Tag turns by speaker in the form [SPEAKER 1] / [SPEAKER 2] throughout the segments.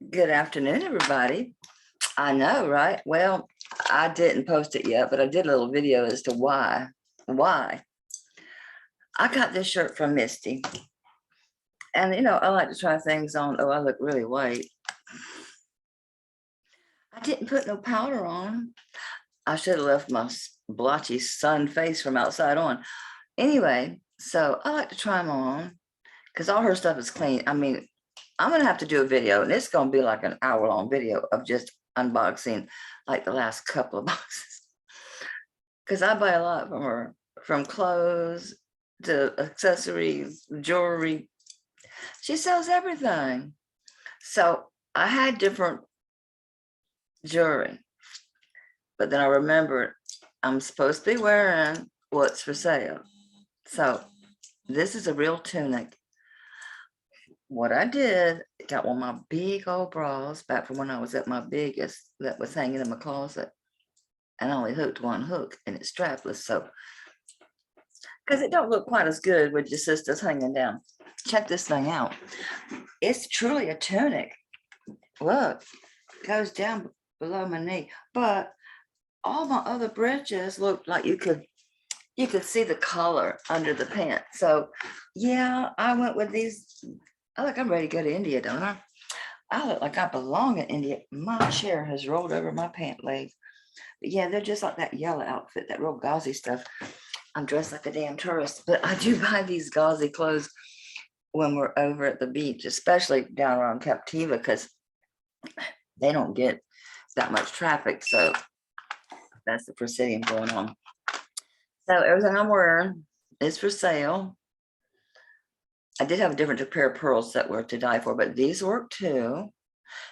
[SPEAKER 1] Good afternoon, everybody. I know, right? Well, I didn't post it yet, but I did a little video as to why. Why? I got this shirt from Misty. And, you know, I like to try things on. Oh, I look really white. I didn't put no powder on. I should have left my blotchy sun face from outside on. Anyway, so I like to try them on because all her stuff is clean. I mean, I'm going to have to do a video, and it's going to be like an hour-long video of just unboxing like the last couple of boxes. Because I buy a lot from her, from clothes to accessories, jewelry. She sells everything. So I had different jewelry, but then I remembered I'm supposed to be wearing what's for sale. So this is a real tunic. What I did, got one of my big old bras back from when I was at my biggest that was hanging in my closet. And I only hooked one hook and it's strapless. So, because it don't look quite as good with your sisters hanging down. Check this thing out. It's truly a tunic. Look, goes down below my knee. But all my other breeches look like you could see the color under the pant. So yeah, I went with these. I look, I'm ready to go to India, don't I? I look like I belong in India. My chair has rolled over my pant leg. But yeah, they're just like that yellow outfit, that real gauzy stuff. I'm dressed like a damn tourist, but I do buy these gauzy clothes when we're over at the beach, especially down around Captiva, because they don't get that much traffic. So that's the Presidium going on. So everything I'm wearing is for sale. I did have a different pair of pearls that were to die for, but these work too.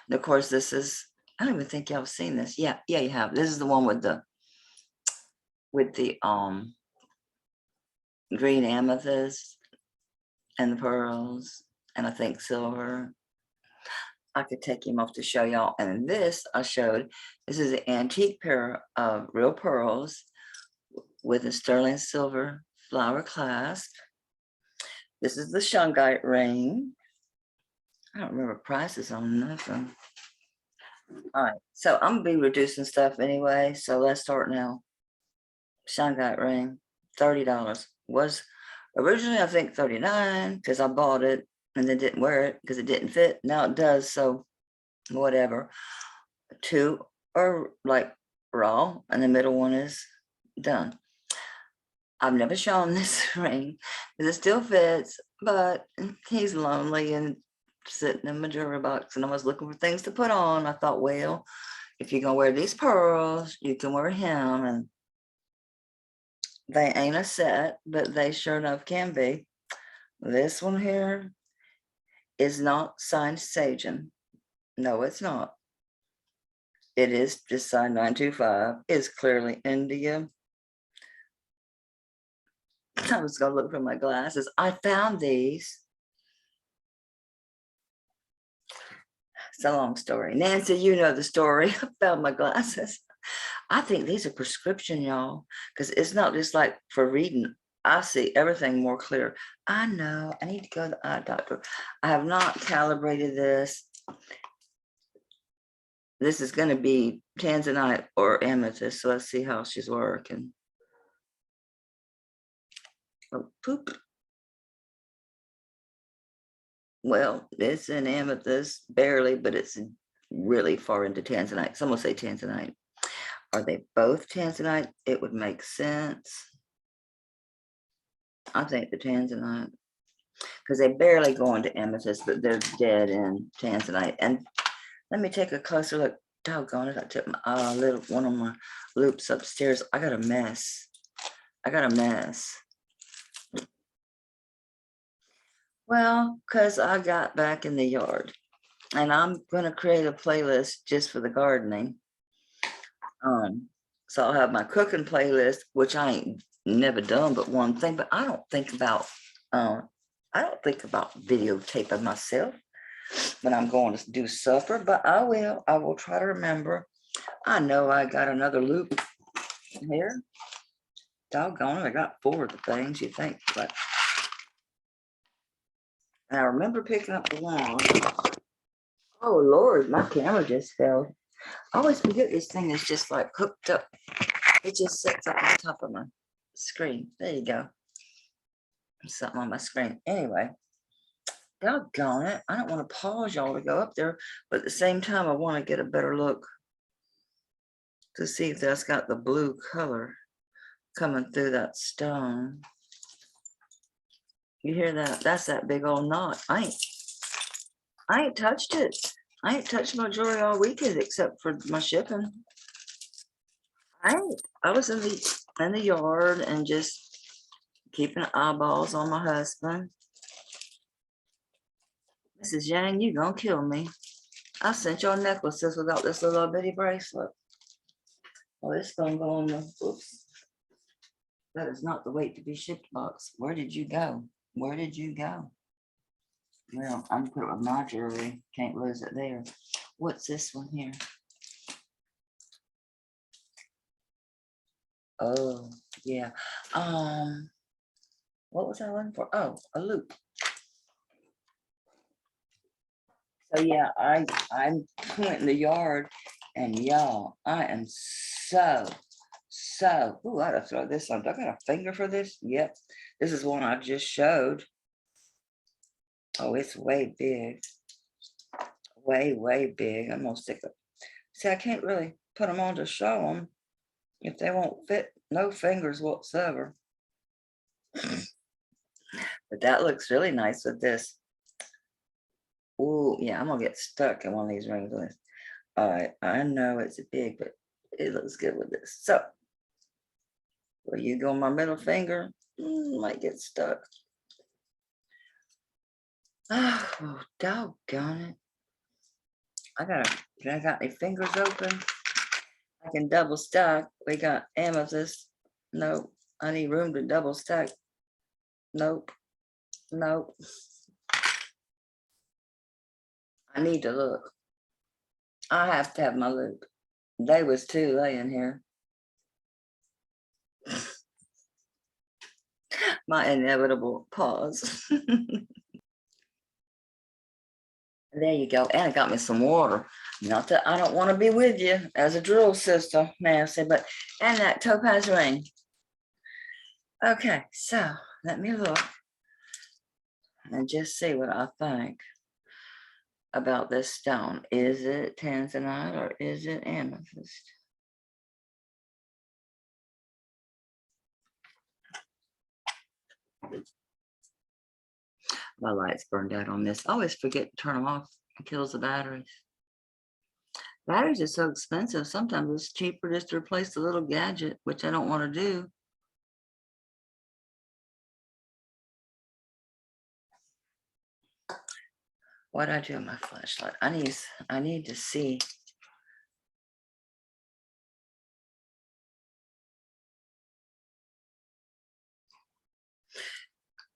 [SPEAKER 1] And of course, this is, I don't even think y'all have seen this. Yeah, you have. This is the one with the green amethyst and the pearls, and I think silver. I could take him off to show y'all. And this I showed, this is an antique pair of real pearls with a sterling silver flower clasp. This is the shungite ring. I don't remember prices on nothing. All right, so I'm gonna be reducing stuff anyway. So let's start now. Shungite ring, $30. Was originally I think $39 because I bought it and then didn't wear it because it didn't fit. Now it does, so whatever. Two are like raw and the middle one is done. I've never shown this ring because it still fits, but he's lonely and sitting in my jewelry box and I was looking for things to put on. I thought, well, if you're gonna wear these pearls, you can wear him. And they ain't a set, but they sure enough can be. This one here is not signed Sajan. No, it's not. It is just signed 925. It's clearly India. I was gonna look for my glasses. I found these. It's a long story. Nancy, you know the story. I found my glasses. I think these are prescription, y'all, because it's not just like for reading. I see everything more clear. I know, I need to go to the eye doctor. I have not calibrated this. This is going to be tanzanite or amethyst, so let's see how she's working. Oh, poop. Well, it's an amethyst, barely, but it's really far into tanzanite. Some will say tanzanite. Are they both tanzanite? It would make sense. I think the tanzanite, because they barely go into amethyst, but they're dead in tanzanite. And let me take a closer look. Doggone it, I took my little one of my loops upstairs. I got a mess. Well, because I got back in the yard and I'm going to create a playlist just for the gardening. So I'll have my cooking playlist, which I ain't never done but one thing, but I don't think about videotaping myself when I'm going to do supper, but I will try to remember. I know I got another loop here. Doggone it, I got 4 of the things you think, but And I remember picking up the wand. Oh Lord, my camera just fell. I always forget this thing is just like hooked up. It just sits up on top of my screen. There you go. Something on my screen. Anyway, doggone it. I don't want to pause y'all to go up there, but at the same time, I want to get a better look to see if that's got the blue color coming through that stone. You hear that? That's that big old knot. I ain't touched it. I ain't touched my jewelry all weekend except for my shipping. I was in the yard and just keeping eyeballs on my husband. Mrs. Yang, you gonna kill me. I sent y'all necklaces without this little bitty bracelet. Oh, it's gonna go on the, oops. That is not the weight to be shipped box. Where did you go? Where did you go? Well, I'm gonna put it with my jewelry. Can't lose it there. What's this one here? Oh, yeah. What was I looking for? Oh, a loop. So yeah, I went in the yard and y'all, I am so, ooh, I gotta throw this on. Do I got a finger for this? Yep. This is one I just showed. Oh, it's way big. Way big. I'm gonna stick it. See, I can't really put them on to show them if they won't fit. No fingers whatsoever. But that looks really nice with this. Oh, yeah, I'm gonna get stuck in one of these rings. All right, I know it's big, but it looks good with this. So, where you go, my middle finger might get stuck. Oh, doggone it. I got my fingers open. I can double stack. We got amethyst. Nope. I need room to double stack. Nope. Nope. I need to look. I have to have my loop. They was two laying here. My inevitable pause. There you go. And it got me some water. Not that I don't want to be with you as a drill sister, Nancy, but and that topaz ring. Okay, so let me look and just see what I think about this stone. Is it tanzanite or is it amethyst? My lights burned out on this. I always forget to turn them off. It kills the batteries. Batteries are so expensive. Sometimes it's cheaper just to replace the little gadget, which I don't want to do. What'd I do with my flashlight? I need to see.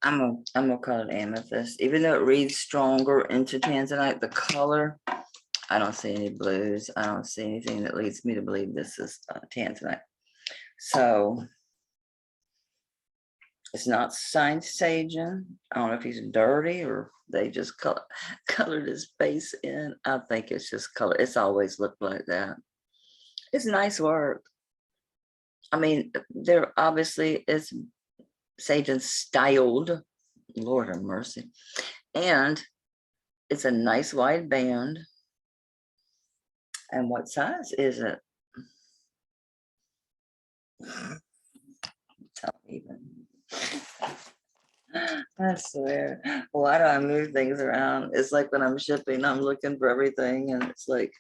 [SPEAKER 1] I'm gonna call it amethyst, even though it reads stronger into tanzanite. The color, I don't see any blues. I don't see anything that leads me to believe this is tanzanite. So it's not signed Sagen. I don't know if he's dirty or they just colored his face in. I think it's just color. It's always looked like that. It's nice work. I mean, there obviously is Sagen styled. Lord have mercy. And it's a nice wide band. And what size is it? Tell me even. I swear. Why do I move things around? It's like when I'm shipping, I'm looking for everything, and it's like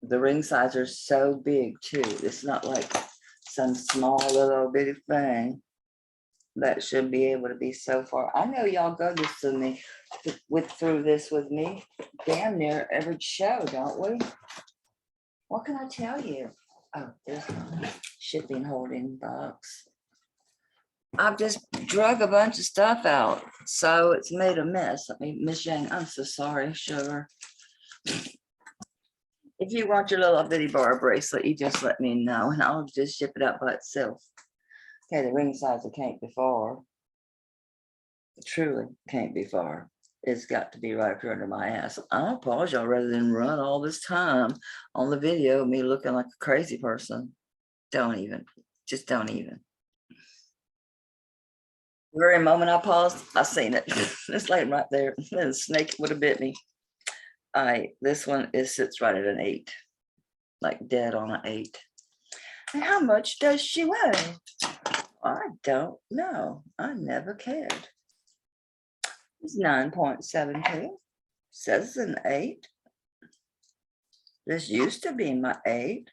[SPEAKER 1] the ring size are so big too. It's not like some small little bitty thing that should be able to be so far. I know y'all go this to me through this with me damn near every show, don't we? What can I tell you? Oh, there's my shipping holding box. I've just drug a bunch of stuff out, so it's made a mess. I mean, Miss Yang, I'm so sorry, sugar. If you want your little bitty bar bracelet, you just let me know, and I'll just ship it out by itself. Okay, the ring size I can't before. Truly can't be far. It's got to be right up here under my ass. I'll pause y'all rather than run all this time on the video of me looking like a crazy person. Don't even. Just don't even. The very moment I paused, I seen it. It's laying right there. The snake would have bit me. All right, this one sits right at an 8, like dead on an 8. And how much does she weigh? I don't know. I never cared. It's 9.72. Says an 8. This used to be my 8.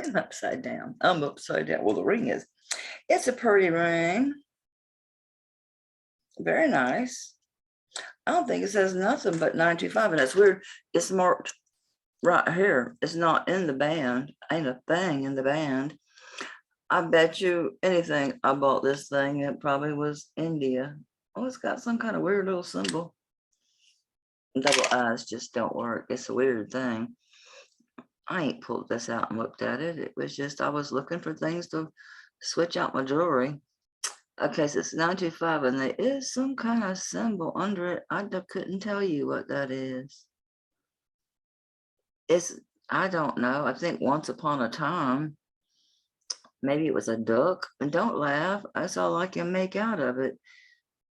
[SPEAKER 1] I'm upside down. I'm upside down. Well, the ring is. It's a pretty ring. Very nice. I don't think it says nothing but 925, and that's weird. It's marked right here. It's not in the band. Ain't a thing in the band. I bet you anything I bought this thing, it probably was India. Oh, it's got some kind of weird little symbol. Double eyes just don't work. It's a weird thing. I ain't pulled this out and looked at it. It was just I was looking for things to switch out my jewelry. Okay, so it's 925, and there is some kind of symbol under it. I couldn't tell you what that is. I don't know. I think once upon a time, maybe it was a duck. And don't laugh. That's all I can make out of it.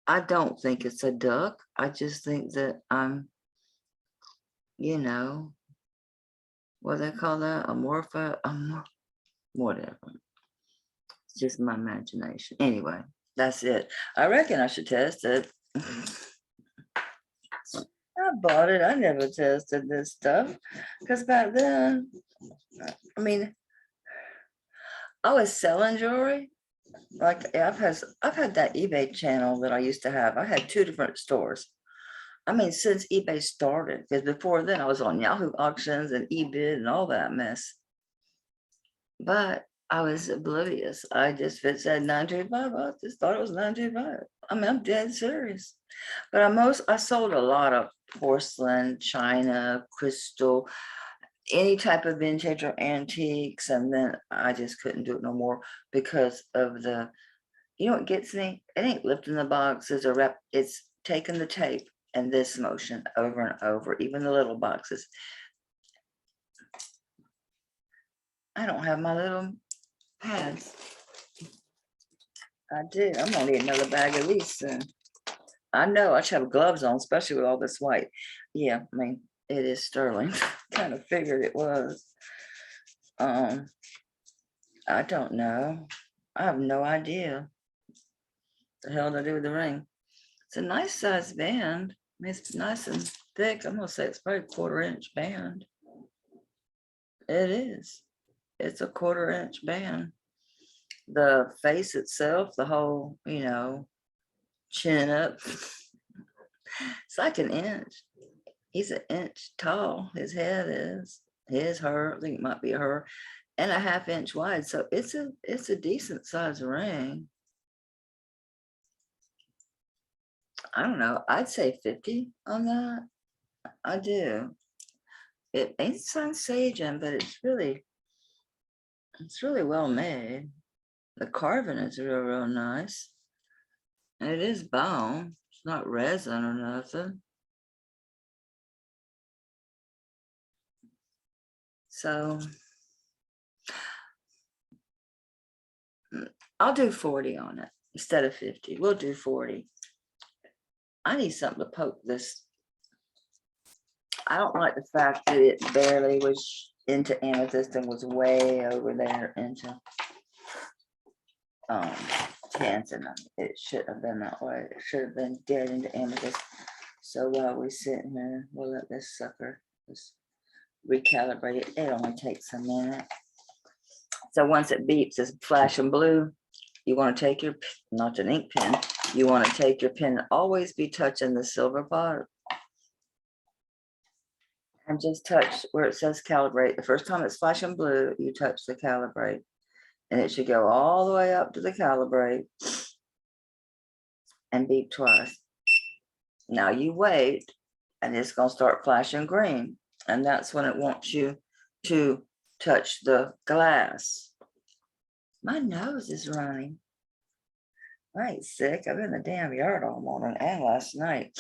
[SPEAKER 1] I don't think it's a duck. I just think that I'm, what do they call that? Whatever. It's just my imagination. Anyway, that's it. I reckon I should test it. I bought it. I never tested this stuff because back then, I mean, I was selling jewelry. Like I've had that eBay channel that I used to have. I had 2 different stores. I mean, since eBay started, because before then I was on Yahoo auctions and eBid and all that mess. But I was oblivious. I just, if it said 925, I just thought it was 925. I mean, I'm dead serious. But I sold a lot of porcelain, china, crystal, any type of vintage or antiques. And then I just couldn't do it no more because of what gets me? It ain't lifting the boxes or it's taking the tape and this motion over and over, even the little boxes. I don't have my little pads. I do. I'm gonna need another bag of these soon. I know I should have gloves on, especially with all this white. Yeah, I mean, it is sterling. Kind of figured it was. I don't know. I have no idea. What the hell did I do with the ring? It's a nice size band. I mean, it's nice and thick. I'm gonna say it's probably a 1/4 inch band. It is. It's a 1/4 inch band. The face itself, the whole, chin up. It's like an inch. He's an inch tall. His head is. Her, I think it might be her, and a 1/2 inch wide. So it's a decent size ring. I don't know. I'd say 50 on that. I do. It ain't sun saging, but it's really well made. The carving is real nice. And it is bone. It's not resin or nothing. So I'll do 40 on it instead of 50. We'll do 40. I need something to poke this. I don't like the fact that it barely was into amethyst and was way over there into tanzanite. It shouldn't have been that way. It should have been dead into amethyst. So while we're sitting here, we'll let this sucker just recalibrate it. It only takes a minute. So once it beeps, it's flashing blue. You want to take your, not an ink pen, you want to take your pen and always be touching the silver part. And just touch where it says calibrate. The first time it's flashing blue, you touch the calibrate. And it should go all the way up to the calibrate and beep twice. Now you wait, and it's going to start flashing green. And that's when it wants you to touch the glass. My nose is running. I ain't sick. I've been in the damn yard all morning and last night.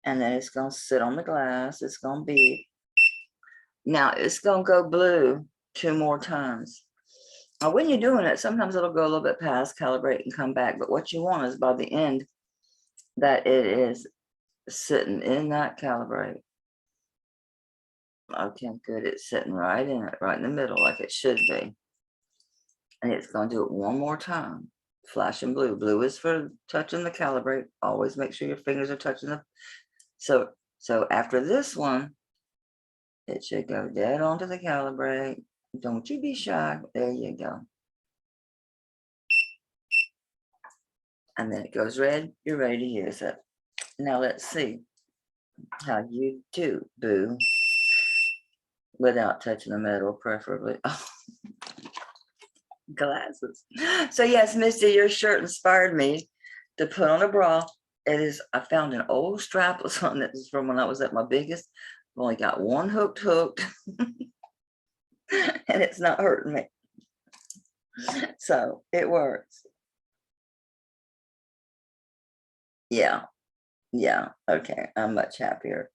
[SPEAKER 1] And then it's gonna sit on the glass. It's gonna be, now it's gonna go blue 2 more times. Now, when you're doing it, sometimes it'll go a little bit past, calibrate and come back. But what you want is by the end that it is sitting in that calibrate. Okay, good. It's sitting right in it, right in the middle, like it should be. And it's going to do it one more time. Flashing blue. Blue is for touching the calibrate. Always make sure your fingers are touching the. So after this one, it should go dead onto the calibrate. Don't you be shy. There you go. And then it goes red. You're ready to use it. Now let's see how you do, boo. Without touching the metal, preferably. Oh, glasses. So yes, Misty, your shirt inspired me to put on a bra. It is, I found an old strapless one that is from when I was at my biggest. I've only got one hooked, and it's not hurting me. So it works. Yeah. Yeah. Okay. I'm much happier.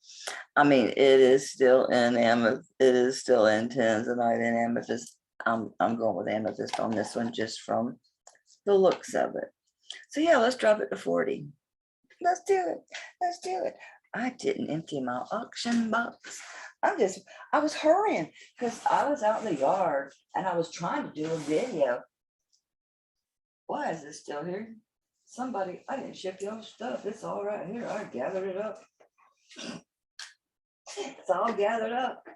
[SPEAKER 1] I mean, it is still in amethyst. It is still in tanzanite and amethyst. I'm going with amethyst on this one just from the looks of it. So yeah, let's drop it to 40. Let's do it. Let's do it. I didn't empty my auction box. I was hurrying because I was out in the yard and I was trying to do a video. Why is this still here? Somebody, I didn't ship your stuff. It's all right here. I gathered it up. It's all gathered up.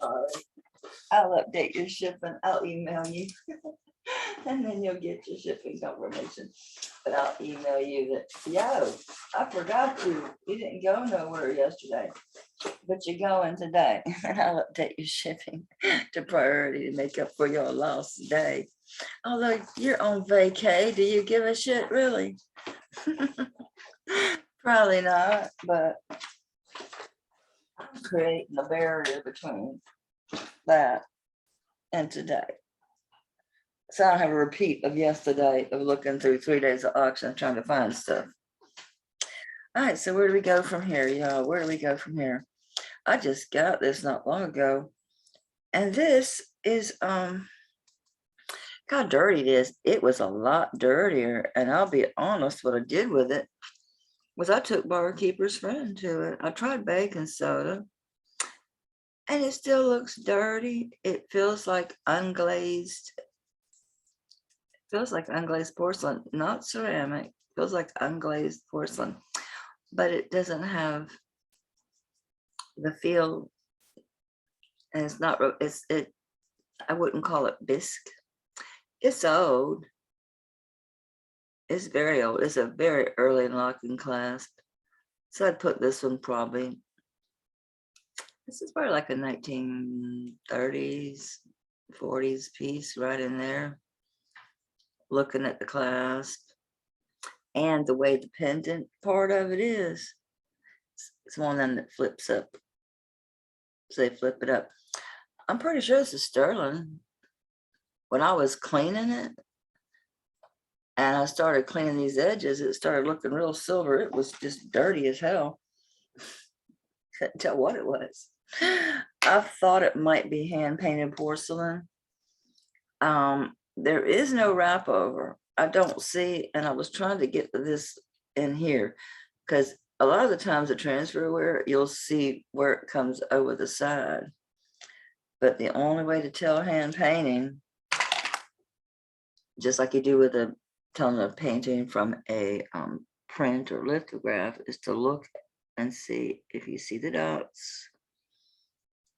[SPEAKER 1] Sorry. I'll update your shipping. I'll email you. And then you'll get your shipping confirmation. But I'll email you that, yo, I forgot you. You didn't go nowhere yesterday, but you're going today. And I'll update your shipping to priority to make up for your lost day. Although you're on vacay, do you give a shit, really? Probably not, but I'm creating a barrier between that and today. So I don't have a repeat of yesterday of looking through 3 days of auction trying to find stuff. All right, so where do we go from here, y'all? Where do we go from here? I just got this not long ago, and this is how dirty it is. It was a lot dirtier, and I'll be honest, what I did with it was I took Barkeeper's Friend to it. I tried baking soda, and it still looks dirty. It feels like unglazed. Feels like unglazed porcelain, not ceramic. Feels like unglazed porcelain, but it doesn't have the feel, and it's not. I wouldn't call it bisque. It's old. It's very old. It's a very early locking clasp. So I'd put this one probably. This is probably like a 1930s, 40s piece right in there. Looking at the clasp and the way the pendant part of it is. It's one of them that flips up. So they flip it up. I'm pretty sure this is sterling. When I was cleaning it and I started cleaning these edges, it started looking real silver. It was just dirty as hell. Couldn't tell what it was. I thought it might be hand painted porcelain. There is no wrap over. I don't see, and I was trying to get this in here because a lot of the times the transfer wear, you'll see where it comes over the side. But the only way to tell hand painting, just like you do with a telling a painting from a print or lithograph, is to look and see if you see the dots,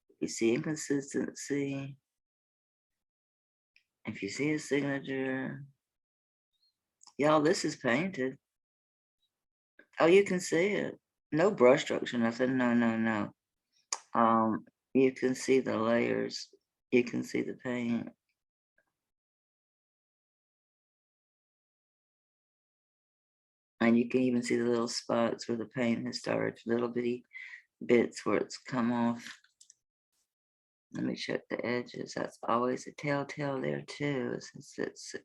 [SPEAKER 1] if you see inconsistency, if you see a signature. Y'all, this is painted. Oh, you can see it. No brush strokes or nothing. No. You can see the layers. You can see the paint. And you can even see the little spots where the paint has started, little bitty bits where it's come off. Let me check the edges. That's always a telltale there too, since it's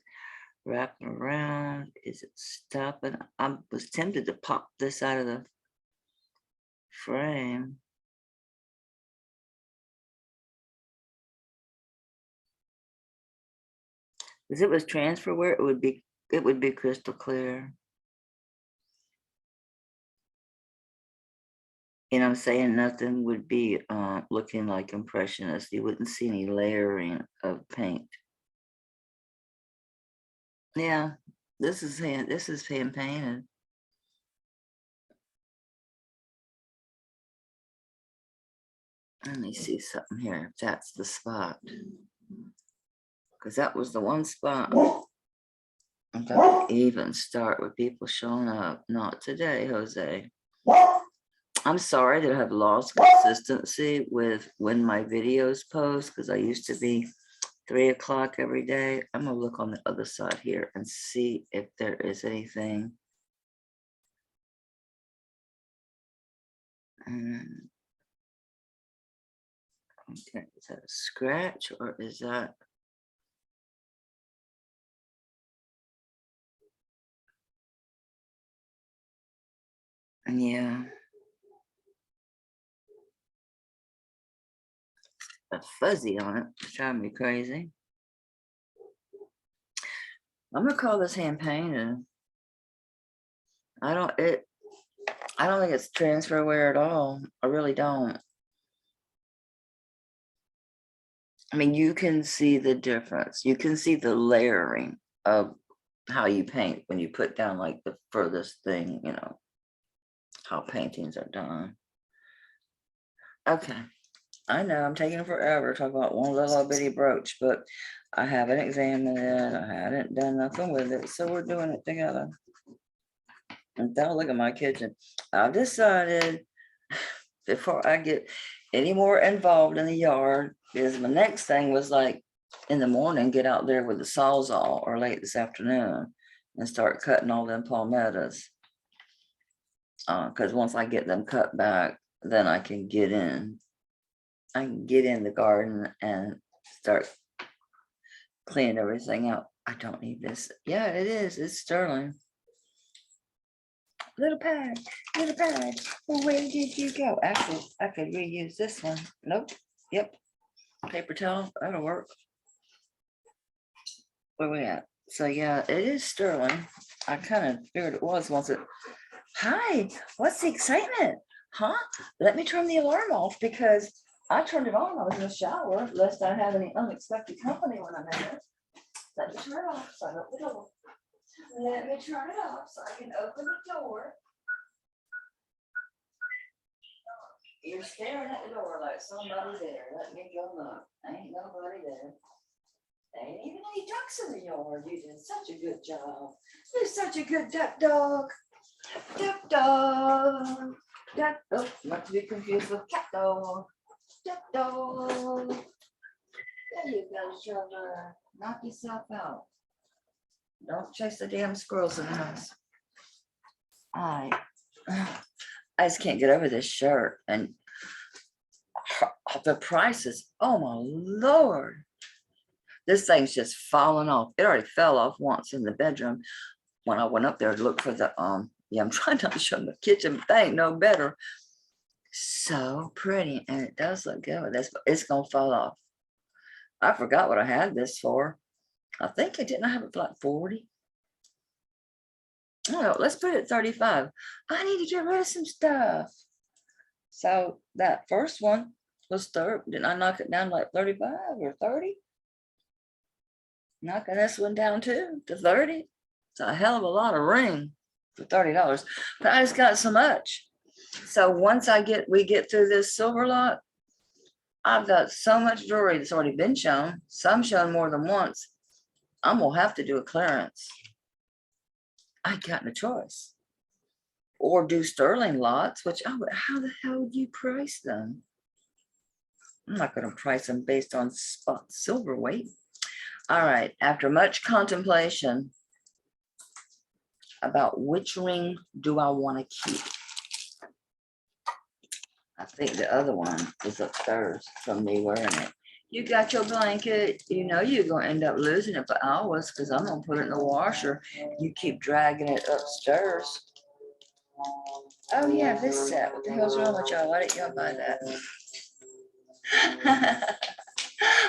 [SPEAKER 1] wrapping around. Is it stopping? I was tempted to pop this out of the frame. If it was transfer wear, it would be crystal clear. You know what I'm saying? Nothing would be looking like impressionist. You wouldn't see any layering of paint. Yeah, this is hand painted. Let me see something here. If that's the spot. Because that was the one spot. Don't even start with people showing up. Not today, Jose. I'm sorry that I have lost consistency with when my videos post, because I used to be 3 o'clock every day. I'm gonna look on the other side here and see if there is anything. Okay, is that a scratch or is that? Yeah. A fuzzy on it. It's driving me crazy. I'm gonna call this hand painted. I don't think it's transfer wear at all. I really don't. I mean, you can see the difference. You can see the layering of how you paint when you put down like the furthest thing, you know, how paintings are done. Okay. I know I'm taking forever to talk about one little bitty brooch, but I haven't examined it. I hadn't done nothing with it. So we're doing it together. And don't look at my kitchen. I've decided before I get any more involved in the yard, because my next thing was like in the morning, get out there with the sawzall or late this afternoon and start cutting all them palmettos. Because once I get them cut back, then I can get in. I can get in the garden and start cleaning everything out. I don't need this. Yeah, it is. It's sterling. Little pad, little pad. Well, where did you go? Actually, I could reuse this one. Nope. Yep. Paper towel. That'll work. Where we at? So yeah, it is sterling. I kind of figured it was once it. Hi, what's the excitement? Huh? Let me turn the alarm off because I turned it on. I was in the shower, lest I have any unexpected company when I'm in it. Let me turn it off so I don't open the door. Let me turn it off so I can open the door. You're staring at the door like somebody's there. Let me go look. Ain't nobody there. Ain't even any ducks in the yard. You did such a good job. You're such a good duck dog. Duck dog. Duck. Oh, not to be confused with cat dog. Duck dog. There you go, sugar. Knock yourself out. Don't chase the damn squirrels in the house. I just can't get over this shirt. And the prices, oh my Lord. This thing's just falling off. It already fell off once in the bedroom when I went up there to look for the, yeah, I'm trying not to show them the kitchen, but they ain't no better. So pretty. And it does look good with this, but it's going to fall off. I forgot what I had this for. I think I didn't have it for like 40. Oh, let's put it at 35. I need to get rid of some stuff. So that first one was 30. Didn't I knock it down to like 35 or 30? Knocking this one down too to 30. It's a hell of a lot of ring for $30. But I just got so much. So once we get through this silver lot, I've got so much jewelry that's already been shown. Some shown more than once. I'm gonna have to do a clearance. I got no choice. Or do sterling lots, which how the hell would you price them? I'm not going to price them based on spot silver weight. All right, after much contemplation about which ring do I want to keep, I think the other one is upstairs from me wearing it. You got your blanket, you know you're gonna end up losing it for hours because I'm gonna put it in the washer. You keep dragging it upstairs. Oh yeah, this set. What the hell's wrong with y'all? Why didn't y'all buy that?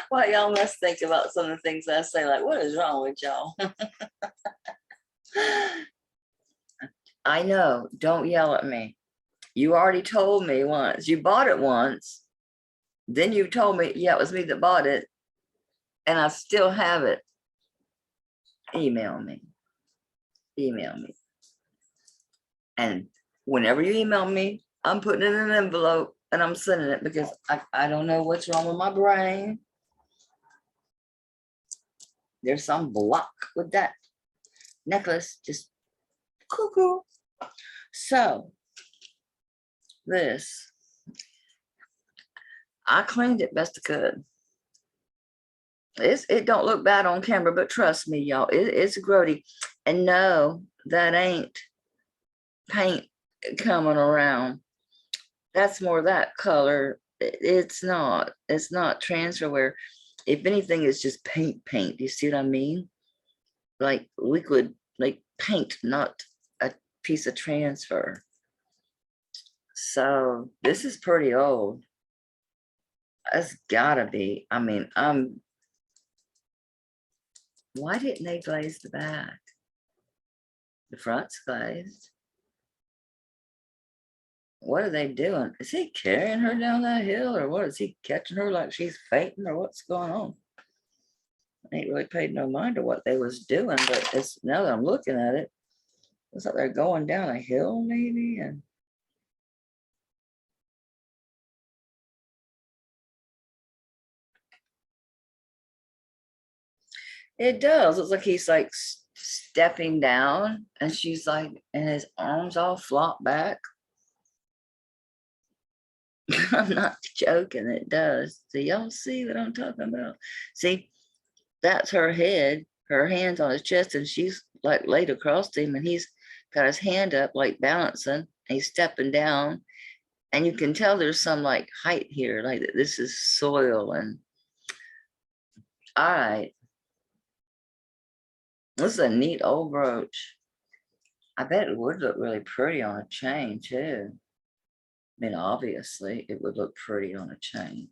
[SPEAKER 1] Well, y'all must think about some of the things I say, like, what is wrong with y'all? I know, don't yell at me. You already told me once. You bought it once. Then you told me, yeah, it was me that bought it. And I still have it. Email me. Email me. And whenever you email me, I'm putting it in an envelope and I'm sending it because I don't know what's wrong with my brain. There's some block with that necklace. Just cuckoo. So this, I cleaned it best I could. It don't look bad on camera, but trust me, y'all, it's grody. And no, that ain't paint coming around. That's more that color. It's not transfer wear. If anything, it's just paint. You see what I mean? Like liquid, like paint, not a piece of transfer. So this is pretty old. It's gotta be. I mean, why didn't they glaze the back? The front's glazed. What are they doing? Is he carrying her down that hill, or what? Is he catching her like she's fainting, or what's going on? I ain't really paid no mind to what they was doing, but it's now that I'm looking at it, it's like they're going down a hill maybe. And it does. It's like he's like stepping down and she's like, and his arms all flop back. I'm not joking, it does. So y'all see what I'm talking about? See, that's her head, her hands on his chest, and she's like laid across him, and he's got his hand up like balancing, and he's stepping down. And you can tell there's some like height here, like this is soil. And all right, this is a neat old brooch. I bet it would look really pretty on a chain too. I mean, obviously it would look pretty on a chain.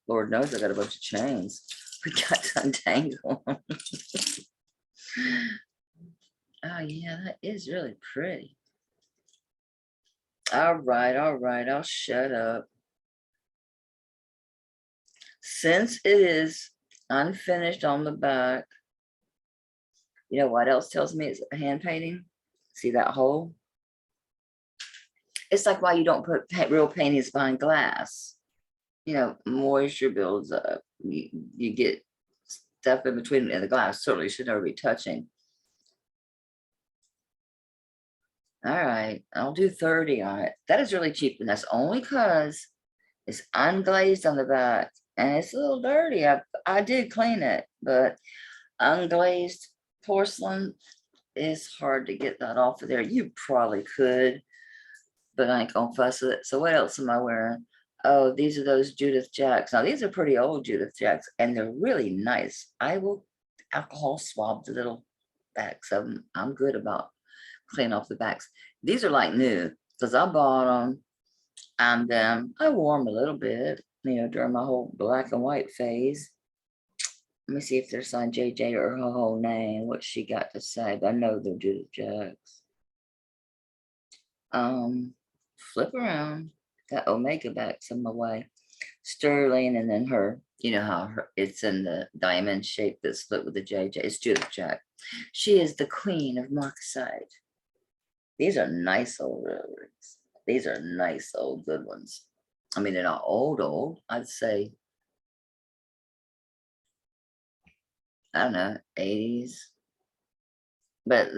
[SPEAKER 1] Lord knows I got a bunch of chains. We got to untangle them. Oh yeah, that is really pretty. All right, I'll shut up. Since it is unfinished on the back, you know what else tells me it's a hand painting? See that hole? It's like why you don't put real paintings behind glass. You know, moisture builds up. You get stuff in between, and the glass certainly should never be touching. All right, I'll do 30 on it. That is really cheap, and that's only because it's unglazed on the back, and it's a little dirty. I did clean it, but unglazed porcelain is hard to get that off of there. You probably could, but I ain't gonna fuss with it. So what else am I wearing? Oh, these are those Judith Jacks. Now these are pretty old Judith Jacks, and they're really nice. I will alcohol swab the little backs of them. I'm good about cleaning off the backs. These are like new because I bought them, and I wore them a little bit, you know, during my whole black and white phase. Let me see if there's on JJ or her whole name, what she got to say, but I know they're Judith Jacks. Flip around, got Omega backs in my way. Sterling, and then her, you know how it's in the diamond shape that's split with the JJ. It's Judith Jack. She is the queen of Markasite. These are nice old rings. These are nice old good ones. I mean, they're not old. I'd say, I don't know, 80s. But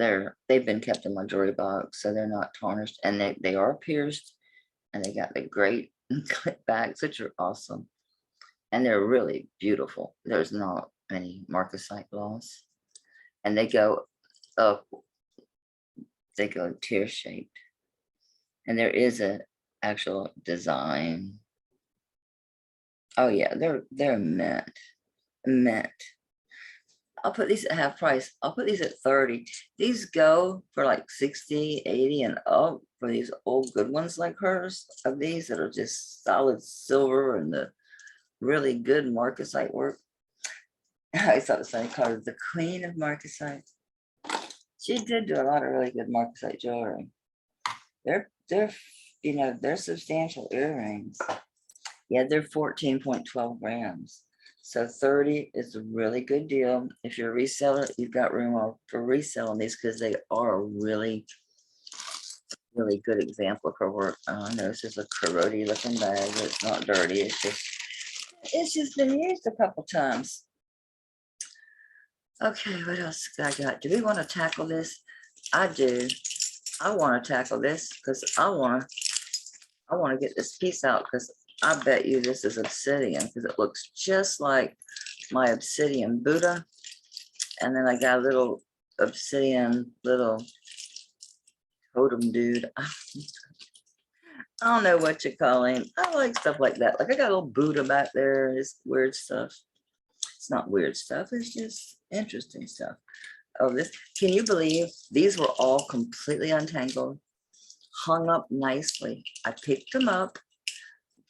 [SPEAKER 1] they've been kept in my jewelry box, so they're not tarnished, and they are pierced, and they got the great clip backs, which are awesome, and they're really beautiful. There's not any marcasite loss, and they go up, they go tear shaped, and there is a actual design. Oh yeah, they're mint. I'll put these at half price. I'll put these at 30. These go for like 60, 80 and up for these old good ones like hers, of these that are just solid silver and the really good marcasite work. I thought the same called her the queen of marcasite. She did do a lot of really good marcasite jewelry. They're you know, they're substantial earrings. Yeah, they're 14.12 grams. So 30 is a really good deal. If you're a reseller, you've got room for reselling these because they are a really, really good example of her work. I know this is a corroded looking bag, but it's not dirty. It's just been used a couple times. Okay, what else I got? Do we want to tackle this? I do. I want to tackle this because I want to get this piece out because I bet you this is obsidian because it looks just like my obsidian Buddha. And then I got a little obsidian little totem dude. I don't know what you call him. I like stuff like that. Like I got a little Buddha back there. It's weird stuff. It's not weird stuff. It's just interesting stuff. Oh, this, can you believe these were all completely untangled, hung up nicely. I picked them up,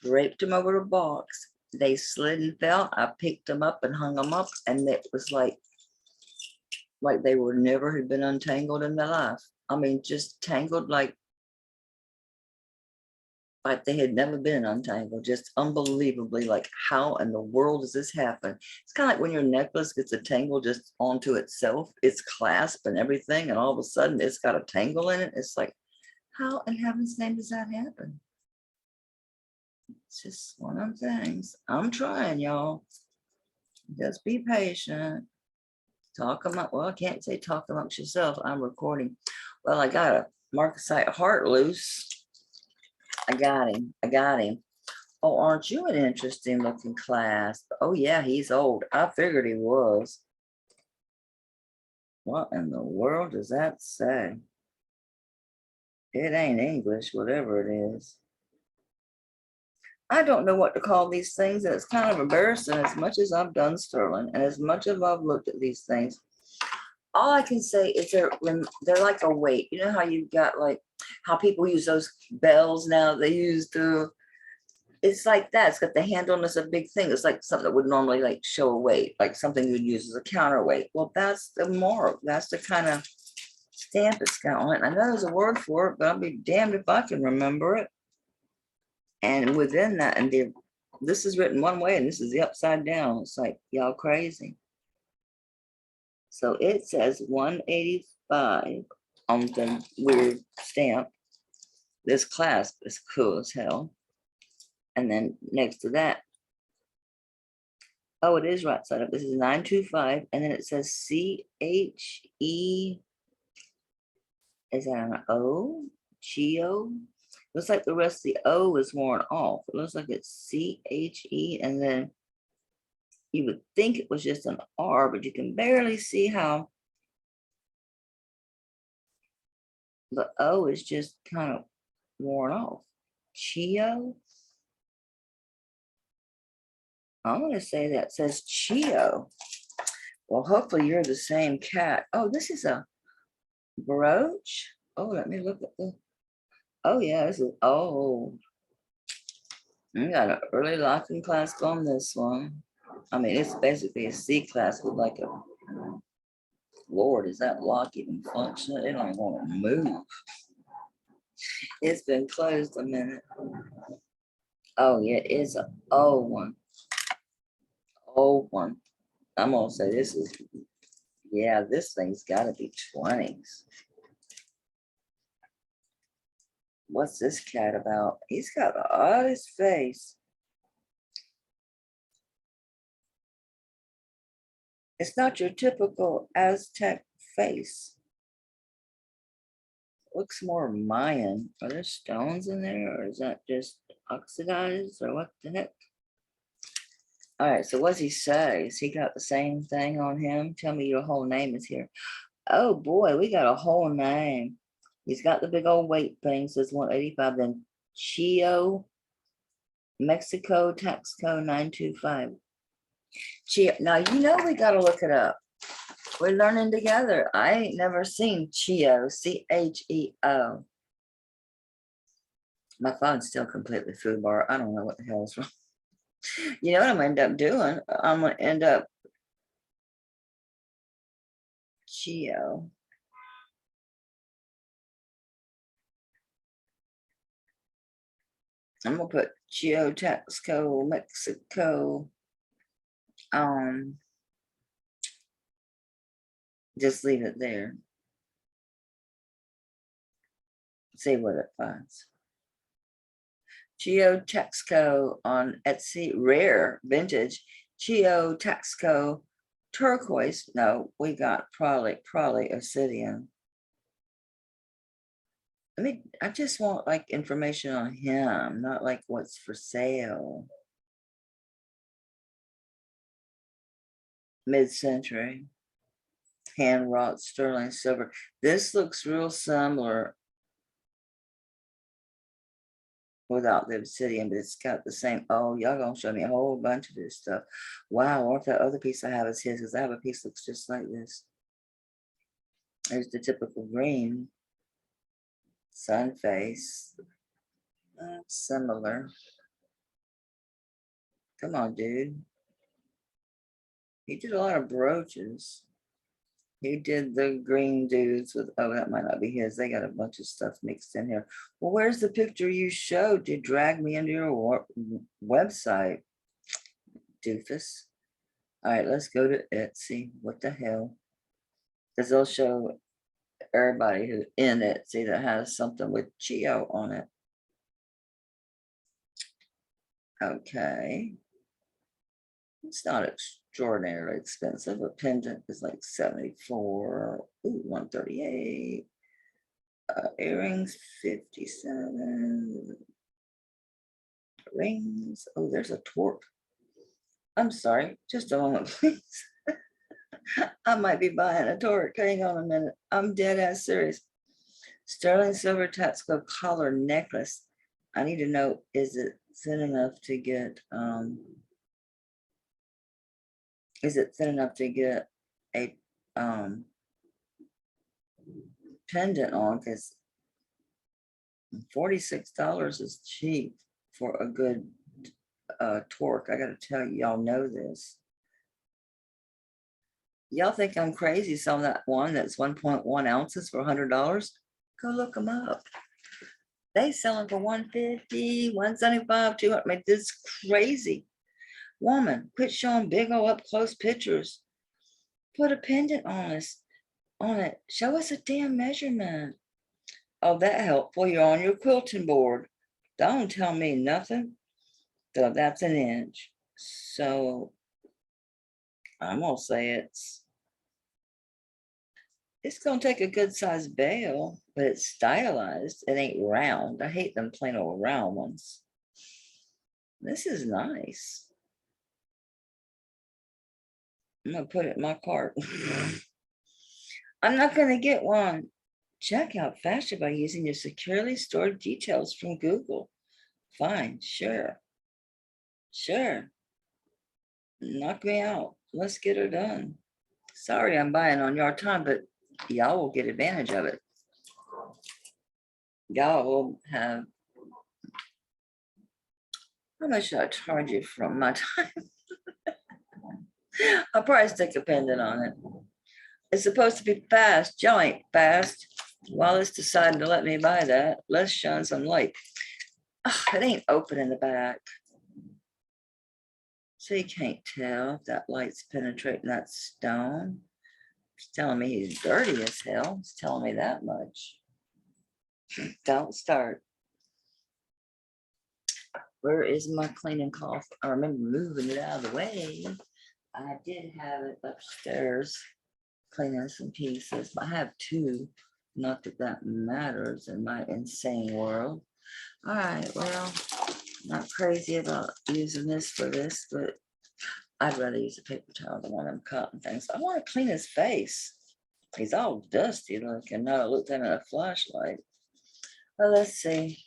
[SPEAKER 1] draped them over the box. They slid and fell. I picked them up and hung them up, and it was like they were never had been untangled in their life. I mean, just tangled like they had never been untangled, just unbelievably. Like, how in the world does this happen? It's kind of like when your necklace gets a tangle just onto itself, its clasp and everything, and all of a sudden it's got a tangle in it. It's like, how in heaven's name does that happen? It's just one of them things. I'm trying, y'all. Just be patient. Talk amongst, well, I can't say talk amongst yourself. I'm recording. Well, I got a marcasite heart loose. I got him. Oh, aren't you an interesting looking clasp? Oh yeah, he's old. I figured he was. What in the world does that say? It ain't English, whatever it is. I don't know what to call these things, and it's kind of embarrassing. As much as I've done sterling and as much as I've looked at these things, all I can say is they're like a weight. You know how you've got like how people use those bells now, they use the, it's like that. It's got the handle and it's a big thing. It's like something that would normally like show a weight, like something you'd use as a counterweight. Well, that's the mark. That's the kind of stamp it's got on it. I know there's a word for it, but I'll be damned if I can remember it. And within that, and this is written one way and this is the upside down. It's like, y'all crazy. So it says 185 on the weird stamp. This clasp is cool as hell. And then next to that, oh, it is right side up. This is 925. And then it says CHE. Is that an O? Chio? Looks like the rest of the O is worn off. It looks like it's CHE. And then you would think it was just an R, but you can barely see how the O is just kind of worn off. Chio? I'm going to say that says Chio. Well, hopefully you're the same cat. Oh, this is a brooch. Oh, let me look at the, oh yeah, this is, oh. I got an early locking clasp on this one. I mean, it's basically a C clasp with like a, Lord, is that lock even functional? It don't even want to move. It's been closed a minute. Oh yeah, it's an old one. Old one. I'm gonna say this is, yeah, this thing's gotta be 20s. What's this cat about? He's got the oddest face. It's not your typical Aztec face. Looks more Mayan. Are there stones in there, or is that just oxidized, or what the heck? All right, so what's he say? Has he got the same thing on him? Tell me your whole name is here. Oh boy, we got a whole name. He's got the big old weight thing, says 185, then Chio, Mexico, tax code 925. Chio. Now, you know, we got to look it up. We're learning together. I ain't never seen Chio, Cheo. My phone's still completely food bar. I don't know what the hell is wrong. You know what I'm gonna end up doing? I'm gonna end up Chio. I'm gonna put Chio, Taxco, Mexico. Just leave it there. See what it finds. Chio Taxco on Etsy, rare vintage. Chio Taxco turquoise. No, we got probably obsidian. I just want like information on him, not like what's for sale. Mid-century. Hand wrought sterling silver. This looks real similar without the obsidian, but it's got the same. Oh, y'all gonna show me a whole bunch of this stuff. Wow, what that other piece I have is his, because I have a piece that looks just like this. There's the typical green sun face. Similar. Come on, dude. He did a lot of brooches. He did the green dudes with, oh, that might not be his. They got a bunch of stuff mixed in here. Well, where's the picture you showed to drag me into your website, doofus? All right, let's go to Etsy. What the hell? Because they'll show everybody who's in Etsy that has something with Chio on it. Okay. It's not extraordinarily expensive. A pendant is like 74. Ooh, 138. Earrings, 57. Rings. Oh, there's a torque. I'm sorry. Just a moment, please. I might be buying a torque. Hang on a minute. I'm dead ass serious. Sterling silver Tatsko collar necklace. I need to know, is it thin enough to get a pendant on? Because $46 is cheap for a good torque. I gotta tell you, y'all know this. Y'all think I'm crazy selling that one that's 1.1 ounces for $100? Go look them up. They sell them for 150, 175, 200. I mean, this is crazy. Woman, quit showing big old up close pictures. Put a pendant on it. Show us a damn measurement. Oh, that helpful. You're on your quilting board. Don't tell me nothing. So that's an inch. So I'm gonna say it's gonna take a good sized bail, but it's stylized. It ain't round. I hate them plain old round ones. This is nice. I'm gonna put it in my cart. I'm not gonna get one. Check out fashion by using your securely stored details from Google. Fine, sure. Sure. Knock me out. Let's get her done. Sorry I'm buying on your time, but y'all will get advantage of it. Y'all will have, how much should I charge you from my time? I'll probably stick a pendant on it. It's supposed to be fast. Y'all ain't fast. Well, it's deciding to let me buy that. Let's shine some light. Oh, it ain't open in the back. So you can't tell if that light's penetrating that stone. It's telling me he's dirty as hell. It's telling me that much. Don't start. Where is my cleaning cloth? I remember moving it out of the way. I did have it upstairs cleaning some pieces. I have two. Not that that matters in my insane world. All right, well, not crazy about using this for this, but I'd rather use a paper towel than one of them cotton things. I want to clean his face. He's all dusty looking. Now I looked at him in a flashlight. Well, let's see.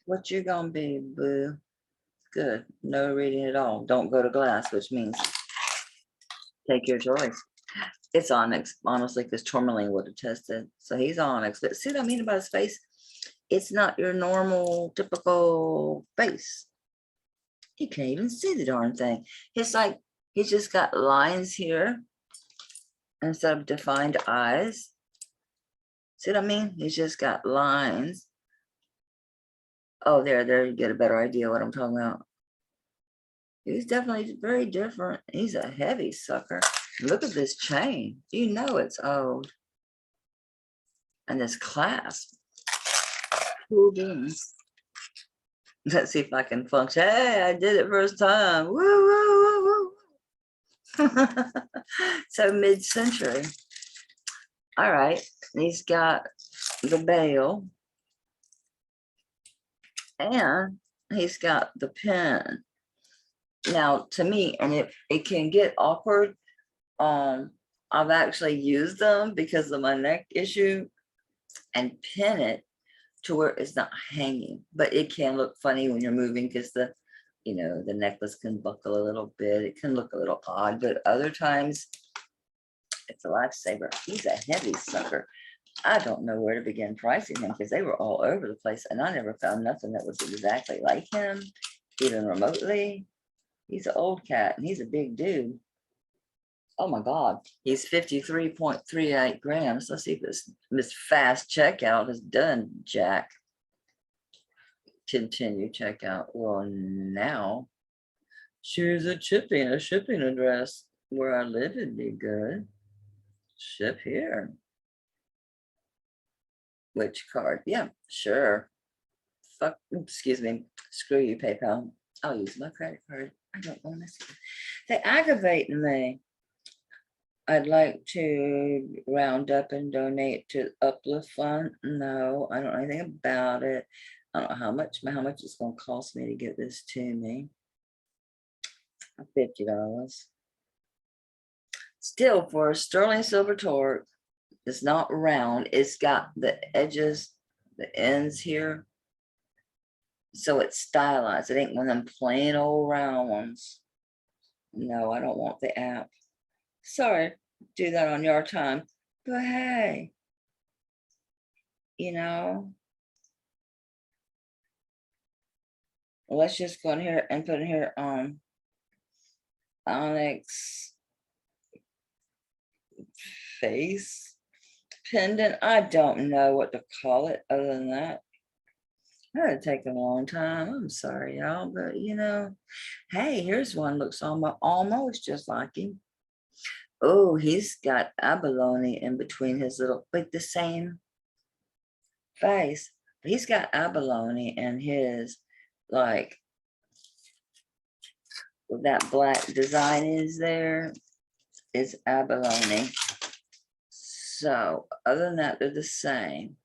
[SPEAKER 1] What you gonna be, boo? Good. No reading at all. Don't go to glass, which means take your choice. It's onyx, honestly, because Tourmaline would have tested. So he's onyx. But see what I mean about his face? It's not your normal, typical face. You can't even see the darn thing. It's like he's just got lines here instead of defined eyes. See what I mean? He's just got lines. Oh, there you get a better idea what I'm talking about. He's definitely very different. He's a heavy sucker. Look at this chain. You know it's old. And this clasp. Cool beans. Let's see if I can function. Hey, I did it first time. Woo, woo, woo, woo. So mid-century. All right. He's got the bail. And he's got the pen. Now, to me, and it can get awkward. I've actually used them because of my neck issue and pin it to where it's not hanging, but it can look funny when you're moving because the necklace can buckle a little bit. It can look a little odd, but other times it's a lifesaver. He's a heavy sucker. I don't know where to begin pricing him because they were all over the place and I never found nothing that was exactly like him, even remotely. He's an old cat and he's a big dude. Oh my God, he's 53.38 grams. Let's see if this fast checkout is done, Jack. Continue checkout. Well, now choose a shipping address where I live would be good. Ship here. Which card? Yeah, sure. Fuck, excuse me. Screw you, PayPal. I'll use my credit card. I don't want to. They aggravate me. I'd like to round up and donate to Uplift Fund. No, I don't know anything about it. I don't know how much it's going to cost me to get this to me. $50. Still, for a sterling silver torque, it's not round. It's got the edges, the ends here. So it's stylized. It ain't one of them plain old round ones. No, I don't want the app. Sorry, do that on your time. But hey, let's just go in here and put in here onyx face pendant. I don't know what to call it other than that. That'd take a long time. I'm sorry, y'all, but hey, here's one looks almost just like him. Oh, he's got abalone in between his little, like the same face. But he's got abalone in his, like, where that black design is there is abalone. So other than that, they're the same.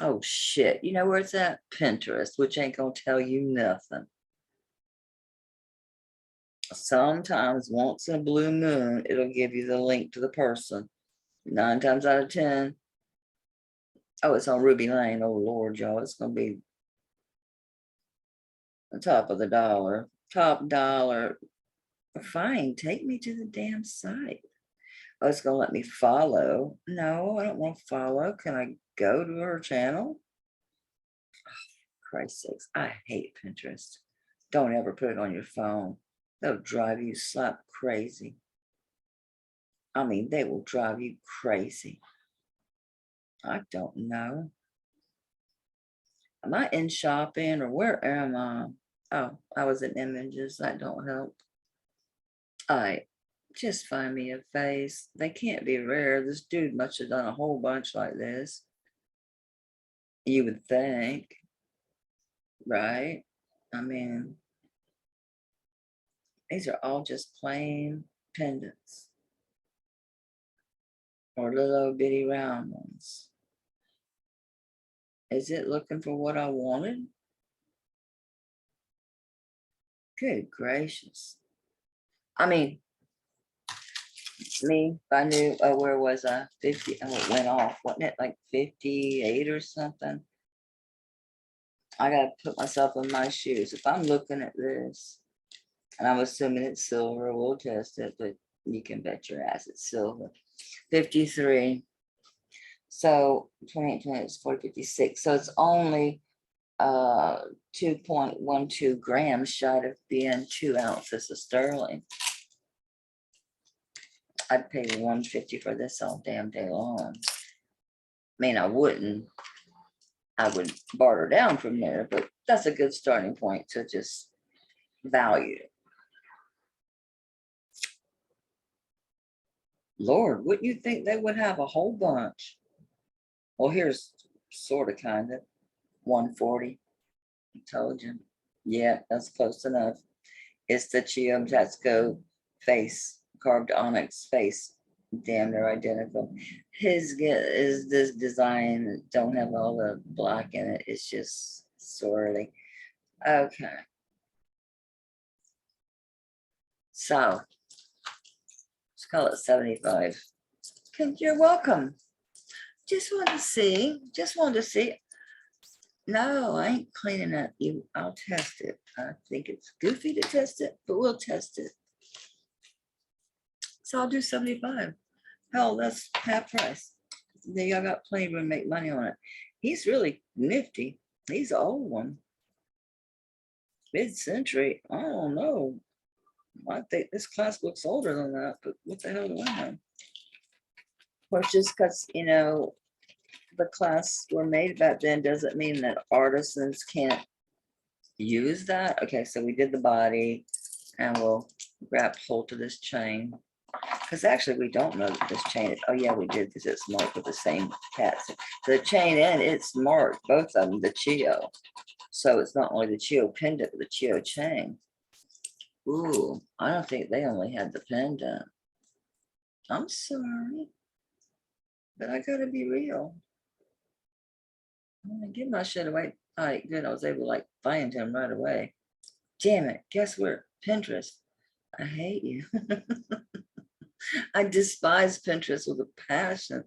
[SPEAKER 1] Oh shit, you know where it's at? Pinterest, which ain't gonna tell you nothing. Sometimes once in a blue moon, it'll give you the link to the person. 9 times out of 10. Oh, it's on Ruby Lane. Oh Lord, y'all, it's gonna be the top of the dollar. Top dollar. Fine, take me to the damn site. Oh, it's gonna let me follow. No, I don't want to follow. Can I go to her channel? Christ's sakes, I hate Pinterest. Don't ever put it on your phone. They'll drive you slap crazy. I mean, they will drive you crazy. I don't know. Am I in shopping or where am I? Oh, I was in images. That don't help. All right, just find me a face. They can't be rare. This dude must have done a whole bunch like this. You would think, right? I mean, these are all just plain pendants or little bitty round ones. Is it looking for what I wanted? Good gracious. I mean, me, if I knew, where was I? 50, oh, it went off, wasn't it like 58 or something? I gotta put myself in my shoes. If I'm looking at this, and I'm assuming it's silver, we'll test it, but you can bet your ass it's silver. 53. So 28, 20 is 40, 56. So it's only 2.12 grams shy of being 2 ounces of sterling. I'd pay 150 for this all damn day long. I mean, I wouldn't. I would barter down from there, but that's a good starting point to just value. Lord, wouldn't you think they would have a whole bunch? Well, here's sort of kind of 140. I told you. Yeah, that's close enough. It's the Chiomtatsko face, carved onyx face. Damn, they're identical. His is this design that don't have all the black in it. It's just swirly. Okay. So let's call it 75. Okay, you're welcome. Just wanted to see. Just wanted to see. No, I ain't cleaning it. I'll test it. I think it's goofy to test it, but we'll test it. So I'll do 75. Hell, that's half price. Then y'all got plenty of room to make money on it. He's really nifty. He's an old one. Mid-century. I don't know. I think this class looks older than that, but what the hell do I know? Of course, just because, you know, the class were made back then doesn't mean that artisans can't use that. Okay, so we did the body, and we'll grab hold of this chain. Because actually we don't know that this chain is, oh yeah, we did, because it's marked with the same cats. The chain and it's marked, both of them, the Chio. So it's not only the Chio pendant, but the Chio chain. Ooh, I don't think they only had the pendant. I'm sorry, but I gotta be real. I'm gonna give my shit away. All right, good, I was able to like find him right away. Damn it, guess where? Pinterest. I hate you. I despise Pinterest with a passion.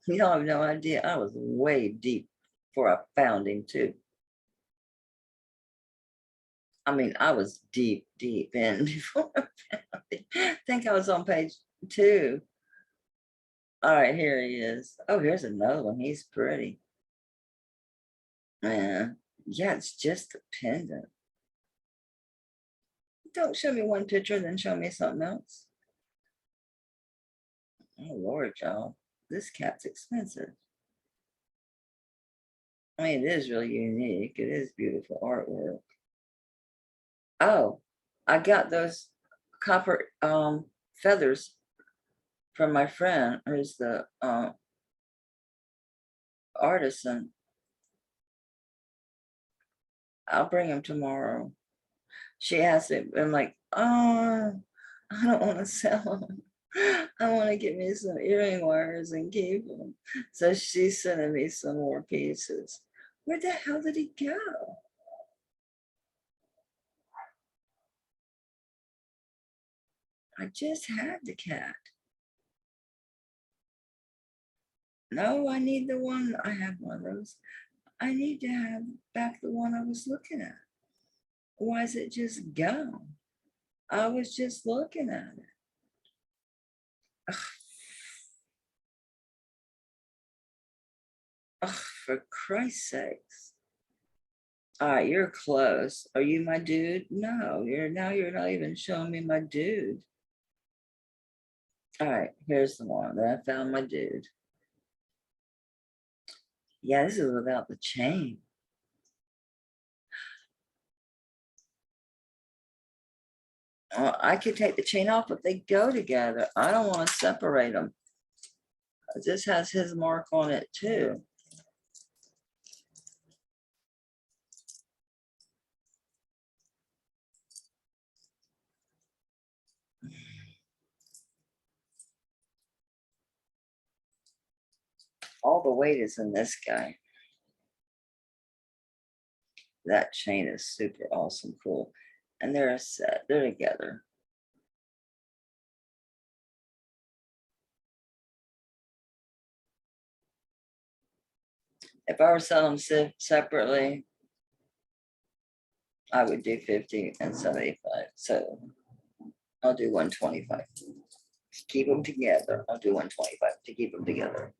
[SPEAKER 1] You don't have no idea. I was way deep before I found him too. I mean, I was deep in before I found him. I think I was on page 2. All right, here he is. Oh, here's another one. He's pretty. Yeah, it's just a pendant. Don't show me one picture, then show me something else. Oh, Lord, y'all. This cat's expensive. I mean, it is really unique. It is beautiful artwork. Oh, I got those copper feathers from my friend who's the artisan. I'll bring them tomorrow. She asked me, I'm like, oh, I don't want to sell them. I want to get me some earring wires and keep them. So she's sending me some more pieces. Where the hell did he go? I just had the cat. No, I need the one. I have one of those. I need to have back the one I was looking at. Why is it just gone? I was just looking at it. Ugh. Ugh, for Christ's sakes. All right, you're close. Are you my dude? No, you're not even showing me my dude. All right, here's the one that I found my dude. Yeah, this is without the chain. I could take the chain off, but they go together. I don't want to separate them. This has his mark on it too. All the weight is in this guy. That chain is super awesome, cool. And they're a set, they're together. If I were selling them separately, I would do 50 and 75. So I'll do 125. Keep them together. I'll do 125 to keep them together.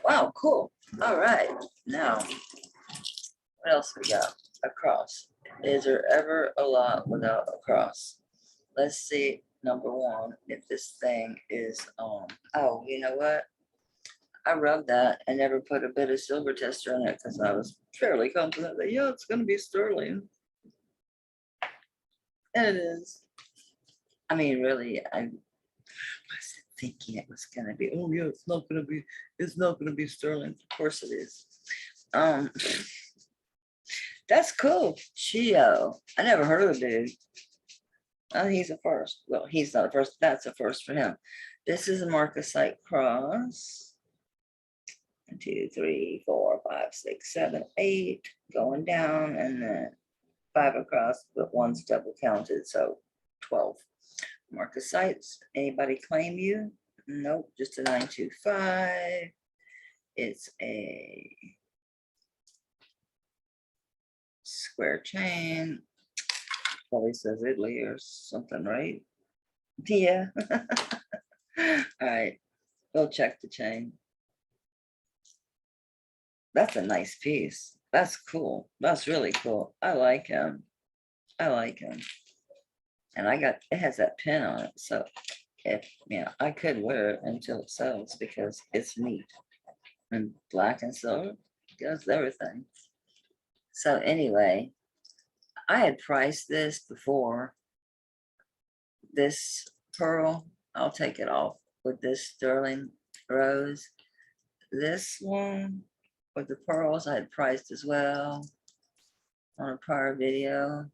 [SPEAKER 1] Wow, cool. All right. Now, what else we got? A cross. Is there ever a lot without a cross? Let's see. Number one, if this thing is oh, you know what? I rubbed that and never put a bit of silver tester in it because I was fairly confident that, yeah, it's going to be sterling. And it is. I mean, really, I wasn't thinking it was going to be, oh, yeah, it's not going to be sterling. Of course it is. That's cool. Chio. I never heard of the dude. Oh, he's a first. Well, he's not a first. That's a first for him. This is a Marcasite cross. 1, 2, 3, 4, 5, 6, 7, 8. Going down and then 5 across, but one's double counted, so 12. Marcasites. Anybody claim you? Nope, just a 925. It's a square chain. Probably says Italy or something, right? Yeah. All right, we'll check the chain. That's a nice piece. That's cool. That's really cool. I like him. I like him. And it has that pin on it. So if, I could wear it until it sells because it's neat. And black and silver goes everything. So anyway, I had priced this before. This pearl, I'll take it off with this sterling rose. This one with the pearls I had priced as well on a prior video.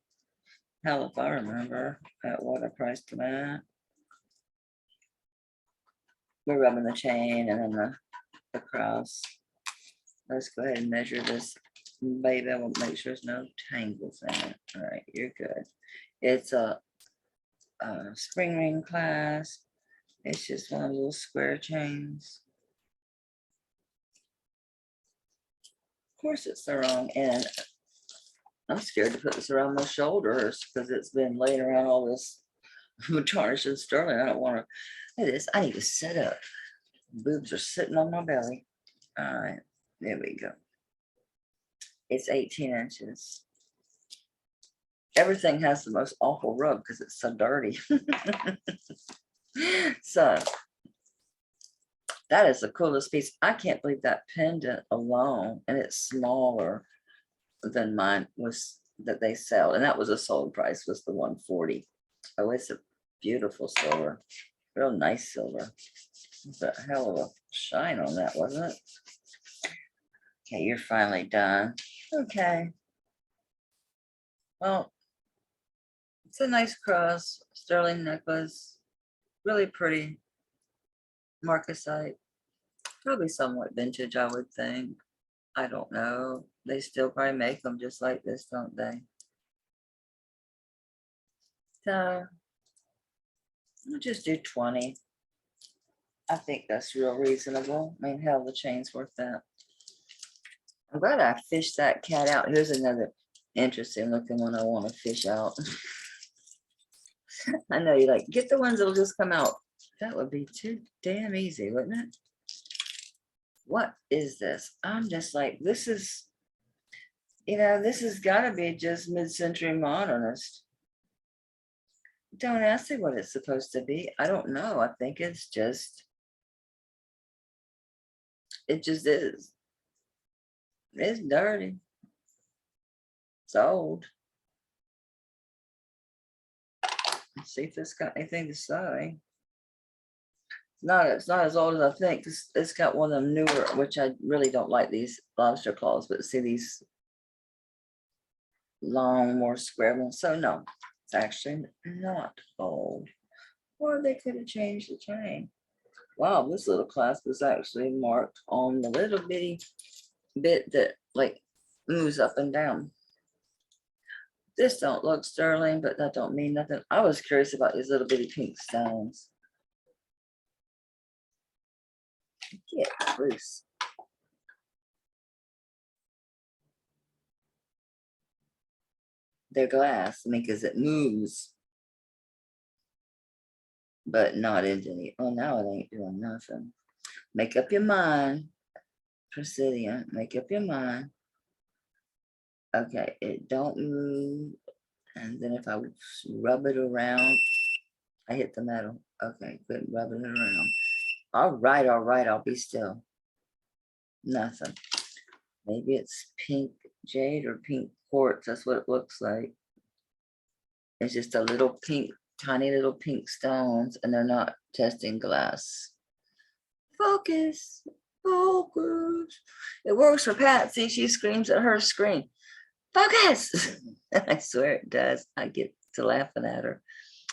[SPEAKER 1] Hell, if I remember at what I priced them at. We're rubbing the chain and then the cross. Let's go ahead and measure this baby. I will make sure there's no tangles in it. All right, you're good. It's a spring ring clasp. It's just one of those little square chains. Of course, it's the wrong end. I'm scared to put this around my shoulders because it's been laying around all this tarnish and sterling. I don't want to. Look at this. I need to set up. Boobs are sitting on my belly. All right, there we go. It's 18 inches. Everything has the most awful rub because it's so dirty. So that is the coolest piece. I can't believe that pendant alone, and it's smaller than mine was that they sell, and that was a sold price, was the 140. Oh, it's a beautiful silver, real nice silver. It's a hell of a shine on that, wasn't it? Okay, you're finally done. Okay. Well, it's a nice cross, sterling necklace, really pretty. Marcasite, probably somewhat vintage, I would think. I don't know. They still probably make them just like this, don't they? So we'll just do 20. I think that's real reasonable. I mean, hell, the chain's worth that. I'm glad I fished that cat out. Here's another interesting looking one I want to fish out. I know you're like, get the ones that'll just come out. That would be too damn easy, wouldn't it? What is this? I'm just like, this is, this has got to be just mid-century modernist. Don't ask me what it's supposed to be. I don't know. I think it's just, it just is. It's dirty. It's old. Let's see if it's got anything to say. It's not as old as I think. It's got one of them newer, which I really don't like these lobster claws, but see these long, more square ones. So no, it's actually not old. Or they could have changed the chain. Wow, this little clasp is actually marked on the little bitty bit that like moves up and down. This don't look sterling, but that don't mean nothing. I was curious about these little bitty pink stones. Get loose. their glass, I mean, because it moves, but not into any. Oh, now it ain't doing nothing. Make up your mind, Presidium. Make up your mind. Okay, it don't move, and then if I rub it around, I hit the metal. Okay, good, rubbing it around. All right, I'll be still. Nothing. Maybe it's pink jade or pink quartz. That's what it looks like. It's just a little pink, tiny little pink stones, and they're not testing glass. Focus, focus. It works for Patsy. She screams at her screen, focus. I swear it does. I get to laughing at her.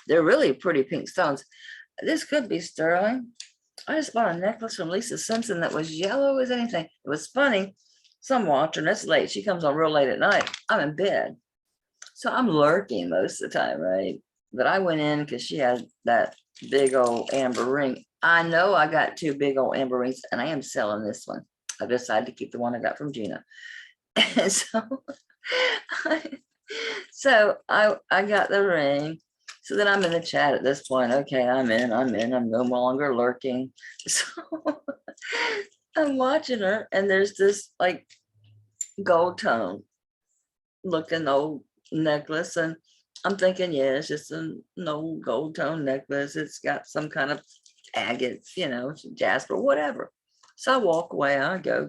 [SPEAKER 1] They're really pretty pink stones. This could be sterling. I just bought a necklace from Lisa Simpson that was yellow as anything. It was funny. So I'm watching. It's late. She comes on real late at night. I'm in bed. So I'm lurking most of the time, right? But I went in because she had that big old amber ring. I know I got 2 big old amber rings, and I am selling this one. I decided to keep the one I got from Gina. And so I got the ring. So then I'm in the chat at this point. Okay, I'm in. I'm no longer lurking. So I'm watching her, and there's this like gold tone looking old necklace, and I'm thinking, yeah, it's just an old gold tone necklace. It's got some kind of agates, you know, jasper, whatever. So I walk away. I go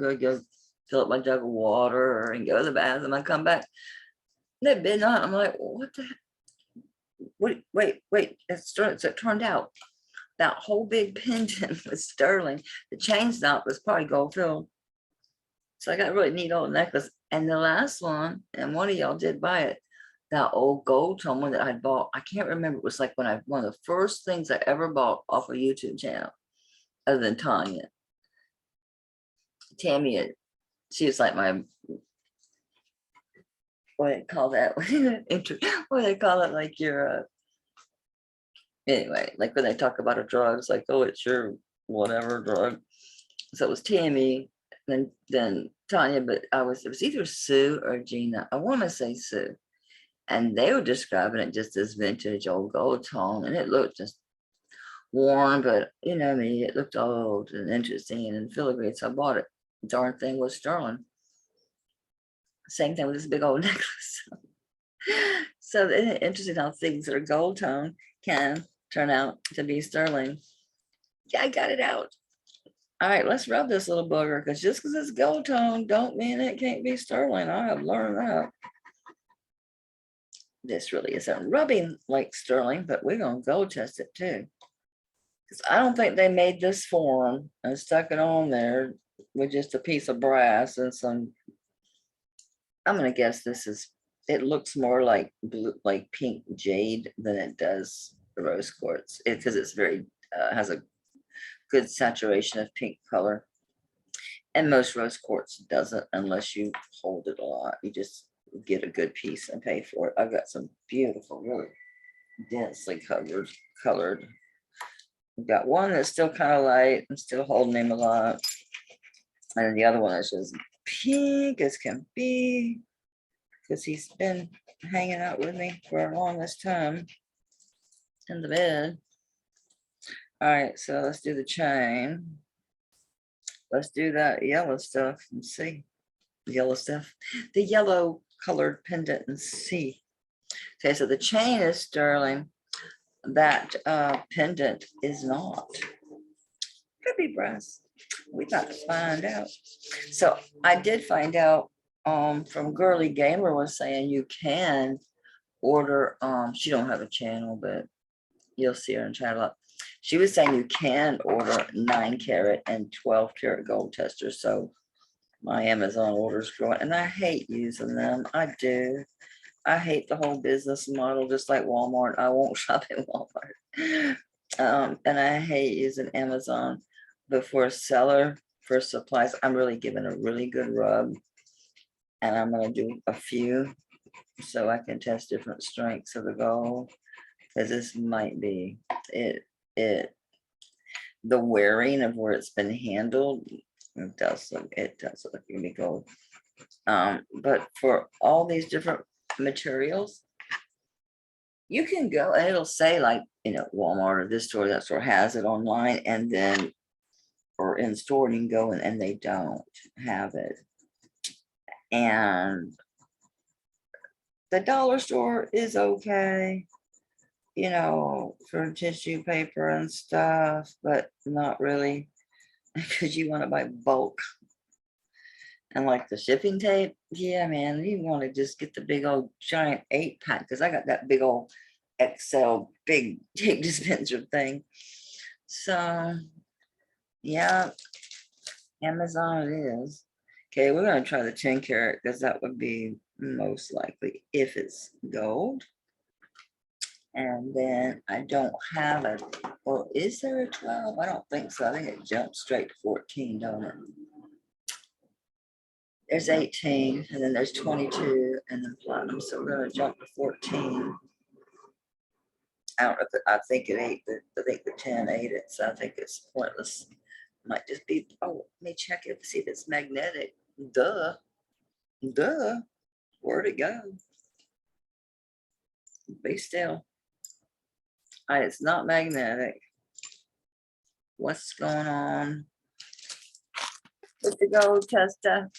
[SPEAKER 1] fill up my jug of water and go to the bathroom. I come back. At midnight, I'm like, what the heck? Wait, so it turned out that whole big pendant was sterling. The chain stop was probably gold filled. So I got a really neat old necklace. And the last one, and one of y'all did buy it, that old gold tone one that I bought. I can't remember. It was like one of the first things I ever bought off a YouTube channel, other than Tanya. Tammy, she was like my, what do they call that? What do they call it? Like your, anyway, like when they talk about a drug, it's like, oh, it's your whatever drug. So it was Tammy, then Tanya, but it was either Sue or Gina. I want to say Sue. And they were describing it just as vintage old gold tone, and it looked just worn, but you know me, it looked old and interesting and filigree, so I bought it. The darn thing was sterling. Same thing with this big old necklace. So it's interesting how things that are gold tone can turn out to be sterling. Yeah, I got it out. All right, let's rub this little booger, because just because it's gold tone don't mean it can't be sterling. I have learned that. This really isn't rubbing like sterling, but we're going to gold test it too. Because I don't think they made this form and stuck it on there with just a piece of brass and some, I'm going to guess this is, it looks more like blue, like pink jade than it does rose quartz, because it's very, has a good saturation of pink color. And most rose quartz doesn't unless you hold it a lot. You just get a good piece and pay for it. I've got some beautiful, really densely colored. We've got one that's still kind of light and still holding him a lot. And then the other one is just pink as can be, because he's been hanging out with me for a longest time in the bed. All right, so let's do the chain. Let's do that yellow stuff and see. The yellow stuff, the yellow colored pendant and see. Okay, so the chain is sterling. That pendant is not. Could be brass. We got to find out. So I did find out from Girly Gamer was saying you can order, she don't have a channel, but you'll see her in chat a lot. She was saying you can order 9 karat and 12 karat gold testers. So my Amazon orders growing, and I hate using them. I do. I hate the whole business model, just like Walmart. I won't shop at Walmart. And I hate using Amazon. But for a seller, for supplies, I'm really giving a really good rub. And I'm going to do a few so I can test different strengths of the gold. Because this might be the wearing of where it's been handled. It does look like it can be gold. But for all these different materials, You can go and it'll say like, you know, Walmart or this store, that store has it online, and then or in store, and you can go and they don't have it. And the dollar store is okay, you know, for tissue paper and stuff, but not really because you want to buy bulk. And like the shipping tape, yeah, man, you want to just get the big old giant 8-pack because I got that big old XL big tape dispenser thing. So yeah, Amazon it is. Okay, we're gonna try the 10 karat because that would be most likely if it's gold. And then I don't have a, well, is there a 12? I don't think so. I think it jumps straight to 14, don't it? There's 18, and then there's 22, and then platinum. So we're gonna jump to 14. I don't know if I think it ate the, I think the 10 ate it, so I think it's pointless. Might just be, oh, let me check it to see if it's magnetic. Duh. Where'd it go? Be still. All right, it's not magnetic. What's going on with the gold tester?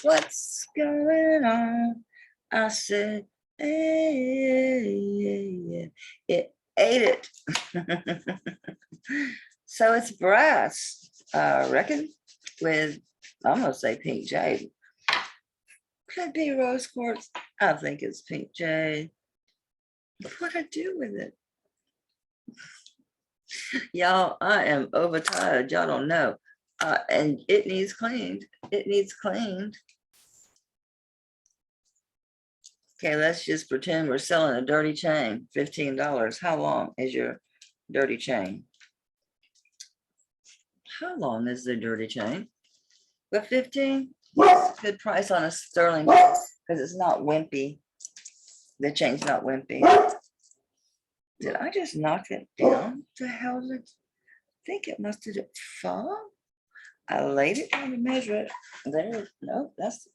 [SPEAKER 1] What's going on? I said, hey, it ate it. So it's brass, I reckon, with, I'm gonna say pink jade. Could be rose quartz. I think it's pink jade. What I do with it? Y'all, I am overtired. Y'all don't know. And it needs cleaned. It needs cleaned. Okay, let's just pretend we're selling a dirty chain. $15. How long is your dirty chain? How long is the dirty chain? But 15? Yes, good price on a sterling because it's not wimpy. The chain's not wimpy. Did I just knock it down? The hell did it? I think it must have fall. I laid it down to measure it. There, no, that's.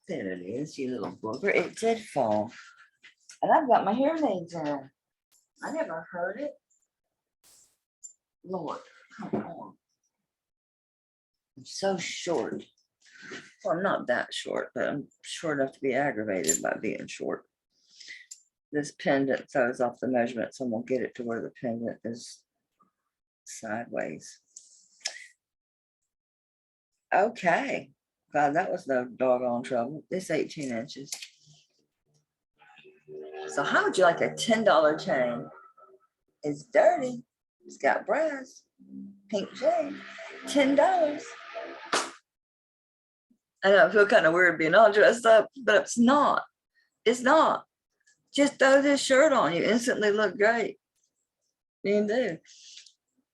[SPEAKER 1] There it is, you little booger. It did fall. And I've got my hearing aids in. I never heard it. Lord, come on. I'm so short. Well, I'm not that short, but I'm short enough to be aggravated by being short. This pendant throws off the measurement, so we'll get it to where the pendant is sideways. Okay. God, that was no doggone trouble. It's 18 inches. So how would you like a $10 chain? It's dirty. It's got brass, pink jade, $10. I know I feel kind of weird being all dressed up, but it's not. It's not. Just throw this shirt on. You instantly look great. You do.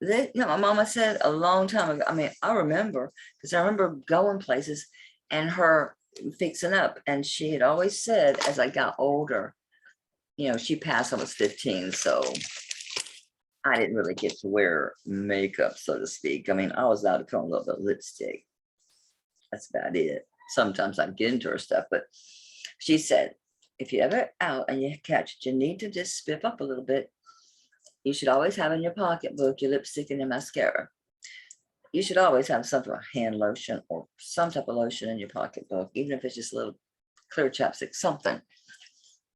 [SPEAKER 1] You know, my mama said a long time ago. I mean, I remember because I remember going places and her fixing up, and she had always said, as I got older, you know, she passed when I was 15, so I didn't really get to wear makeup, so to speak. I mean, I was allowed to put on a little bit of lipstick. That's about it. Sometimes I'd get into her stuff, but she said, if you're ever out and you catch it, you need to just spiff up a little bit. You should always have in your pocketbook your lipstick and your mascara. You should always have some sort of hand lotion or some type of lotion in your pocketbook, even if it's just a little clear chapstick, something.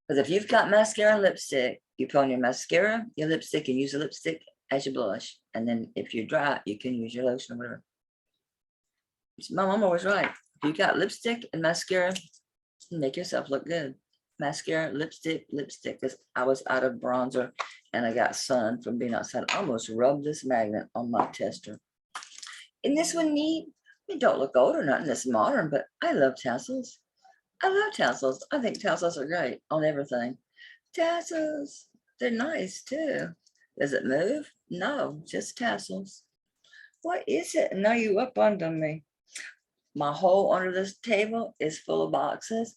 [SPEAKER 1] Because if you've got mascara and lipstick, you put on your mascara, your lipstick, and use the lipstick as your blush. And then if you're dry, you can use your lotion or whatever. My mama was right. If you got lipstick and mascara, make yourself look good. Mascara, lipstick, because I was out of bronzer and I got sun from being outside. I almost rubbed this magnet on my tester. Isn't this one neat? It don't look old or nothing. It's modern, but I love tassels. I love tassels. I think tassels are great on everything. Tassels, they're nice too. Does it move? No, just tassels. What is it? Now you up under me. My hole under this table is full of boxes,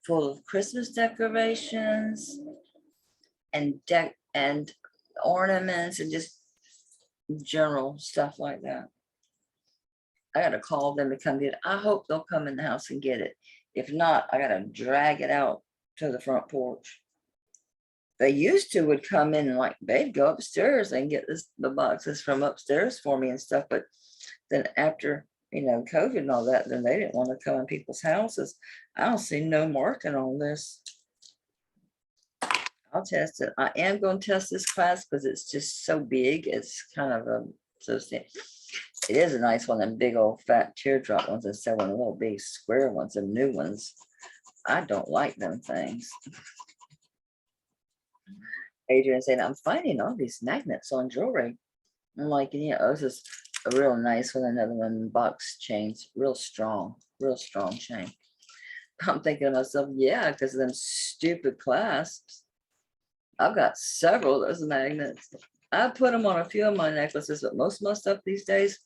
[SPEAKER 1] full of Christmas decorations and ornaments and just general stuff like that. I gotta call them to come get it. I hope they'll come in the house and get it. If not, I gotta drag it out to the front porch. They used to would come in and like they'd go upstairs and get the boxes from upstairs for me and stuff. But then after, you know, COVID and all that, then they didn't want to come in people's houses. I don't see no marking on this. I'll test it. I am going to test this class because it's just so big. It's kind of a, it is a nice one, them big old fat teardrop ones instead of one of the little big square ones, and new ones. I don't like them things. Adrian saying, I'm finding all these magnets on jewelry. I'm like, yeah, this is a real nice one. Another one, box chains, real strong chain. I'm thinking to myself, yeah, because of them stupid clasps. I've got several of those magnets. I put them on a few of my necklaces, but most of my stuff these days,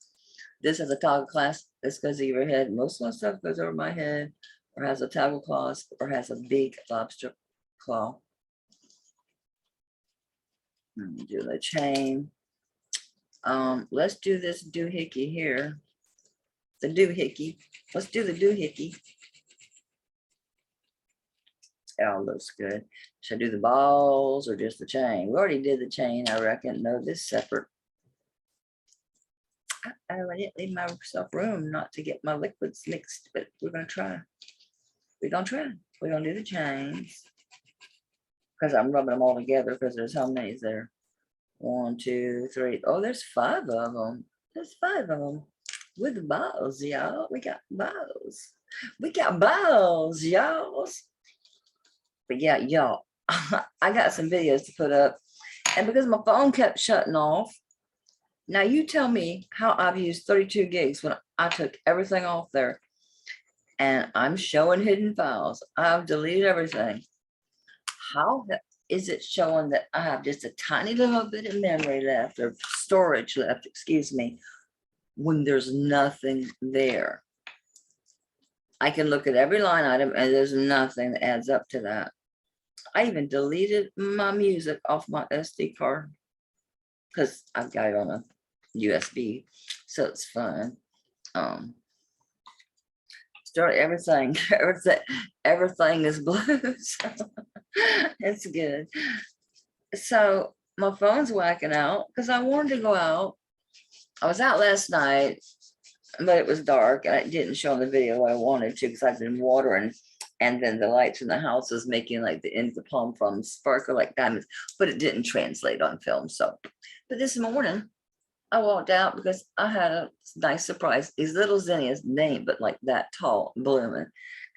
[SPEAKER 1] this has a toggle clasp. This goes over your head. Most of my stuff goes over my head, or has a toggle clasp, or has a big lobster claw. Let me do the chain. Let's do this doohickey here. The doohickey. Let's do the doohickey. It all looks good. Should I do the balls or just the chain? We already did the chain, I reckon. No, this separate. I didn't leave myself room not to get my liquids mixed, but we're gonna try. We're gonna try. We're gonna do the chains because I'm rubbing them all together because there's how many is there? 1, 2, 3. Oh, there's 5 of them. There's 5 of them with the balls, y'all. We got balls. We got balls, y'all. But yeah, y'all, I got some videos to put up, and because my phone kept shutting off, now you tell me how I've used 32 gigs when I took everything off there, and I'm showing hidden files. I've deleted everything. How is it showing that I have just a tiny little bit of memory left, or storage left, excuse me, when there's nothing there? I can look at every line item and there's nothing that adds up to that. I even deleted my music off my SD card because I've got it on a USB, so it's fun. Start everything, everything is blue. So it's good. So my phone's whacking out because I wanted to go out. I was out last night, but it was dark and I didn't show in the video what I wanted to because I've been watering. And then the lights in the house was making like the end of the palm from sparkle like diamonds, but it didn't translate on film. So, but this morning I walked out because I had a nice surprise. These little zinnias, named but like that tall, blooming,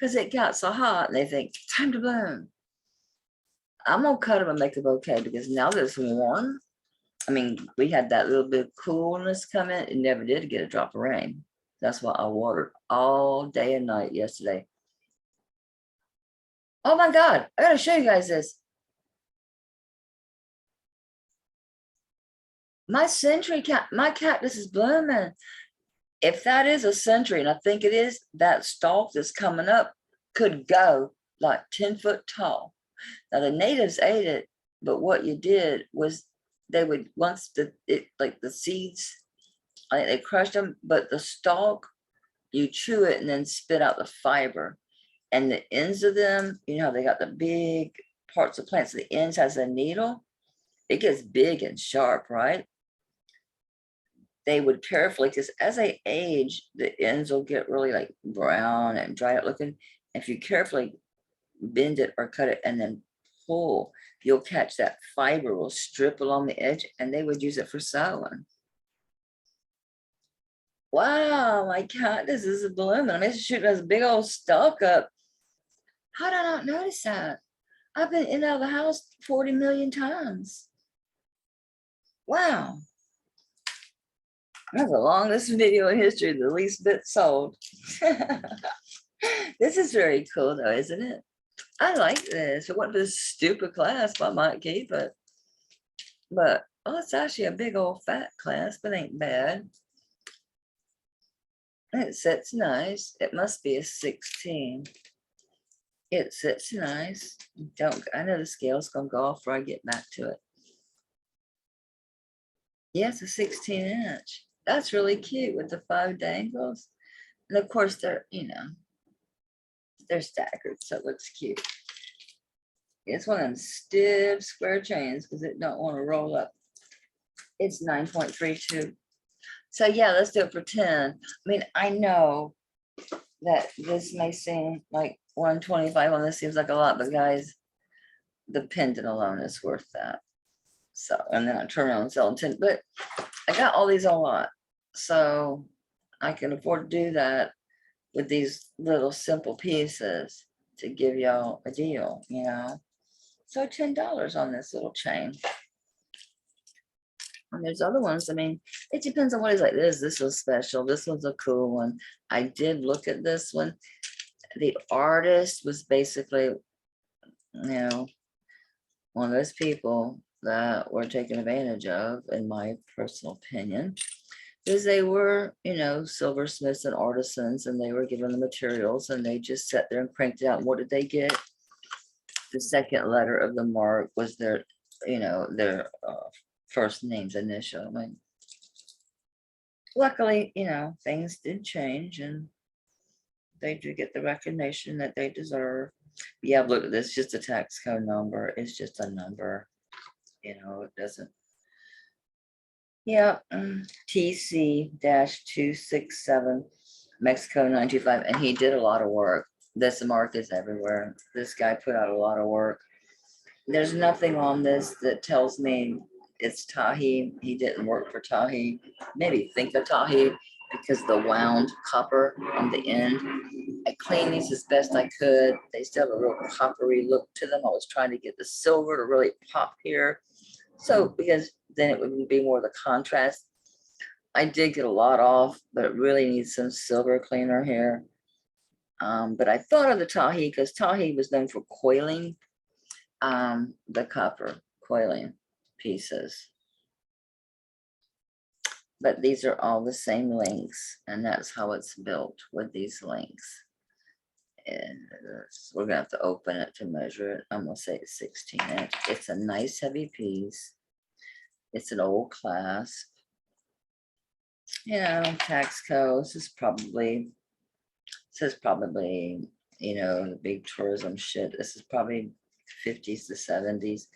[SPEAKER 1] because it got so hot and they think, time to bloom. I'm gonna cut them and make a bouquet because now that it's warm, I mean, we had that little bit of coolness come in. It never did get a drop of rain. That's why I watered all day and night yesterday. Oh my God, I gotta show you guys this. My century cat, my cactus is blooming. If that is a century, and I think it is, that stalk that's coming up could go like 10 foot tall. Now the natives ate it, but what you did was they would, once like the seeds, I think they crushed them, but the stalk, you chew it and then spit out the fiber. And the ends of them, you know, they got the big parts of plants. The ends has a needle. It gets big and sharp, right? They would carefully, because as they age, the ends will get really like brown and dried out looking. If you carefully bend it or cut it and then pull, you'll catch that fiber will strip along the edge, and they would use it for sewing. Wow, my God, this is blooming. I mean, it's shooting this big old stalk up. How did I not notice that? I've been in and out of the house 40 million times. Wow. That's the longest video in history, the least bit sold. This is very cool though, isn't it? I like this. It wasn't this stupid clasp, I might keep it. But, oh, it's actually a big old fat clasp. It ain't bad. It sits nice. It must be a 16. It sits nice. I know the scale's gonna go off before I get back to it. Yeah, it's a 16 inch. That's really cute with the 5 dangles. And of course they're, you know, they're staggered, so it looks cute. It's one of them stiff square chains because it don't want to roll up. It's 9.32. So yeah, let's do it for 10. I mean, I know that this may seem like 125 on this seems like a lot, but guys, the pendant alone is worth that. So, and then I turn around and sell 10, but I got all these a lot. So I can afford to do that with these little simple pieces to give y'all a deal, you know? So $10 on this little chain. And there's other ones, I mean, it depends on what it's like. This was special. This one's a cool one. I did look at this one. The artist was basically, you know, one of those people that were taken advantage of, in my personal opinion, because they were, you know, silversmiths and artisans, and they were given the materials and they just sat there and cranked it out. And what did they get? The second letter of the mark was their, you know, their first name's initial. I mean, luckily, you know, things did change and they do get the recognition that they deserve. Yeah, look at this, just a tax code number. It's just a number, you know, it doesn't. Yeah, TC-267, Mexico 925, and he did a lot of work. This mark is everywhere. This guy put out a lot of work. There's nothing on this that tells me it's Tahi. He didn't work for Tahi. Maybe think of Tahi because the wound copper on the end. I cleaned these as best I could. They still have a real coppery look to them. I was trying to get the silver to really pop here. So, because then it would be more the contrast. I did get a lot off, but it really needs some silver cleaner here. But I thought of the Tahi because Tahi was known for coiling the copper, coiling pieces. But these are all the same links, and that's how it's built with these links. And we're gonna have to open it to measure it. I'm gonna say it's 16 inch. It's a nice heavy piece. It's an old clasp. You know, tax code. This is probably, says probably, you know, the big tourism shit. This is probably 50s to 70s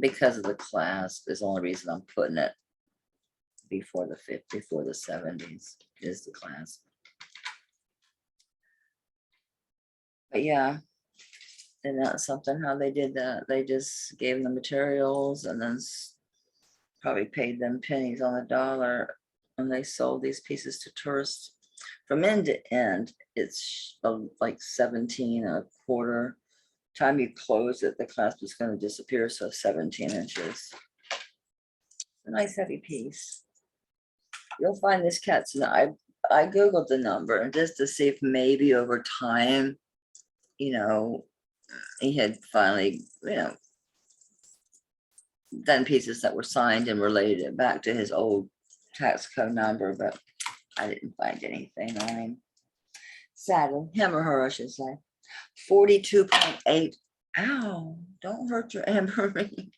[SPEAKER 1] because of the clasp is the only reason I'm putting it before the 70s is the clasp. But yeah, and that's something how they did that. They just gave them the materials and then probably paid them pennies on the dollar, and they sold these pieces to tourists from end to end. It's like 17 a quarter. Time you close it, the clasp is going to disappear. So 17 inches. A nice heavy piece. You'll find this cat's. I googled the number just to see if maybe over time, you know, he had finally, you know, done pieces that were signed and related it back to his old tax code number, but I didn't find anything on him. Sadly, him or her, I should say. 42.8. Ow, don't hurt your amber ring.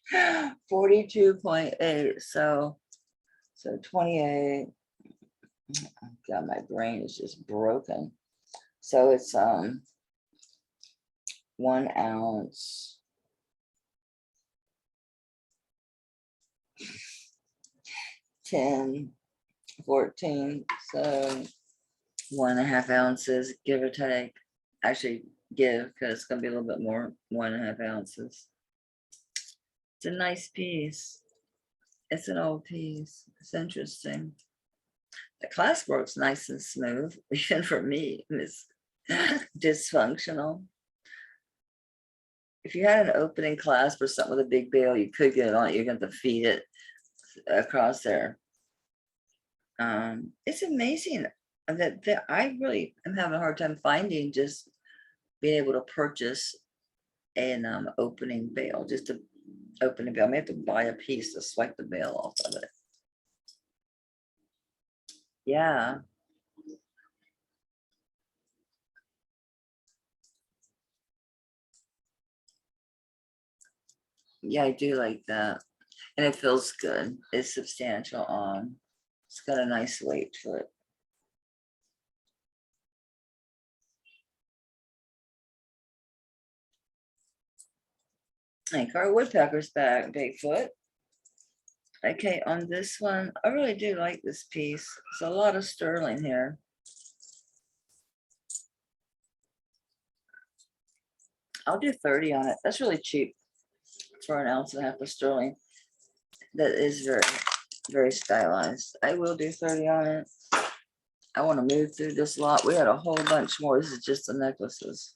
[SPEAKER 1] 42.8. So 28. God, my brain is just broken. So it's 1 ounce. 10, 14, so 1.5 ounces, give or take. Actually, give, because it's going to be a little bit more, 1.5 ounces. It's a nice piece. It's an old piece. It's interesting. The clasp works nice and smooth, even for me. It's dysfunctional. If you had an opening clasp or something with a big bail, you could get it on it. You're going to feed it across there. It's amazing that I really am having a hard time finding just being able to purchase an opening bail, just to open a bail. I may have to buy a piece to swipe the bail off of it. Yeah. Yeah, I do like that. And it feels good. It's substantial on. It's got a nice weight to it. Hey, Carl Woodpecker's back, Bigfoot. Okay, on this one, I really do like this piece. It's a lot of sterling here. I'll do 30 on it. That's really cheap for an ounce and a half of sterling. That is very, very stylized. I will do 30 on it. I want to move through this lot. We had a whole bunch more. This is just the necklaces.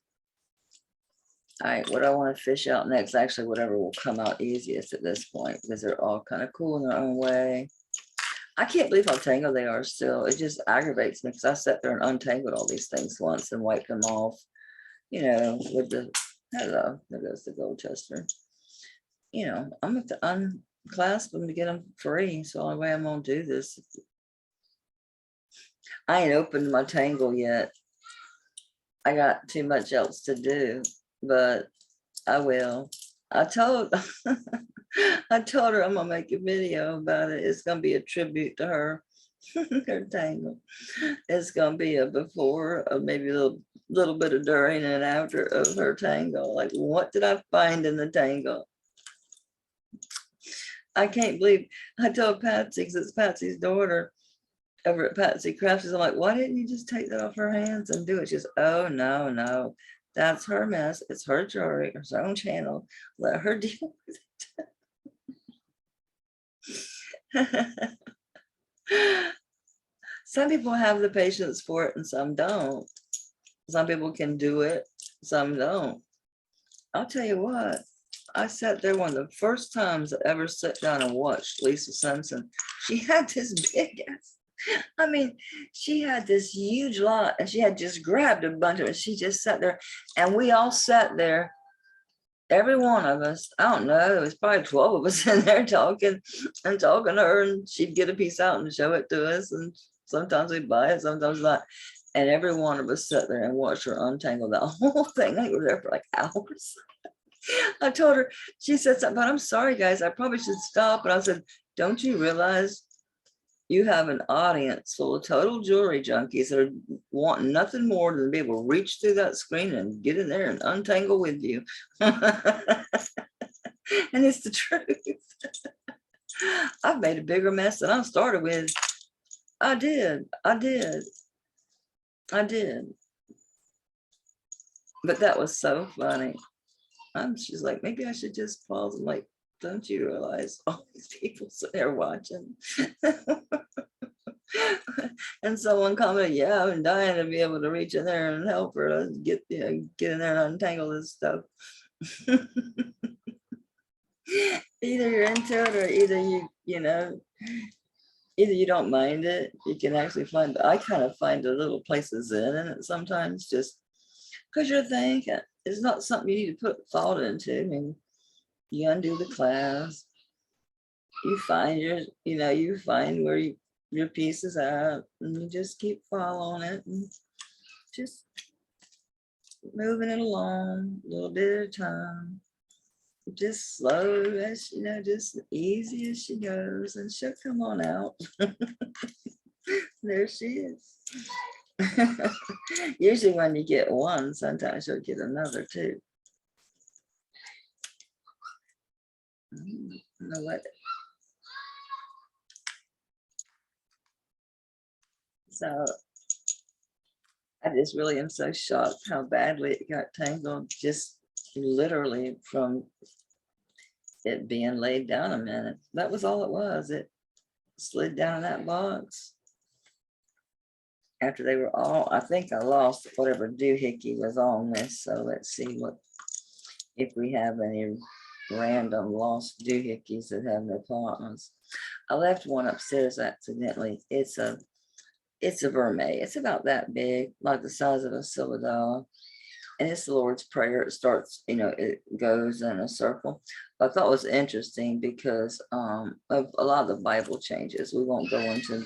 [SPEAKER 1] All right, what I want to fish out next, actually, whatever will come out easiest at this point, because they're all kind of cool in their own way. I can't believe how tangled they are still. It just aggravates me because I sat there and untangled all these things once and wiped them off, you know, with the, hello, there goes the gold tester. You know, I'm going to unclasp them to get them free. So the only way I'm going to do this. I ain't opened my tangle yet. I got too much else to do, but I will. I told I told her I'm gonna make a video about it. It's gonna be a tribute to her, her tangle. It's gonna be a before, maybe a little bit of during and after of her tangle. Like, what did I find in the tangle? I can't believe I told Patsy, because it's Patsy's daughter over at Patsy Crafts. I'm like, why didn't you just take that off her hands and do it? She's, oh no, that's her mess. It's her jewelry, her own channel. Let her deal with it. Some people have the patience for it and some don't. Some people can do it, some don't. I'll tell you what, I sat there one of the first times I ever sat down and watched Lisa Simpson. She had this big ass, I mean, she had this huge lot and she had just grabbed a bunch of it. She just sat there and we all sat there, every one of us, I don't know, it was probably 12 of us in there talking to her, and she'd get a piece out and show it to us. And sometimes we'd buy it, sometimes not. And every one of us sat there and watched her untangle that whole thing. I think we were there for like hours. I told her, she said something, but I'm sorry, guys, I probably should stop. And I said, don't you realize you have an audience full of total jewelry junkies that are wanting nothing more than to be able to reach through that screen and get in there and untangle with you. And it's the truth. I've made a bigger mess than I started with. I did. But that was so funny. She's like, maybe I should just pause. I'm like, don't you realize all these people sitting there watching? And someone commented, yeah, I'm dying to be able to reach in there and help her get in there and untangle this stuff. Either you're into it or either either you don't mind it. You can actually find, I kind of find the little places in it sometimes, just because you're thinking it's not something you need to put thought into. I mean, you undo the class, you find you find where your piece is at, and you just keep following it and just moving it along a little bit at a time. Just slow as just easy as she goes, and she'll come on out. There she is. Usually when you get one, sometimes you'll get another too. Know what? So I just really am so shocked how badly it got tangled, just literally from it being laid down a minute. That was all it was. It slid down in that box. After they were all, I think I lost whatever doohickey was on this. So let's see if we have any random lost doohickeys that have no partners. I left one upstairs accidentally. It's a vermeil. It's about that big, like the size of a silver dollar. And it's the Lord's Prayer. It starts, it goes in a circle. I thought it was interesting because of a lot of the Bible changes. We won't go into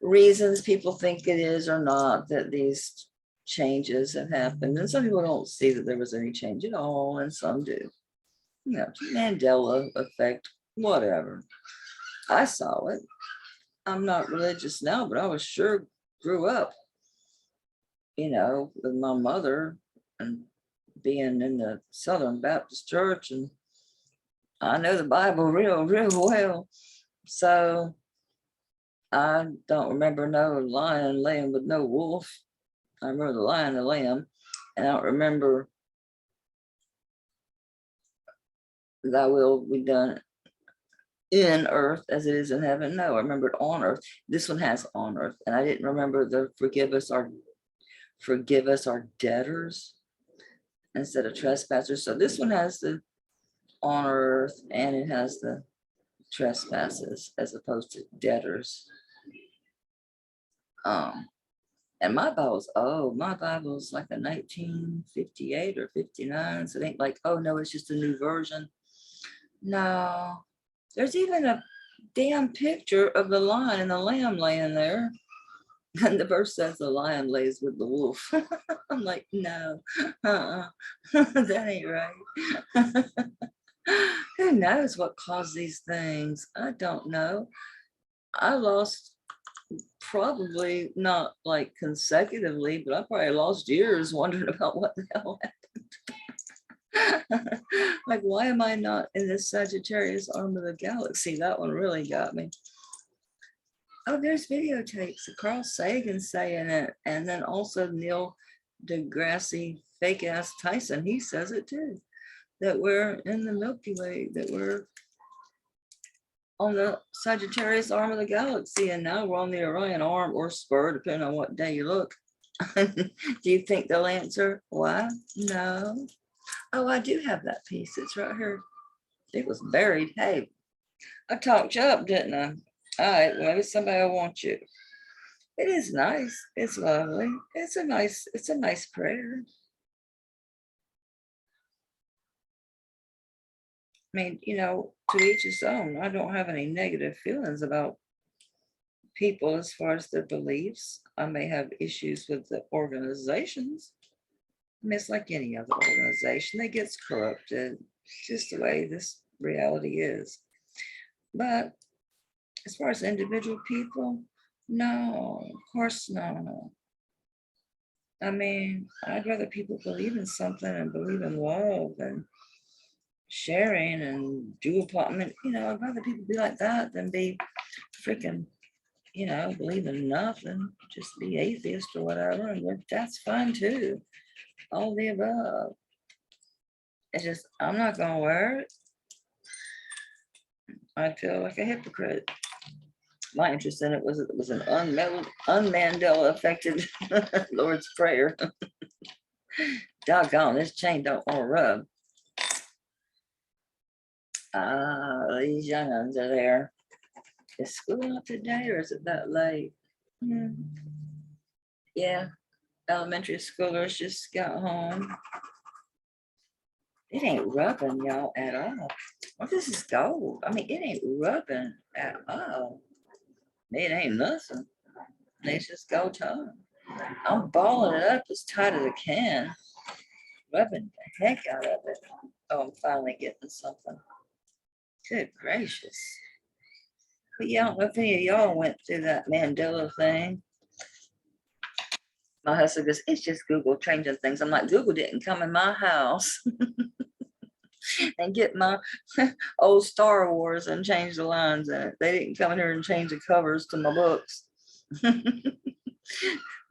[SPEAKER 1] reasons people think it is or not that these changes have happened. And some people don't see that there was any change at all, and some do. Mandela effect, whatever. I saw it. I'm not religious now, but I was sure grew up, you know, with my mother and being in the Southern Baptist Church, and I know the Bible real well. So I don't remember no lion laying with no wolf. I remember the lion and the lamb, and I don't remember thy will be done in earth as it is in heaven. No, I remembered on earth. This one has on earth, and I didn't remember the forgive us our debtors instead of trespassers. So this one has the on earth, and it has the trespasses as opposed to debtors. And my Bible's, oh, my Bible's like a 1958 or 59. So it ain't like, oh no, it's just a new version. No, there's even a damn picture of the lion and the lamb laying there. And the verse says the lion lays with the wolf. I'm like, no, that ain't right. Who knows what caused these things? I don't know. I lost, probably not like consecutively, but I probably lost years wondering about what the hell happened. Like, why am I not in this Sagittarius arm of the galaxy? That one really got me. Oh, there's videotapes of Carl Sagan saying it, and then also Neil deGrasse fake ass Tyson, he says it too, that we're in the Milky Way, that we're on the Sagittarius arm of the galaxy, and now we're on the Orion arm or spur, depending on what day you look. Do you think they'll answer why? No. Oh, I do have that piece. It's right here. It was buried. Hey, I talked you up, didn't I? All right, well, maybe somebody will want you. It is nice. It's lovely. It's a nice prayer. I mean, you know, to each his own. I don't have any negative feelings about people as far as their beliefs. I may have issues with the organizations. I mean, it's like any other organization that gets corrupted. It's just the way this reality is. But as far as individual people, no, of course no. I mean, I'd rather people believe in something and believe in love and sharing and do apartment. You know, I'd rather people be like that than be freaking, you know, believe in nothing, just be atheist or whatever. And that's fine too. All the above. It's just, I'm not going to wear it. I feel like a hypocrite. My interest in it was an un-Mandela affected Lord's Prayer. Doggone, this chain don't want to rub. These young ones are there. Is school up today or is it that late? Yeah, elementary schoolers just got home. It ain't rubbing, y'all, at all. Well, this is gold. I mean, it ain't rubbing at all. It ain't nothing. It's just gold time. I'm balling it up as tight as I can. Rubbing the heck out of it. Oh, I'm finally getting something. Good gracious. But yeah, I don't know if any of y'all went through that Mandela thing. My husband goes, it's just Google changing things. I'm like, Google didn't come in my house and get my old Star Wars and change the lines in it. They didn't come in here and change the covers to my books.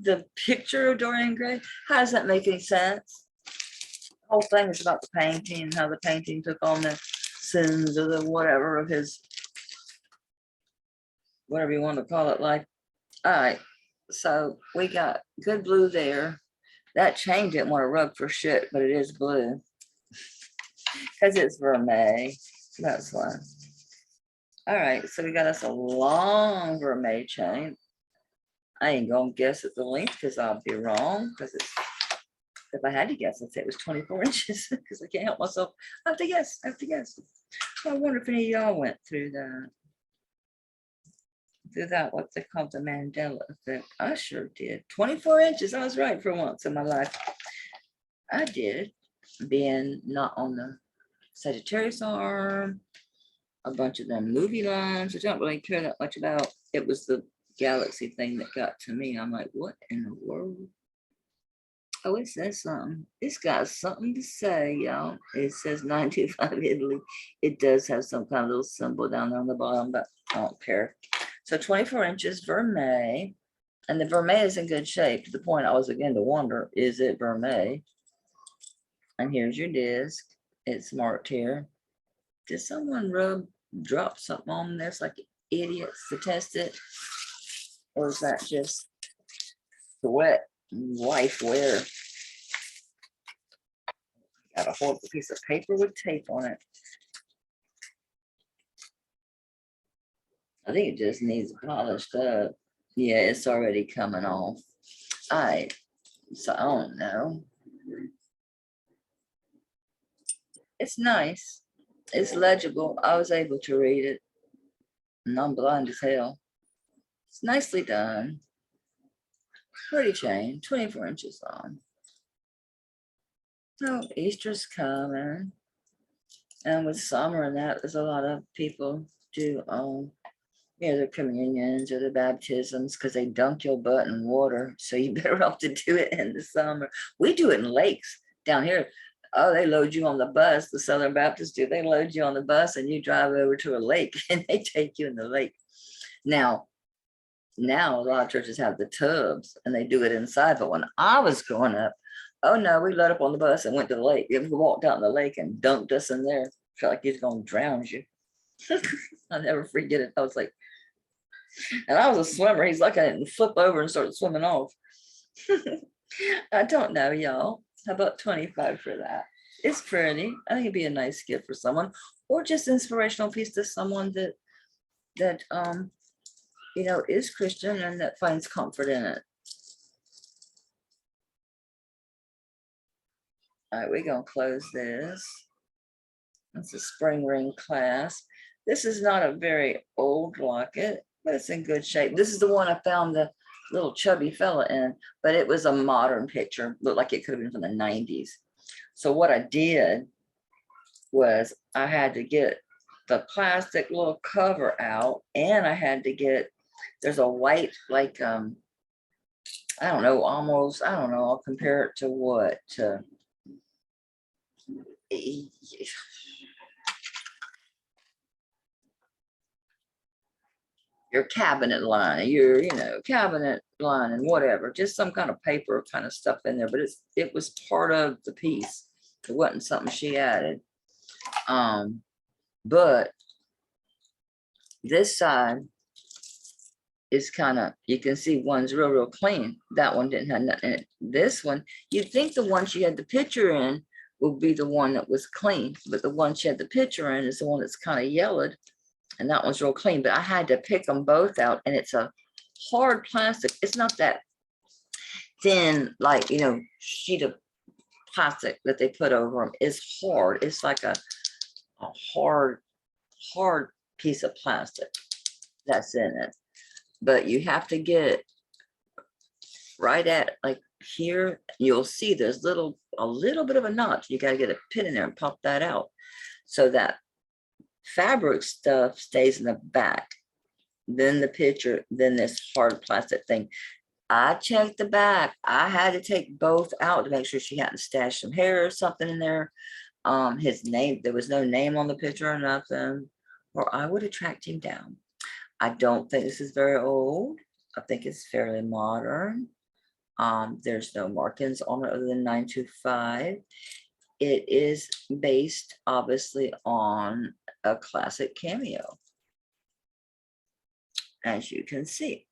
[SPEAKER 1] The picture of Dorian Gray, how does that make any sense? The whole thing is about the painting and how the painting took on the sins or the whatever of his, whatever you want to call it, life. All right, so we got good blue there. That chain didn't want to rub for shit, but it is blue because it's vermeil. That's why. All right, so we got us a long vermeil chain. I ain't gonna guess at the length because I'll be wrong. Because it's, if I had to guess, I'd say it was 24 inches because I can't help myself. I have to guess. I have to guess. I wonder if any of y'all went through that. Through that, what they call the Mandela effect. I sure did. 24 inches. I was right for once in my life. I did, being not on the Sagittarius arm, a bunch of them movie lines, which I don't really care that much about. it was the galaxy thing that got to me. I'm like, what in the world? Oh, it says something. It's got something to say, y'all. It says 925 Italy. It does have some kind of little symbol down there on the bottom, but I don't care. So 24 inches vermeil. And the vermeil is in good shape, to the point I was beginning to wonder, is it vermeil? And here's your disc. It's marked here. Did someone drop something on this like idiots to test it? Or is that just sweat wife wear? Got a whole piece of paper with tape on it. I think it just needs polished up. Yeah, it's already coming off. All right, so I don't know. It's nice. It's legible. I was able to read it. And I'm blind as hell. It's nicely done. Pretty chain, 24 inches long. So Easter's coming. And with summer and that, there's a lot of people do their communions or the baptisms because they dunk your butt in water. So you better off to do it in the summer. We do it in lakes down here. Oh, they load you on the bus. The Southern Baptists do. They load you on the bus and you drive over to a lake and they take you in the lake. Now a lot of churches have the tubs and they do it inside. But when I was growing up, oh no, we loaded up on the bus and went to the lake. We walked out in the lake and dunked us in there. Felt like he's gonna drown you. I'll never forget it. I was like, and I was a swimmer. He's lucky I didn't flip over and start swimming off. I don't know, y'all. How about 25 for that? It's pretty. I think it'd be a nice gift for someone, or just inspirational piece to someone that is Christian and that finds comfort in it. All right, we're gonna close this. That's a spring ring clasp. This is not a very old locket, but it's in good shape. This is the one I found the little chubby fella in, but it was a modern picture. Looked like it could have been from the 90s. So what I did was I had to get the plastic little cover out, and I had to get, there's a white, like, I don't know, almost, I don't know, I'll compare it to what? Your cabinet line, your cabinet line and whatever, just some kind of paper kind of stuff in there, but it was part of the piece. It wasn't something she added. But this side is kind of, you can see one's real clean. That one didn't have nothing in it. This one, you'd think the one she had the picture in would be the one that was clean, but the one she had the picture in is the one that's kind of yellowed. And that one's real clean, but I had to pick them both out, and it's a hard plastic. It's not that thin, like, sheet of plastic that they put over them. It's hard. It's like a hard piece of plastic that's in it. But you have to get right at, like here, you'll see there's a little bit of a notch. You got to get a pin in there and pop that out so that fabric stuff stays in the back, then the picture, then this hard plastic thing. I checked the back. I had to take both out to make sure she hadn't stashed some hair or something in there. His name, there was no name on the picture or nothing, or I would have tracked him down. I don't think this is very old. I think it's fairly modern. There's no markings on it other than 925. It is based obviously on a classic cameo, as you can see.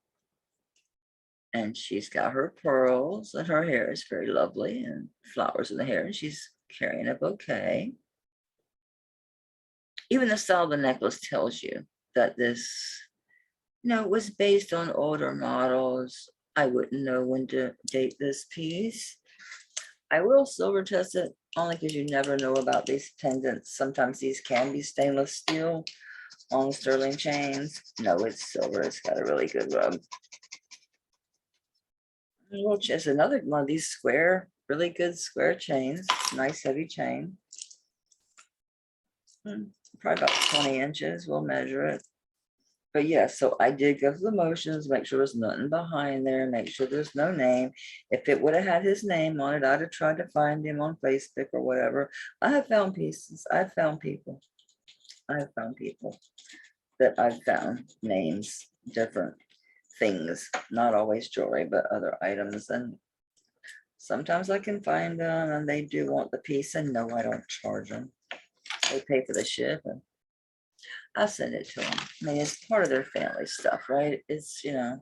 [SPEAKER 1] And she's got her pearls, and her hair is very lovely, and flowers in the hair, and she's carrying a bouquet. Even the style of the necklace tells you that this, was based on older models. I wouldn't know when to date this piece. I will silver test it, only because you never know about these pendants. Sometimes these can be stainless steel on sterling chains. No, it's silver. It's got a really good rub. Which is another one of these square, really good square chains. Nice heavy chain. Probably about 20 inches. We'll measure it. But yeah, so I did go through the motions, make sure there's nothing behind there, make sure there's no name. If it would have had his name on it, I'd have tried to find him on Facebook or whatever. I have found pieces. I've found people. I have found people that I've found names, different things, not always jewelry, but other items. And sometimes I can find them and they do want the piece, and no, I don't charge them. They pay for the ship and I'll send it to them. I mean, it's part of their family stuff, right? It's, you know,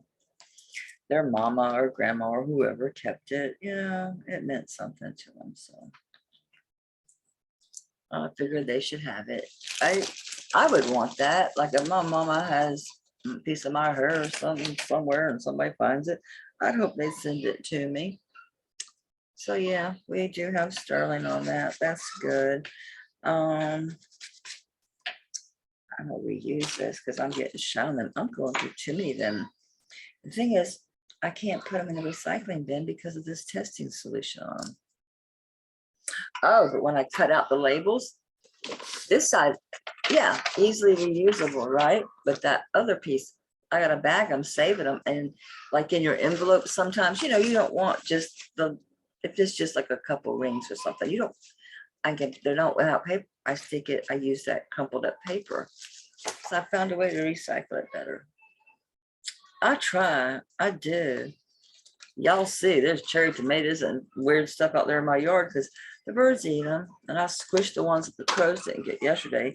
[SPEAKER 1] their mama or grandma or whoever kept it, you know, it meant something to them. So I figured they should have it. I would want that. Like if my mama has a piece of my hair or something somewhere and somebody finds it, I'd hope they send it to me. So yeah, we do have sterling on that. That's good. I'm gonna reuse this because I'm getting shown them. I'm going through too many of them. The thing is, I can't put them in the recycling bin because of this testing solution on them. Oh, but when I cut out the labels, this side, yeah, easily reusable, right? But that other piece, I got a bag, I'm saving them. And like in your envelope, sometimes, you know, you don't want just the, if it's just like a couple rings or something, you don't, I get, they're not without paper. I stick it, I use that crumpled up paper. So I found a way to recycle it better. I try, I do. Y'all see, there's cherry tomatoes and weird stuff out there in my yard because the birds eat them. And I squished the ones that the crows didn't get yesterday,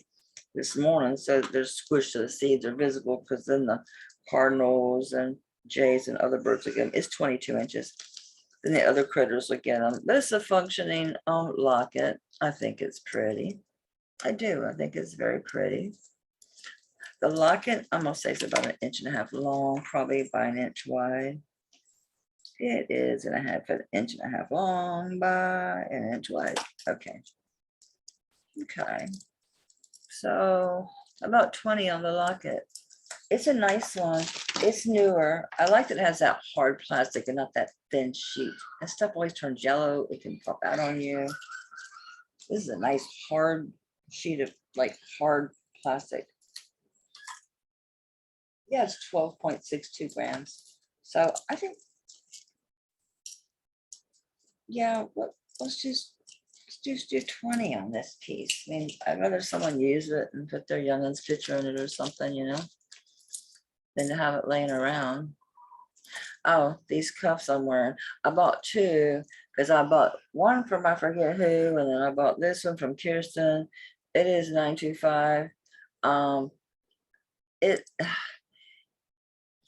[SPEAKER 1] this morning. So they're squished so the seeds are visible because then the cardinals and jays and other birds will get them. It's 22 inches. Then the other critters will get them. But it's a functioning locket. I think it's pretty. I do. I think it's very pretty. The locket, I'm gonna say it's about 1.5 inches long, probably by 1 inch wide. It is 1.5 inches long by 1 inch wide. Okay. Okay. So about 20 on the locket. It's a nice one. It's newer. I like that it has that hard plastic and not that thin sheet. That stuff always turns yellow. It can pop out on you. This is a nice hard sheet of like hard plastic. Yeah, it's 12.62 grams. So I think, yeah, let's just do 20 on this piece. I mean, I'd rather someone use it and put their youngin's picture in it or something, you know, than to have it laying around. Oh, these cuffs I'm wearing. I bought two because I bought one from I forget who, and then I bought this one from Kirsten. It is 925. It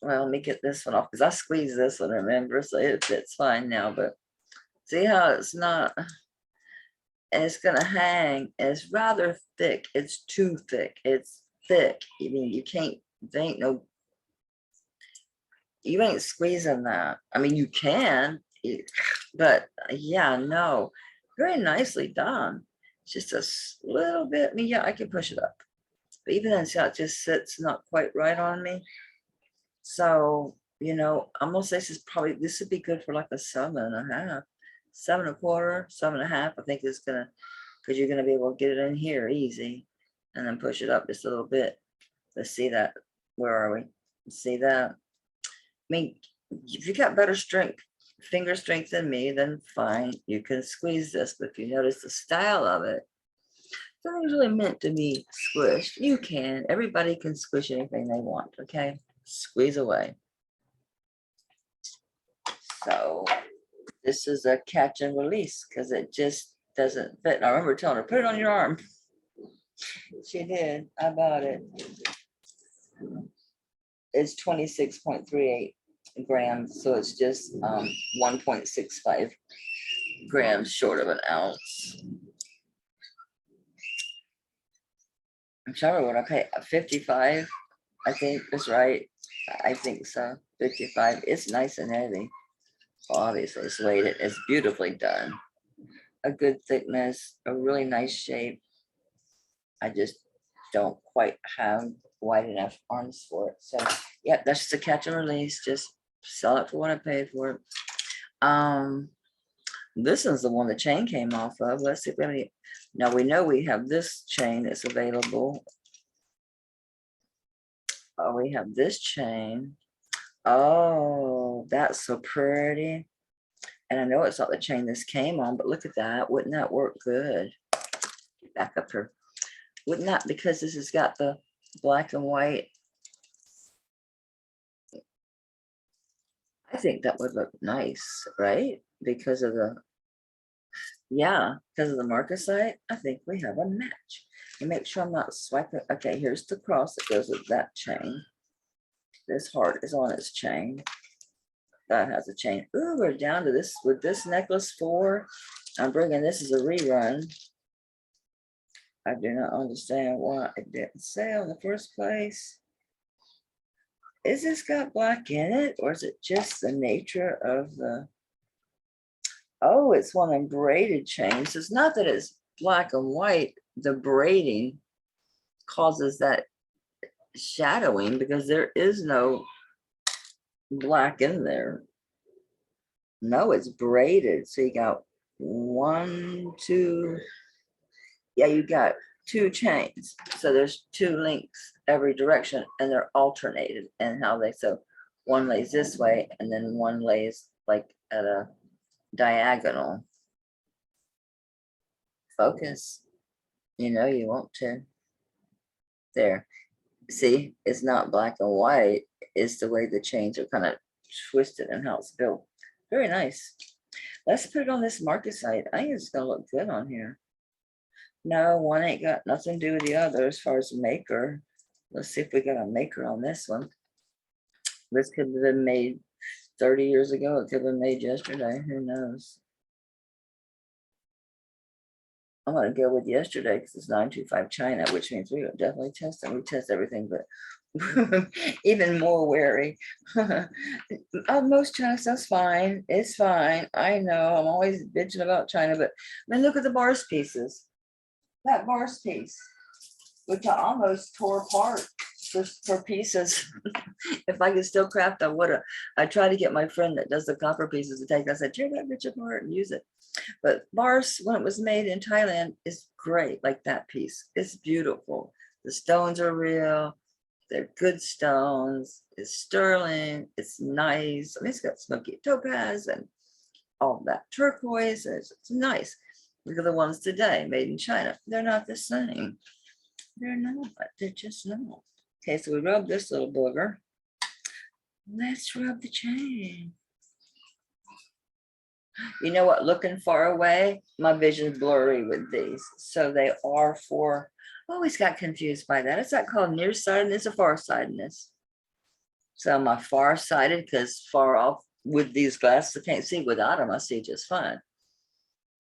[SPEAKER 1] well, let me get this one off because I squeezed this one, remember, so it fits fine now. But see how it's not, and it's gonna hang. And it's rather thick. It's too thick. It's thick. I mean, you can't. There ain't no. You ain't squeezing that. I mean, you can, but yeah, no. Very nicely done. Just a little bit. I mean, yeah, I can push it up, but even then, see how it just sits not quite right on me. So, you know, I'm gonna say this would be good for like a 7.5, 7.25, 7.5. I think it's gonna, because you're gonna be able to get it in here easy and then push it up just a little bit. Let's see that. Where are we? See that? I mean, if you got better strength, finger strength than me, then fine, you can squeeze this. But if you notice the style of it, nothing's really meant to be squished. You can, everybody can squish anything they want, okay? Squeeze away. So this is a catch and release because it just doesn't fit. And I remember telling her, put it on your arm. She did. I bought it. It's 26.38 grams. So it's just 1.65 grams short of an ounce. I'm trying to remember what I paid. 55, I think is right. I think so. 55. It's nice and heavy. Obviously, it's weighted. It's beautifully done. A good thickness, a really nice shape. I just don't quite have wide enough arms for it. So yeah, that's just a catch and release. Just sell it for what I paid for it. This is the one the chain came off of. Let's see if we have any. Now we know we have this chain that's available. Oh, we have this chain. Oh, that's so pretty. And I know it's not the chain this came on, but look at that. Wouldn't that work good? Back up here. Wouldn't that, because this has got the black and white. I think that would look nice, right? Because of the, yeah, because of the marcasite. I think we have a match. And make sure I'm not swiping. Okay, here's the cross that goes with that chain. This heart is on its chain. That has a chain. Ooh, we're down to this with this necklace 4. I'm bringing this as a rerun. I do not understand why it didn't sell in the first place. Is this got black in it, or is it just the nature of the, oh, it's one of them braided chains. It's not that it's black and white. The braiding causes that shadowing because there is no black in there. No, it's braided. So you got 1, 2. Yeah, you got 2 chains. So there's 2 links every direction, and they're alternated and how they, so one lays this way and then one lays like at a diagonal. Focus. You know you want to. There. See, it's not black and white. It's the way the chains are kind of twisted and how it's built. Very nice. Let's put it on this marcasite. I think it's gonna look good on here. No, one ain't got nothing to do with the other as far as maker. Let's see if we got a maker on this one. This could have been made 30 years ago. It could have been made yesterday. Who knows? I'm gonna go with yesterday because it's 925 China, which means we would definitely test them. We test everything, but even more wary. Oh, most China stuff's fine. It's fine. I know. I'm always bitching about China, but I mean, look at the bars pieces. That bars piece, which I almost tore apart just for pieces. If I could still craft, I would have. I tried to get my friend that does the copper pieces to take. I said, tear that bitch apart and use it. But bars, when it was made in Thailand, is great. Like that piece, it's beautiful. The stones are real. They're good stones. It's sterling. It's nice. I mean, it's got smoky topaz and all that turquoise. It's nice. Look at the ones today, made in China. They're not the same. They're not. They're just not. Okay, so we rub this little booger. Let's rub the chain. You know what? Looking far away, my vision's blurry with these. So they are for, I always got confused by that. Is that called nearsightedness or farsightedness? So am I farsighted because far off with these glasses, I can't see. Without them, I see just fine.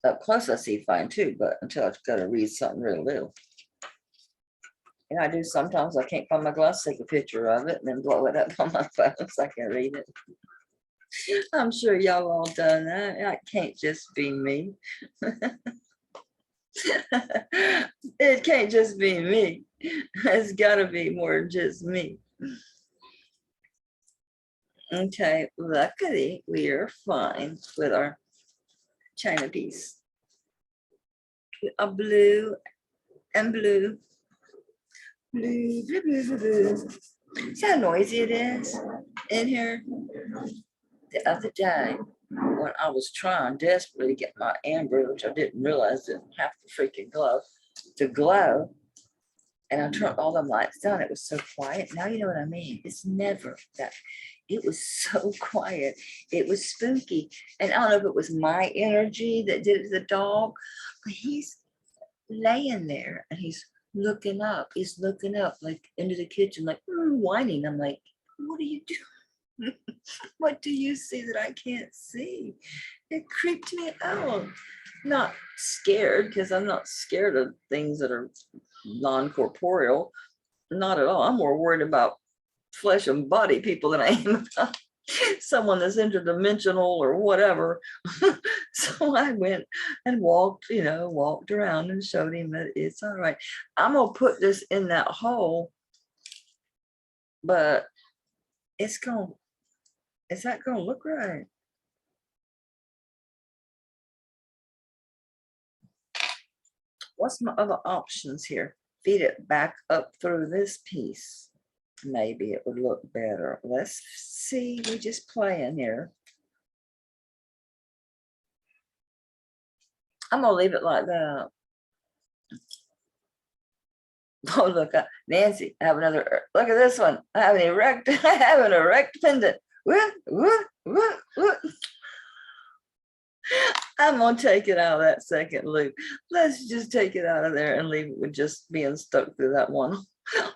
[SPEAKER 1] Up close, I see fine too, but until I've got to read something real little. And I do sometimes, I can't find my glass, take a picture of it and then blow it up on my phone so I can read it. I'm sure y'all all done that. It can't just be me. It can't just be me. It's gotta be more than just me. Okay, luckily we are fine with our China piece. A blue and blue. Blue, blue, blue, blue, blue. See how noisy it is in here? The other day, when I was trying desperately to get my amber, which I didn't realize didn't have the freaking glove to glow, and I turned all the lights down, it was so quiet. Now you know what I mean. It's never that. It was so quiet. It was spooky. And I don't know if it was my energy that did it to the dog, but he's laying there and he's looking up. He's looking up like into the kitchen, like whining. I'm like, what are you doing? What do you see that I can't see? It creeped me out. Not scared, because I'm not scared of things that are non-corporeal. Not at all. I'm more worried about flesh and body people than I am about someone that's interdimensional or whatever. So I went and walked, walked around and showed him that it's all right. I'm gonna put this in that hole, but is that gonna look right? What's my other options here? Feed it back up through this piece. maybe it would look better. Let's see. We're just playing here. I'm gonna leave it like that. Oh, look, Nancy, I have another. Look at this one. I have an erect. I have an erect pendant. Whoop, whoop, whoop, whoop. I'm gonna take it out of that second loop. Let's just take it out of there and leave it with just being stuck through that one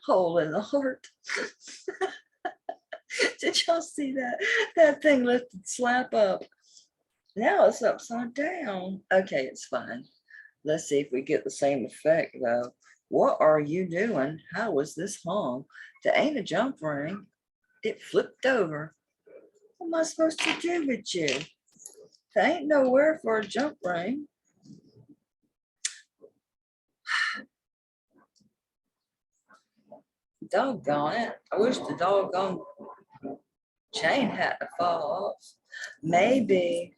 [SPEAKER 1] hole in the heart. Did y'all see that? That thing lifted slap up. Now it's upside down. Okay, it's fine. Let's see if we get the same effect though. What are you doing? How was this hung? There ain't a jump ring. It flipped over. What am I supposed to do with you? There ain't nowhere for a jump ring. Doggone it. I wish the doggone chain had to fall off. Maybe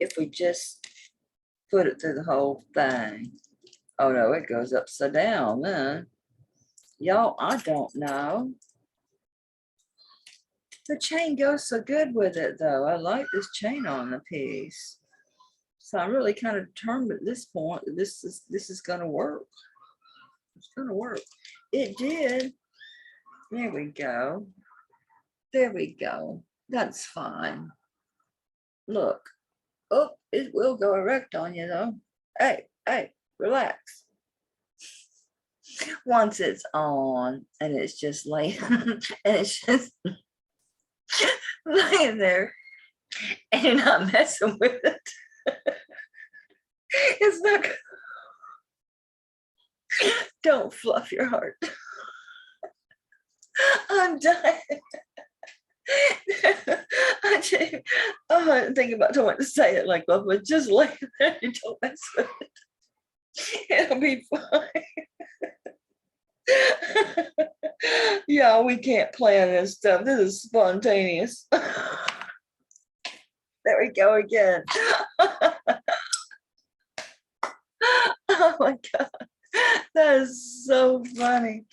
[SPEAKER 1] if we just put it through the whole thing. Oh no, it goes upside down then. Y'all, I don't know. The chain goes so good with it though. I like this chain on the piece. So I'm really kind of determined at this point that this is gonna work. It's gonna work. It did. There we go. There we go. That's fine. Look. Oh, it will go erect on you though. Hey, hey, relax. Once it's on and it's just laying and it's just laying there and you're not messing with it. It's not good. Don't fluff your heart. I'm dying. I didn't think about what to say it like that, but just lay there and don't mess with it. It'll be fine. Yeah, we can't plan this stuff. This is spontaneous. There we go again. Oh my God. That is so funny.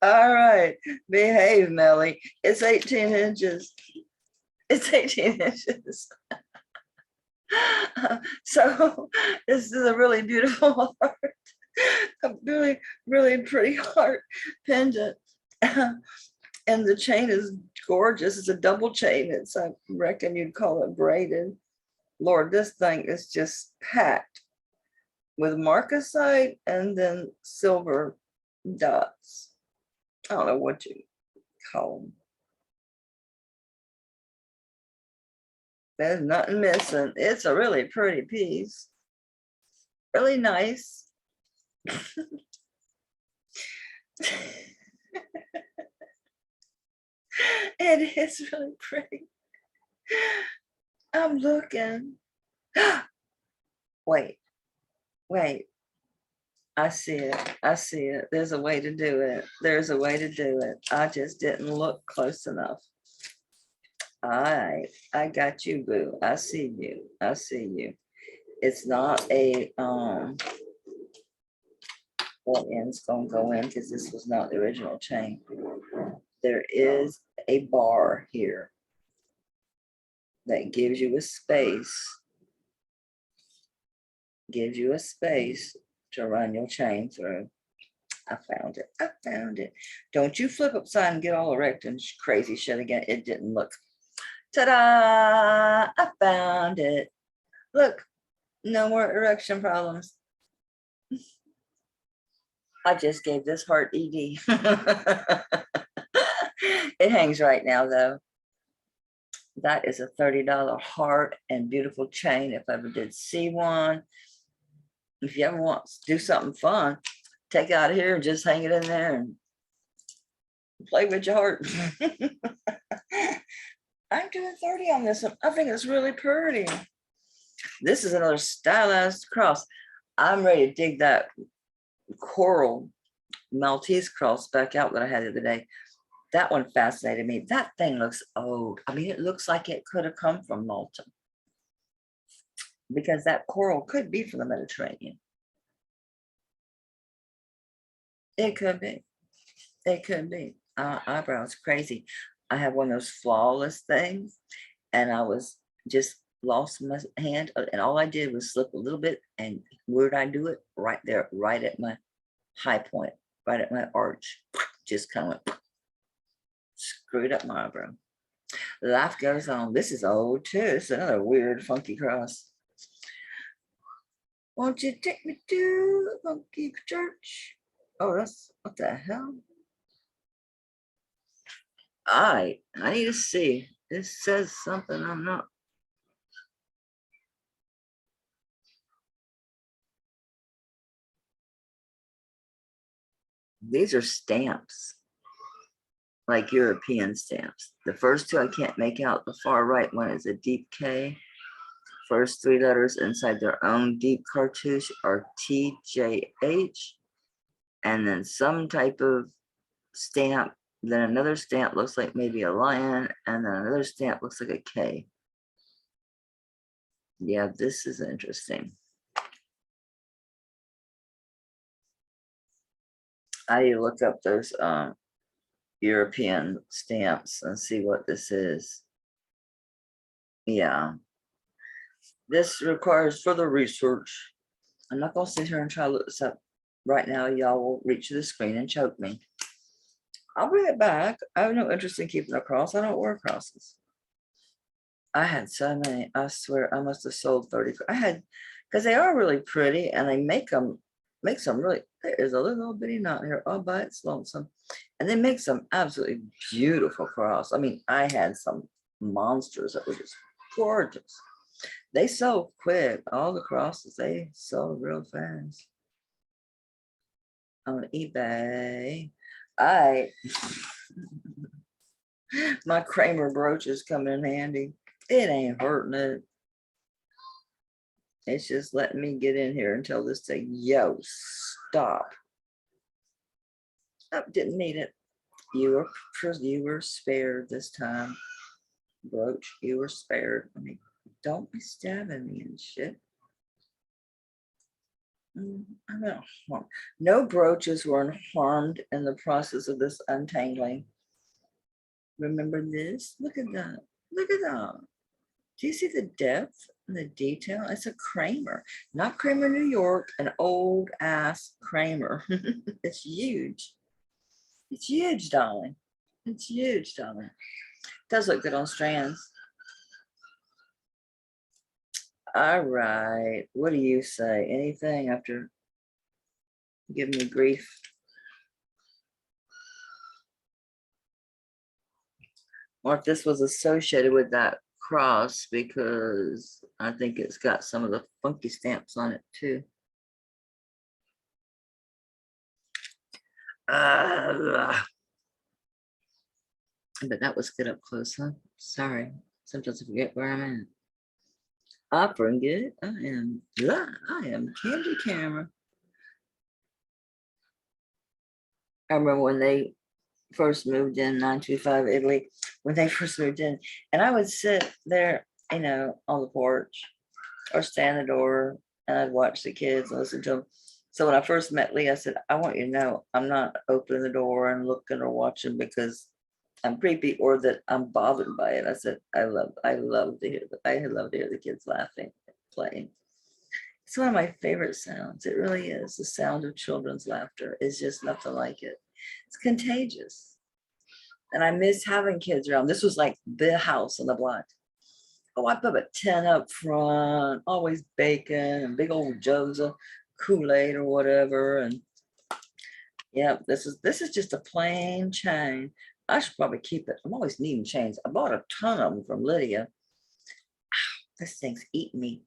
[SPEAKER 1] All right, behave, Melly. It's 18 inches. It's 18 inches. So this is a really beautiful heart. A really, really pretty heart pendant. And the chain is gorgeous. It's a double chain. It's, I reckon you'd call it braided. Lord, this thing is just packed with marcasite and then silver dots. I don't know what you call them. There's nothing missing. It's a really pretty piece. Really nice. It is really pretty. I'm looking. Wait. I see it. I see it. There's a way to do it. There's a way to do it. I just didn't look close enough. All right. I got you, boo. I see you. I see you. It's not a what end's gonna go in because this was not the original chain. There is a bar here that gives you a space. Gives you a space to run your chain through. I found it. I found it. Don't you flip upside and get all erect and crazy shit again. It didn't look. Ta-da! I found it. Look, no more erection problems. I just gave this heart ED. It hangs right now though. That is a $30 heart and beautiful chain if I ever did see one. If you ever want to do something fun, take it out of here and just hang it in there and play with your heart. I'm doing 30 on this one. I think it's really pretty. This is another stylized cross. I'm ready to dig that coral Maltese cross back out that I had the other day. That one fascinated me. That thing looks old. I mean, it looks like it could have come from Malta because that coral could be from the Mediterranean. It could be. It could be. Eyebrows crazy. I have one of those flawless things, and I was just lost my hand, and all I did was slip a little bit, and where did I do it? Right there, right at my high point, right at my arch. Just kind of went, screwed up my eyebrow. Life goes on. This is old too. It's another weird, funky cross. Won't you take me to the funky church? Oh, that's what the hell? I need to see. This says something I'm not. These are stamps, like European stamps. The first two I can't make out. The far right one is a deep K. First three letters inside their own deep cartouche are TJH, and then some type of stamp. Then another stamp looks like maybe a lion, and then another stamp looks like a K. Yeah, this is interesting. I look up those European stamps and see what this is. Yeah, this requires further research. I'm not gonna sit here and try to look this up right now. Y'all will reach the screen and choke me. I'll bring it back. I have no interest in keeping a cross. I don't wear crosses. I had so many. I swear I must have sold 30. I had, because they are really pretty, and they make some really. There is a little bitty knot here all by its lonesome, and they make some absolutely beautiful cross. I mean, I had some monsters that were just gorgeous. They sold quick. All the crosses, they sold real fast on eBay. My Kramer brooch is coming in handy. It ain't hurting it. It's just letting me get in here and tell this thing, yo, stop. Oh, didn't need it. You were spared this time. Brooch, you were spared. I mean, don't be stabbing me and shit. I don't know. No brooches were harmed in the process of this untangling. Remember this? Look at that. Look at that. Do you see the depth and the detail? It's a Kramer, not Kramer, New York, an old ass Kramer. It's huge. It's huge, darling. It's huge, darling. Does look good on strands. All right. What do you say? Anything after giving me grief? Or if this was associated with that cross, because I think it's got some of the funky stamps on it too. But that was good up close, huh? Sorry. Sometimes I forget where I'm at. I forget. I am Candy Camera. I remember when they first moved in 925 Italy, when they first moved in, and I would sit there, on the porch or stand the door, and I'd watch the kids and listen to them. So when I first met Lee, I said, I want you to know I'm not opening the door and looking or watching because I'm creepy or that I'm bothered by it. I said, I love to hear the kids laughing, playing. It's one of my favorite sounds. It really is. The sound of children's laughter is just nothing like it. It's contagious. And I miss having kids around. This was like the house on the block. Oh, I put a tent up front, always bacon and big old jugs of Kool-Aid or whatever. And yeah, this is just a plain chain. I should probably keep it. I'm always needing chains. I bought a ton of them from Lydia. This thing's eating me.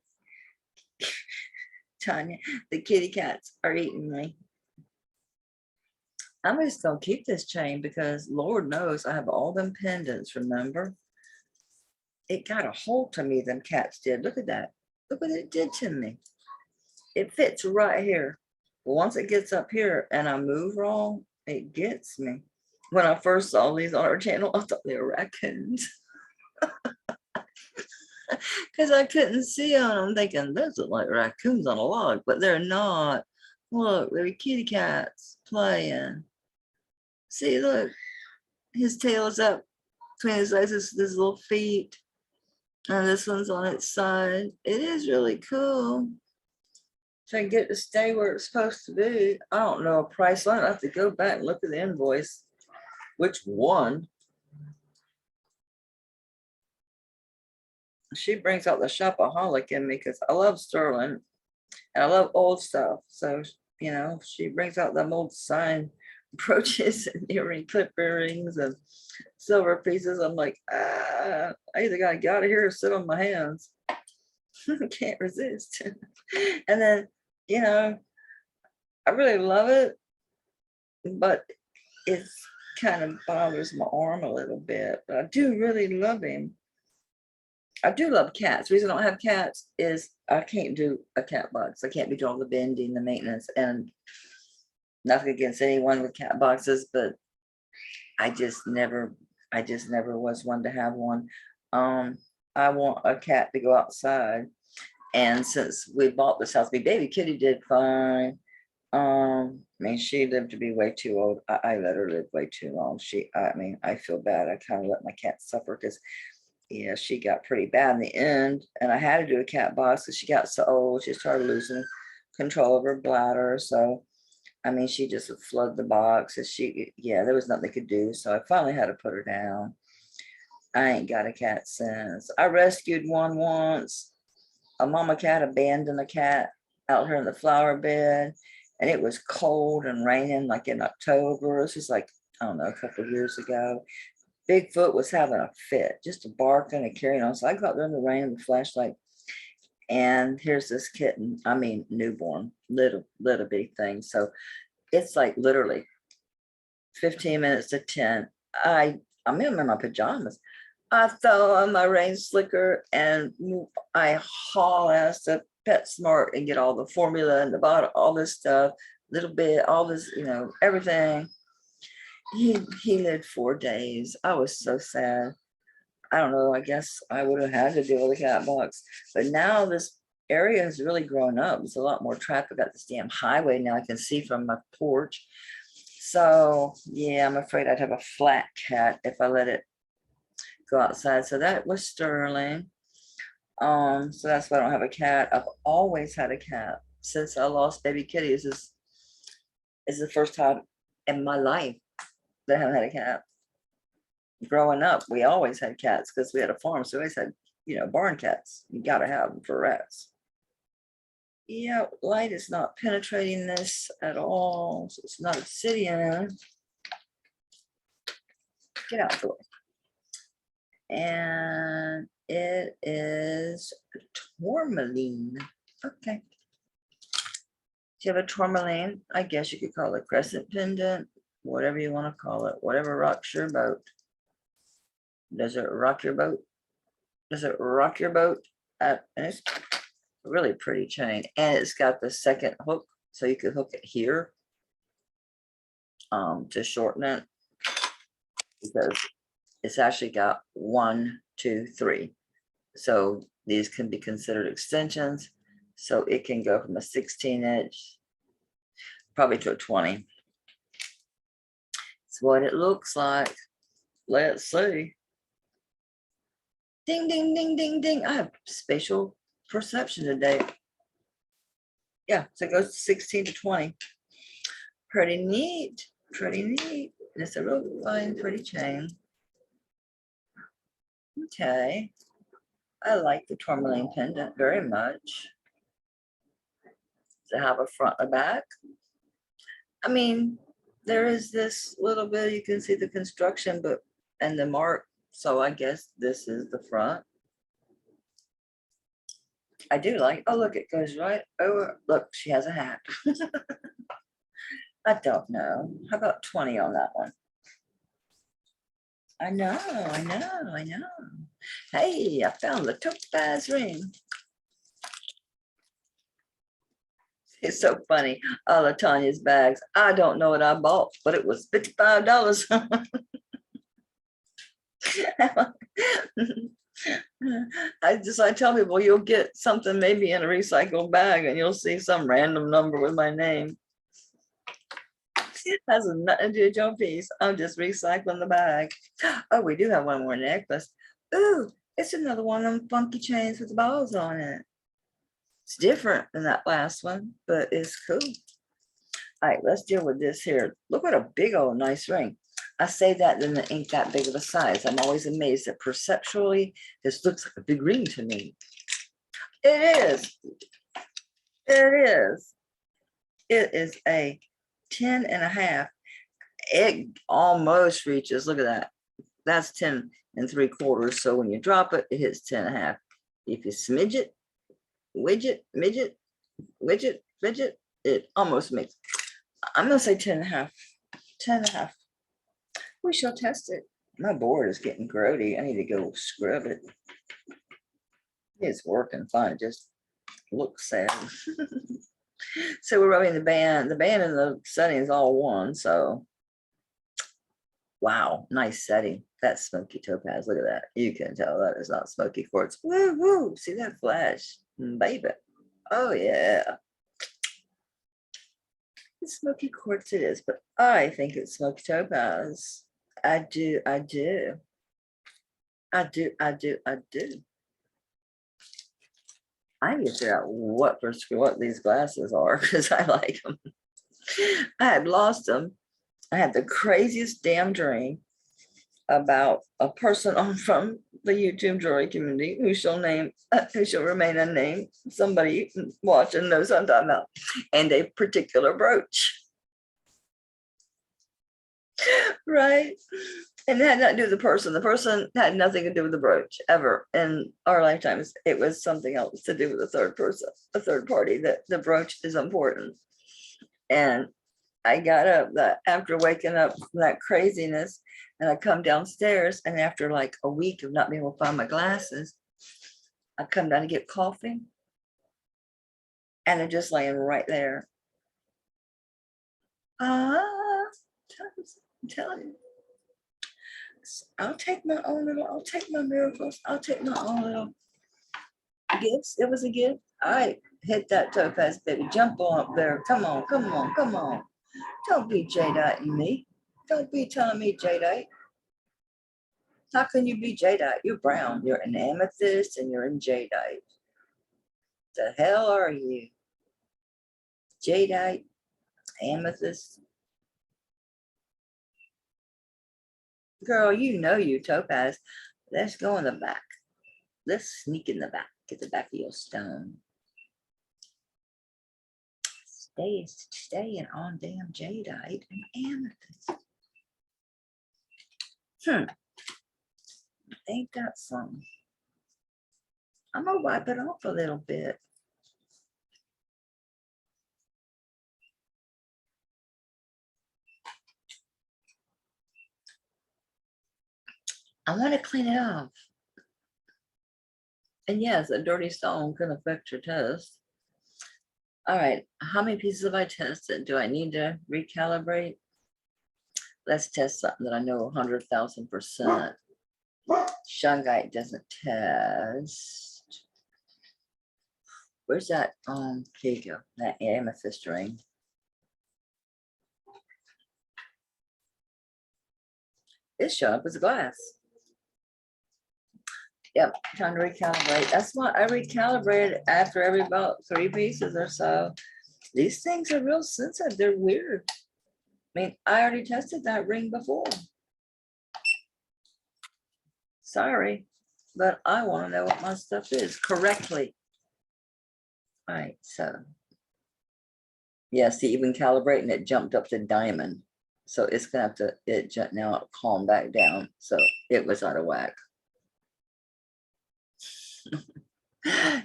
[SPEAKER 1] Tanya, the kitty cats are eating me. I'm just gonna keep this chain because Lord knows I have all them pendants, remember? It got a hold to me, them cats did. Look at that. Look what it did to me. It fits right here. But once it gets up here and I move wrong, it gets me. When I first saw these on our channel, I thought they were raccoons. Because I couldn't see on them, thinking those look like raccoons on a log, but they're not. Look, they're kitty cats playing. See, look, his tail is up between his legs, his little feet. And this one's on its side. It is really cool. Try to get it to stay where it's supposed to be. I don't know a price on it. I have to go back and look at the invoice. Which one? She brings out the shopaholic in me because I love sterling and I love old stuff. So, you know, she brings out them old sign brooches and earring clip earrings and silver pieces. I'm like, I either gotta get out of here or sit on my hands. I can't resist. And then, you know, I really love it, but it kind of bothers my arm a little bit. But I do really love him. I do love cats. The reason I don't have cats is I can't do a cat box. I can't be doing all the bending, the maintenance, and nothing against anyone with cat boxes, but I just never was one to have one. I want a cat to go outside. And since we bought this house, baby Kitty did fine. I mean, she lived to be way too old. I let her live way too long. I mean, I feel bad. I kind of let my cat suffer because, yeah, she got pretty bad in the end. And I had to do a cat box because she got so old. She started losing control of her bladder. So, I mean, she just would flood the box. And there was nothing they could do. So I finally had to put her down. I ain't got a cat since. I rescued one once. A mama cat abandoned a cat out here in the flower bed. And it was cold and raining like in October. This was like, I don't know, a couple of years ago. Bigfoot was having a fit, just a barking and carrying on. So I got there in the rain with the flashlight. And here's this kitten, I mean, newborn, little bitty thing. So it's like literally 15 minutes to 10. I'm in my pajamas. I throw on my rain slicker and I haul ass to PetSmart and get all the formula and the bottle, all this stuff, little bit, all this, you know, everything. He lived 4 days. I was so sad. I don't know. I guess I would have had to deal with a cat box, but now this area has really grown up. There's a lot more traffic at this damn highway now. I can see from my porch. So yeah, I'm afraid I'd have a flat cat if I let it go outside. So that was Sterling. So that's why I don't have a cat. I've always had a cat since I lost baby Kitty. This is the first time in my life that I haven't had a cat. Growing up, we always had cats because we had a farm. So we always had, you know, barn cats. You got to have them for rats. Yeah, light is not penetrating this at all. So it's not obsidian. Get out the way. And it is tourmaline. Okay. Do you have a tourmaline? I guess you could call it crescent pendant, whatever you want to call it, whatever rocks your boat. Does it rock your boat? Does it rock your boat? And it's a really pretty chain. And it's got the second hook, so you could hook it here to shorten it, because it's actually got 1, 2, 3. So these can be considered extensions. So it can go from a 16-inch probably to a 20. It's what it looks like. Let's see. Ding, ding, ding, ding, ding. I have spatial perception today. Yeah, so it goes 16 to 20. Pretty neat. Pretty neat. And it's a real fine, pretty chain. Okay. I like the tourmaline pendant very much. To have a front and back. I mean, there is this little bit, you can see the construction, but and the mark. So I guess this is the front. I do like, oh, look, it goes right over. Look, she has a hat. I don't know. How about 20 on that one? I know. Hey, I found the topaz ring. It's so funny. All of Tanya's bags. I don't know what I bought, but it was $55. I tell people you'll get something maybe in a recycled bag and you'll see some random number with my name. Has nothing to do with your piece. I'm just recycling the bag. Oh, we do have one more necklace. Ooh, it's another one of them funky chains with the balls on it. It's different than that last one, but it's cool. All right, let's deal with this here. Look what a big old nice ring. I say that, then it ain't that big of a size. I'm always amazed that perceptually, this looks like a big ring to me. It is. It is. It is a 10.5. It almost reaches, look at that. That's 10 3/4. So when you drop it, it hits 10.5. If you smidge it, widget, midget, widget, fidget, it almost makes, I'm gonna say 10.5. 10.5. We shall test it. My board is getting grody. I need to go scrub it. It's working fine. It just looks sad. So we're rubbing the band. The band and the setting is all one. So, wow, nice setting. That's smoky topaz. Look at that. You can tell that is not smoky quartz. Woo woo! See that flash, baby? Oh yeah. It's smoky quartz it is, but I think it's smoky topaz. I do. I do. I do. I do. I do. I need to figure out what these glasses are because I like them. I had lost them. I had the craziest damn dream about a person on from the YouTube jewelry community who shall remain unnamed. Somebody watching knows what I'm talking about, and a particular brooch. Right? And it had nothing to do with the person. The person had nothing to do with the brooch ever in our lifetimes. It was something else to do with a third person, a third party, that the brooch is important. And I got up after waking up from that craziness, and I come downstairs, and after like a week of not being able to find my glasses, I come down to get coffee, and they're just laying right there. I'm telling you. I'll take my miracles. I'll take my own little gifts. It was a gift. All right, hit that topaz, baby. Jump on up there. Come on, come on, come on. Don't be jadeite me. Don't be telling me jadeite. How can you be jadeite? You're brown. You're an amethyst and you're in jadeite. The hell are you? Jadeite, amethyst. Girl, you know you topaz. Let's go in the back. Let's sneak in the back. Get the back of your stone. Staying on damn jadeite and amethyst. Ain't that something? I'm gonna wipe it off a little bit. I want to clean it off. And yes, a dirty stone can affect your test. All right, how many pieces have I tested? Do I need to recalibrate? Let's test something that I know 100,000%. Shungite doesn't test. Where's that? Here you go, that amethyst ring. It's showing up as a glass. Yep, time to recalibrate. That's why I recalibrated after every about 3 pieces or so. These things are real sensitive. They're weird. I mean, I already tested that ring before. Sorry, but I want to know what my stuff is correctly. All right, so yeah, see, even calibrating it jumped up to diamond. So it's gonna have to, now calm back down. So it was out of whack.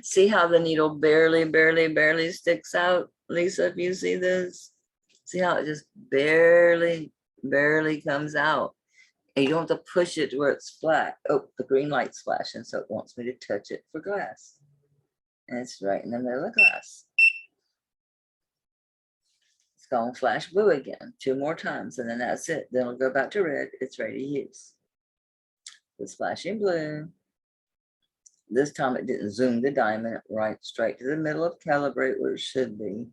[SPEAKER 1] See how the needle barely sticks out, Lisa, if you see this? See how it just barely comes out. And you don't have to push it to where it's flat. Oh, the green light's flashing, so it wants me to touch it for glass. And it's right in the middle of glass. It's gonna flash blue again 2 more times, and then that's it. Then it'll go back to red. It's ready to use. It's flashing blue. This time it didn't zoom the diamond right straight to the middle of calibrate where it should be.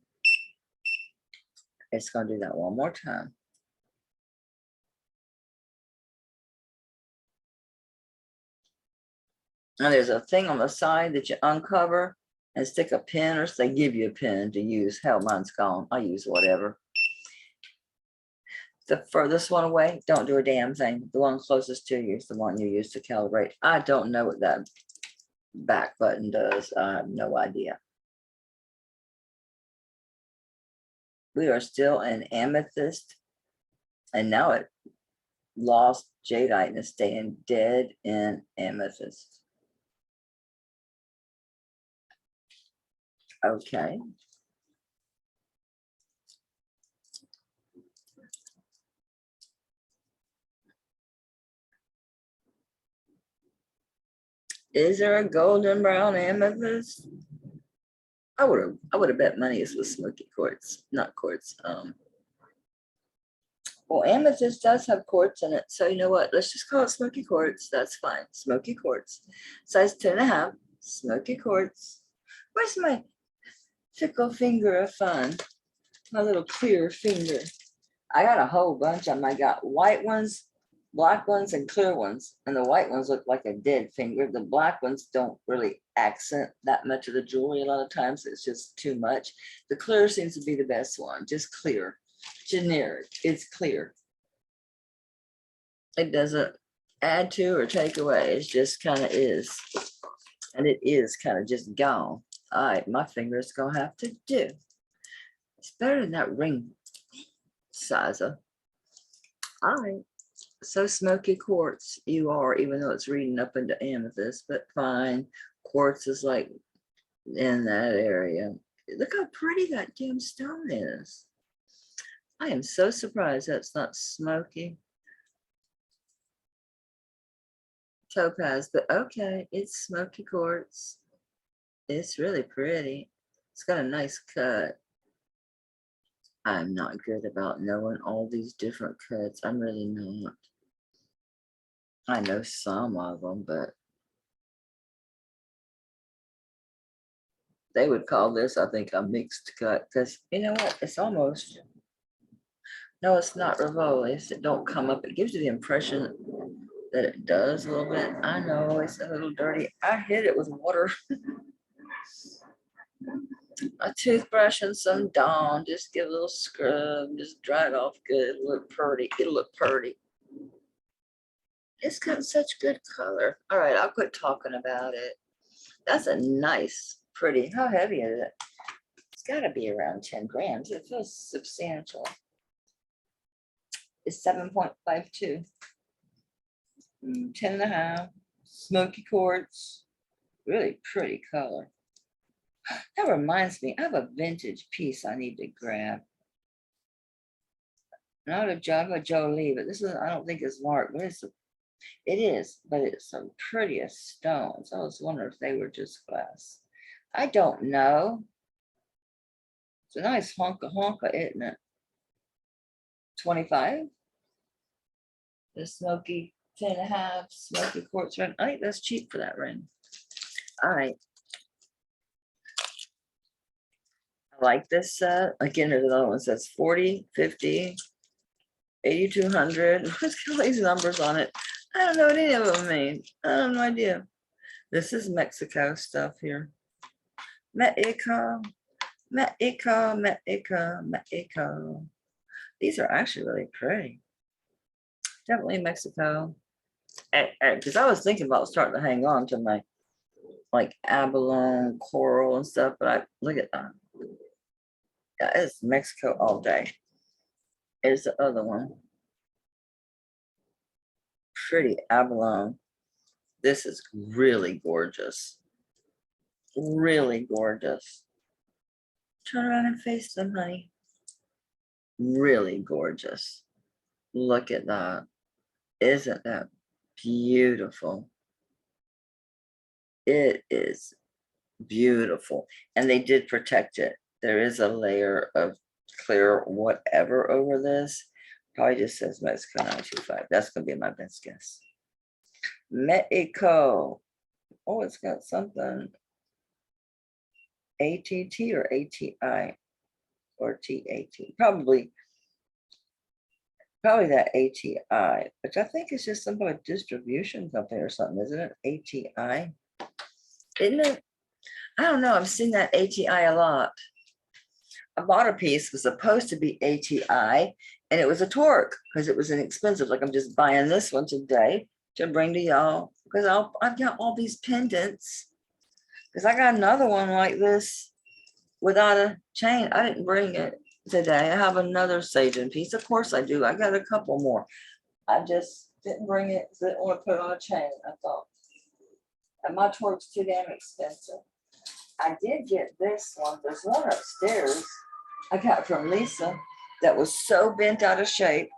[SPEAKER 1] It's gonna do that one more time. And there's a thing on the side that you uncover and stick a pin, or they give you a pin to use. Hell, mine's gone. I use whatever. The furthest one away, don't do a damn thing. The one closest to you is the one you use to calibrate. I don't know what that back button does. I have no idea. We are still in amethyst, and now it lost jadeite and is staying dead in amethyst. Okay. Is there a golden brown amethyst? I would have bet money is with smoky quartz, not quartz. Well, amethyst does have quartz in it, so you know what? Let's just call it smoky quartz. That's fine. Smoky quartz, size 10.5. Smoky quartz. Where's my fickle finger of fun? My little clear finger. I got a whole bunch of them. I got white ones, black ones, and clear ones. And the white ones look like a dead finger. The black ones don't really accent that much of the jewelry. A lot of times it's just too much. The clear seems to be the best one. Just clear. Generic. It's clear. It doesn't add to or take away. It just kind of is. And it is kind of just gone. All right, my finger's gonna have to do. It's better than that ring sizer. All right. So smoky quartz you are, even though it's reading up into amethyst, but fine. Quartz is like in that area. Look how pretty that damn stone is. I am so surprised that's not smoky topaz, but okay, it's smoky quartz. It's really pretty. It's got a nice cut. I'm not good about knowing all these different cuts. I'm really not. I know some of them, but they would call this, I think, a mixed cut, because you know what? It's almost, no, it's not Rivoli. It don't come up. It gives you the impression that it does a little bit. I know it's a little dirty. I hit it with water. A toothbrush and some Dawn. Just give a little scrub. Just dry it off good. It'll look pretty. It'll look pretty. It's got such good color. All right, I'll quit talking about it. That's a nice, pretty. How heavy is it? It's got to be around 10 grams. It feels substantial. It's 7.52. 10.5. Smoky quartz. Really pretty color. That reminds me, I have a vintage piece I need to grab. Not a Jewerly, but this is, I don't think it's marked. What is it? It is, but it's some prettiest stones. I was wondering if they were just glass. I don't know. It's a nice honka, isn't it? 25. The smoky 10.5 smoky quartz ring. I think that's cheap for that ring. All right. I like this set. Again, there's another one that says 40, 50, 8,200. What's got all these numbers on it? I don't know what any of them mean. I have no idea. This is Mexico stuff here. Mexico, Mexico, Mexico, Mexico. These are actually really pretty. Definitely Mexico. Because I was thinking about starting to hang on to my like abalone, coral and stuff, but I look at that. Yeah, it's Mexico all day. Here's the other one. Pretty abalone. This is really gorgeous. Really gorgeous. Turn around and face them, honey. Really gorgeous. Look at that. Isn't that beautiful? It is beautiful. And they did protect it. There is a layer of clear whatever over this. Probably just says Mexico 925. That's going to be my best guess. Mexico. Oh, it's got something. ATT or ATI or TAT. Probably that ATI, which I think is just some kind of distribution company or something, isn't it? ATI. isn't it? I don't know. I've seen that ATI a lot. I bought a piece, was supposed to be ATI, and it was a torque because it was inexpensive. Like I'm just buying this one today to bring to y'all because I've got all these pendants. Because I got another one like this without a chain. I didn't bring it today. I have another saging piece. Of course I do. I got a couple more. I just didn't bring it because I didn't want to put it on a chain. I thought, and my torque's too damn expensive. I did get this one. There's one upstairs I got from Lisa that was so bent out of shape,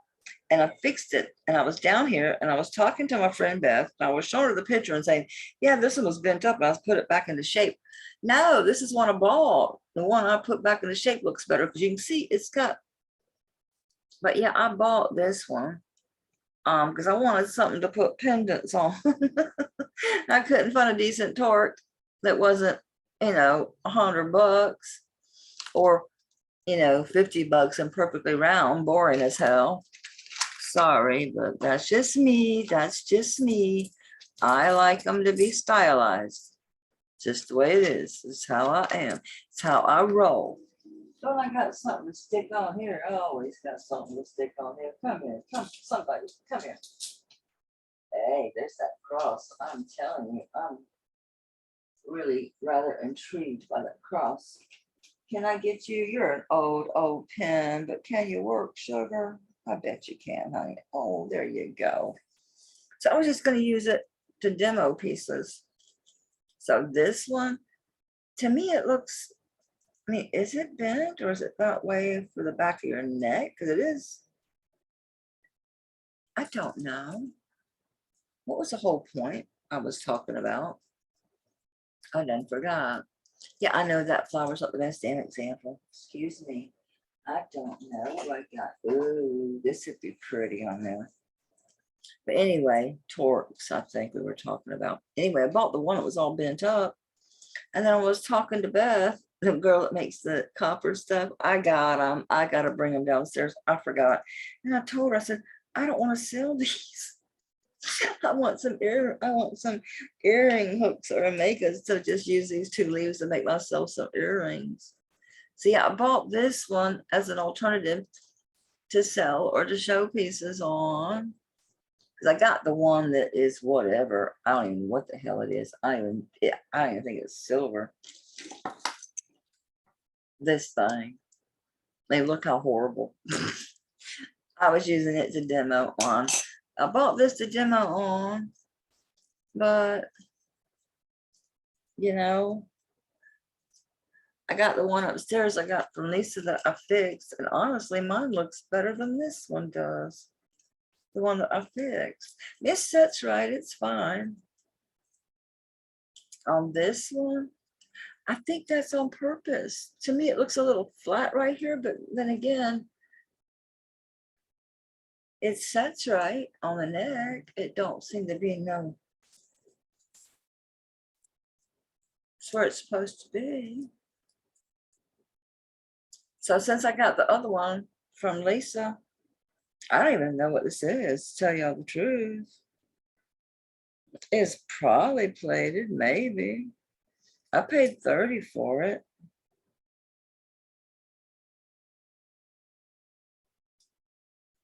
[SPEAKER 1] and I fixed it. And I was down here and I was talking to my friend Beth, and I was showing her the picture and saying, yeah, this one was bent up and I put it back into shape. No, this is one I bought. The one I put back into shape looks better because you can see it's got, but yeah, I bought this one because I wanted something to put pendants on. I couldn't find a decent torque that wasn't, you know, $100 or, you know, $50 and perfectly round, boring as hell. Sorry, but that's just me. That's just me. I like them to be stylized. Just the way it is. It's how I am. It's how I roll. Don't I got something to stick on here? I always got something to stick on here. Come here. Come, somebody. Come here. Hey, there's that cross. I'm telling you, I'm really rather intrigued by that cross. Can I get you? You're an old pen, but can you work, sugar? I bet you can, honey. Oh, there you go. So I was just going to use it to demo pieces. So this one, to me, it looks, I mean, is it bent or is it that way for the back of your neck? Because it is. I don't know. What was the whole point I was talking about? I done forgot. Yeah, I know that flower's not the best damn example. Excuse me. I don't know what I got. Ooh, this would be pretty on there. But anyway, torques, I think we were talking about. Anyway, I bought the one that was all bent up. And then I was talking to Beth, the girl that makes the copper stuff. I got them. I got to bring them downstairs. I forgot. And I told her, I said, I don't want to sell these. I want some earring hooks or makas to just use these 2 leaves to make myself some earrings. See, I bought this one as an alternative to sell or to show pieces on. Because I got the one that is whatever. I don't even know what the hell it is. I don't even think it's silver. This thing. They look how horrible. I was using it to demo on. I bought this to demo on, but you know, I got the one upstairs I got from Lisa that I fixed, and honestly, mine looks better than this one does. The one that I fixed. This sets right, it's fine. On this one, I think that's on purpose. To me, it looks a little flat right here, but then again, it sets right on the neck. It don't seem to be no. It's where it's supposed to be. So since I got the other one from Lisa, I don't even know what this is, to tell y'all the truth. It's probably plated, maybe. I paid $30 for it.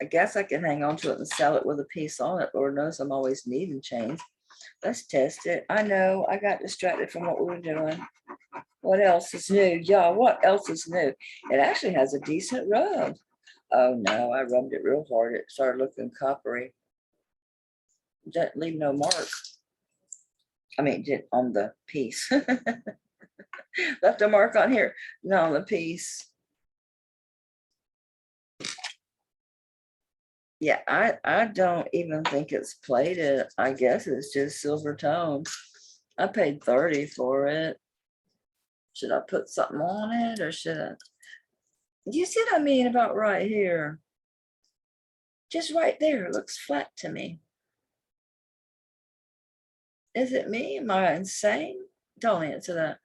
[SPEAKER 1] I guess I can hang on to it and sell it with a piece on it. Lord knows I'm always needing chains. Let's test it. I know I got distracted from what we were doing. What else is new? Y'all, what else is new? It actually has a decent rub. Oh no, I rubbed it real hard. It started looking coppery. Didn't leave no mark. I mean, did on the piece. Left a mark on here, not on the piece. Yeah, I don't even think it's plated. I guess it's just silver tone. I paid $30 for it. Should I put something on it or should I? You see what I mean about right here? Just right there, it looks flat to me. Is it me? Am I insane? Don't answer that.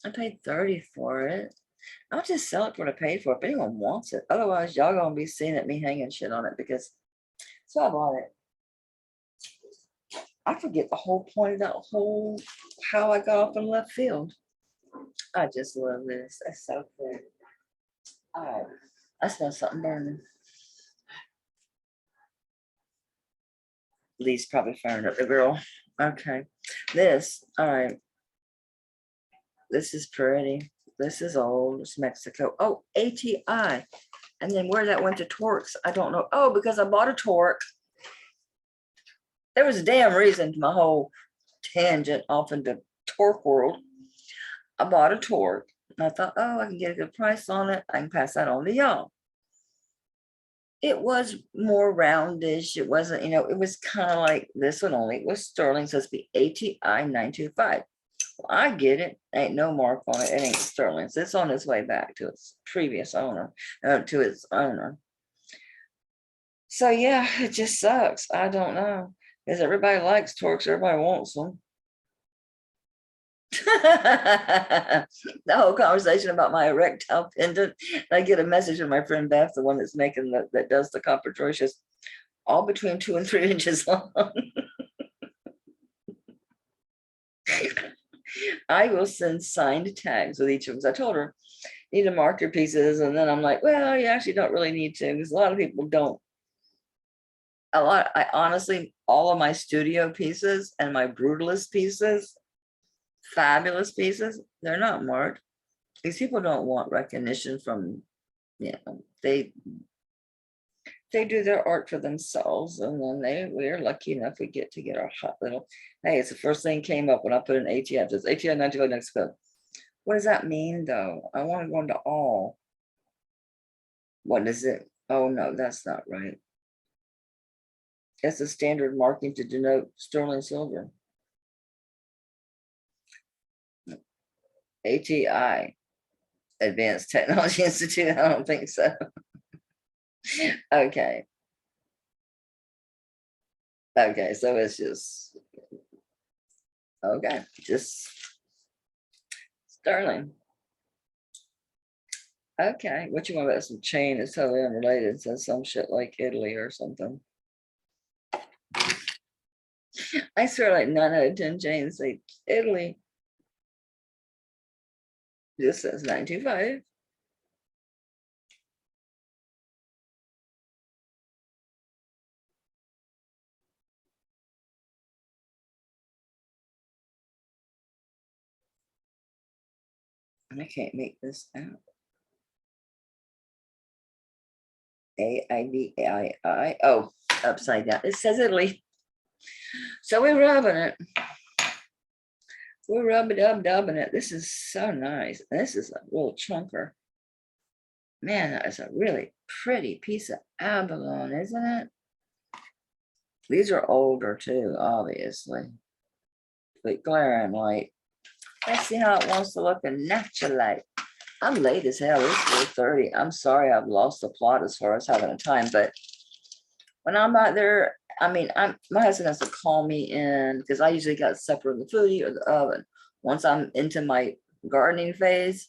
[SPEAKER 1] I paid $30 for it. I'll just sell it for what I paid for it if anyone wants it. Otherwise, y'all gonna be seeing it, me hanging shit on it because so I bought it. I forget the whole point of that whole, how I got off in left field. I just love this. That's so cool. All right. I smell something burning. Lee's probably firing up the grill. Okay. This, all right. This is pretty. This is old. It's Mexico. Oh, ATI. And then where that went to Torx, I don't know. Oh, because I bought a Torx. There was a damn reason to my whole tangent off into Torque world. I bought a Torque. And I thought, oh, I can get a good price on it. I can pass that on to y'all. It was more roundish. It wasn't, you know, it was kind of like this one only. It was sterling, so it's the ATI 925. Well, I get it. Ain't no mark on it. It ain't sterling. So it's on its way back to its previous owner, to its owner. So yeah, it just sucks. I don't know. Because everybody likes Torques, everybody wants them. The whole conversation about my erectile pendant. I get a message from my friend Beth, the one that's making that does the copper torches, all between 2 and 3 inches long. I will send signed tags with each of them. I told her, need to mark your pieces. And then I'm like, well, you actually don't really need to, because a lot of people don't. I honestly, all of my studio pieces and my brutalist pieces, fabulous pieces, they're not marked. These people don't want recognition from, you know, they do their art for themselves, and then we're lucky enough we get to get our hot little, hey, it's the first thing came up when I put an ATF, this ATF 95 next clip. What does that mean though? I want to go into all. What is it? Oh no, that's not right. It's a standard marking to denote sterling silver. ATI, Advanced Technology Institute. I don't think so. Okay. Okay, so it's just, okay, just sterling. Okay, what you want about some chain is totally unrelated. It says some shit like Italy or something. I swear like 9 out of 10 chains say Italy. This says 925. I can't make this out. AIDAI. Oh, upside down. It says Italy. So we're rubbing it. We're dubbing it. This is so nice. This is a little chunker. Man, that is a really pretty piece of abalone, isn't it? These are older too, obviously. But glaring light. Let's see how it wants to look in natural light. I'm late as hell. It's 4:30. I'm sorry I've lost the plot as far as having a time, but when I'm out there, I mean, my husband has to call me in because I usually got supper in the foodie or the oven. Once I'm into my gardening phase,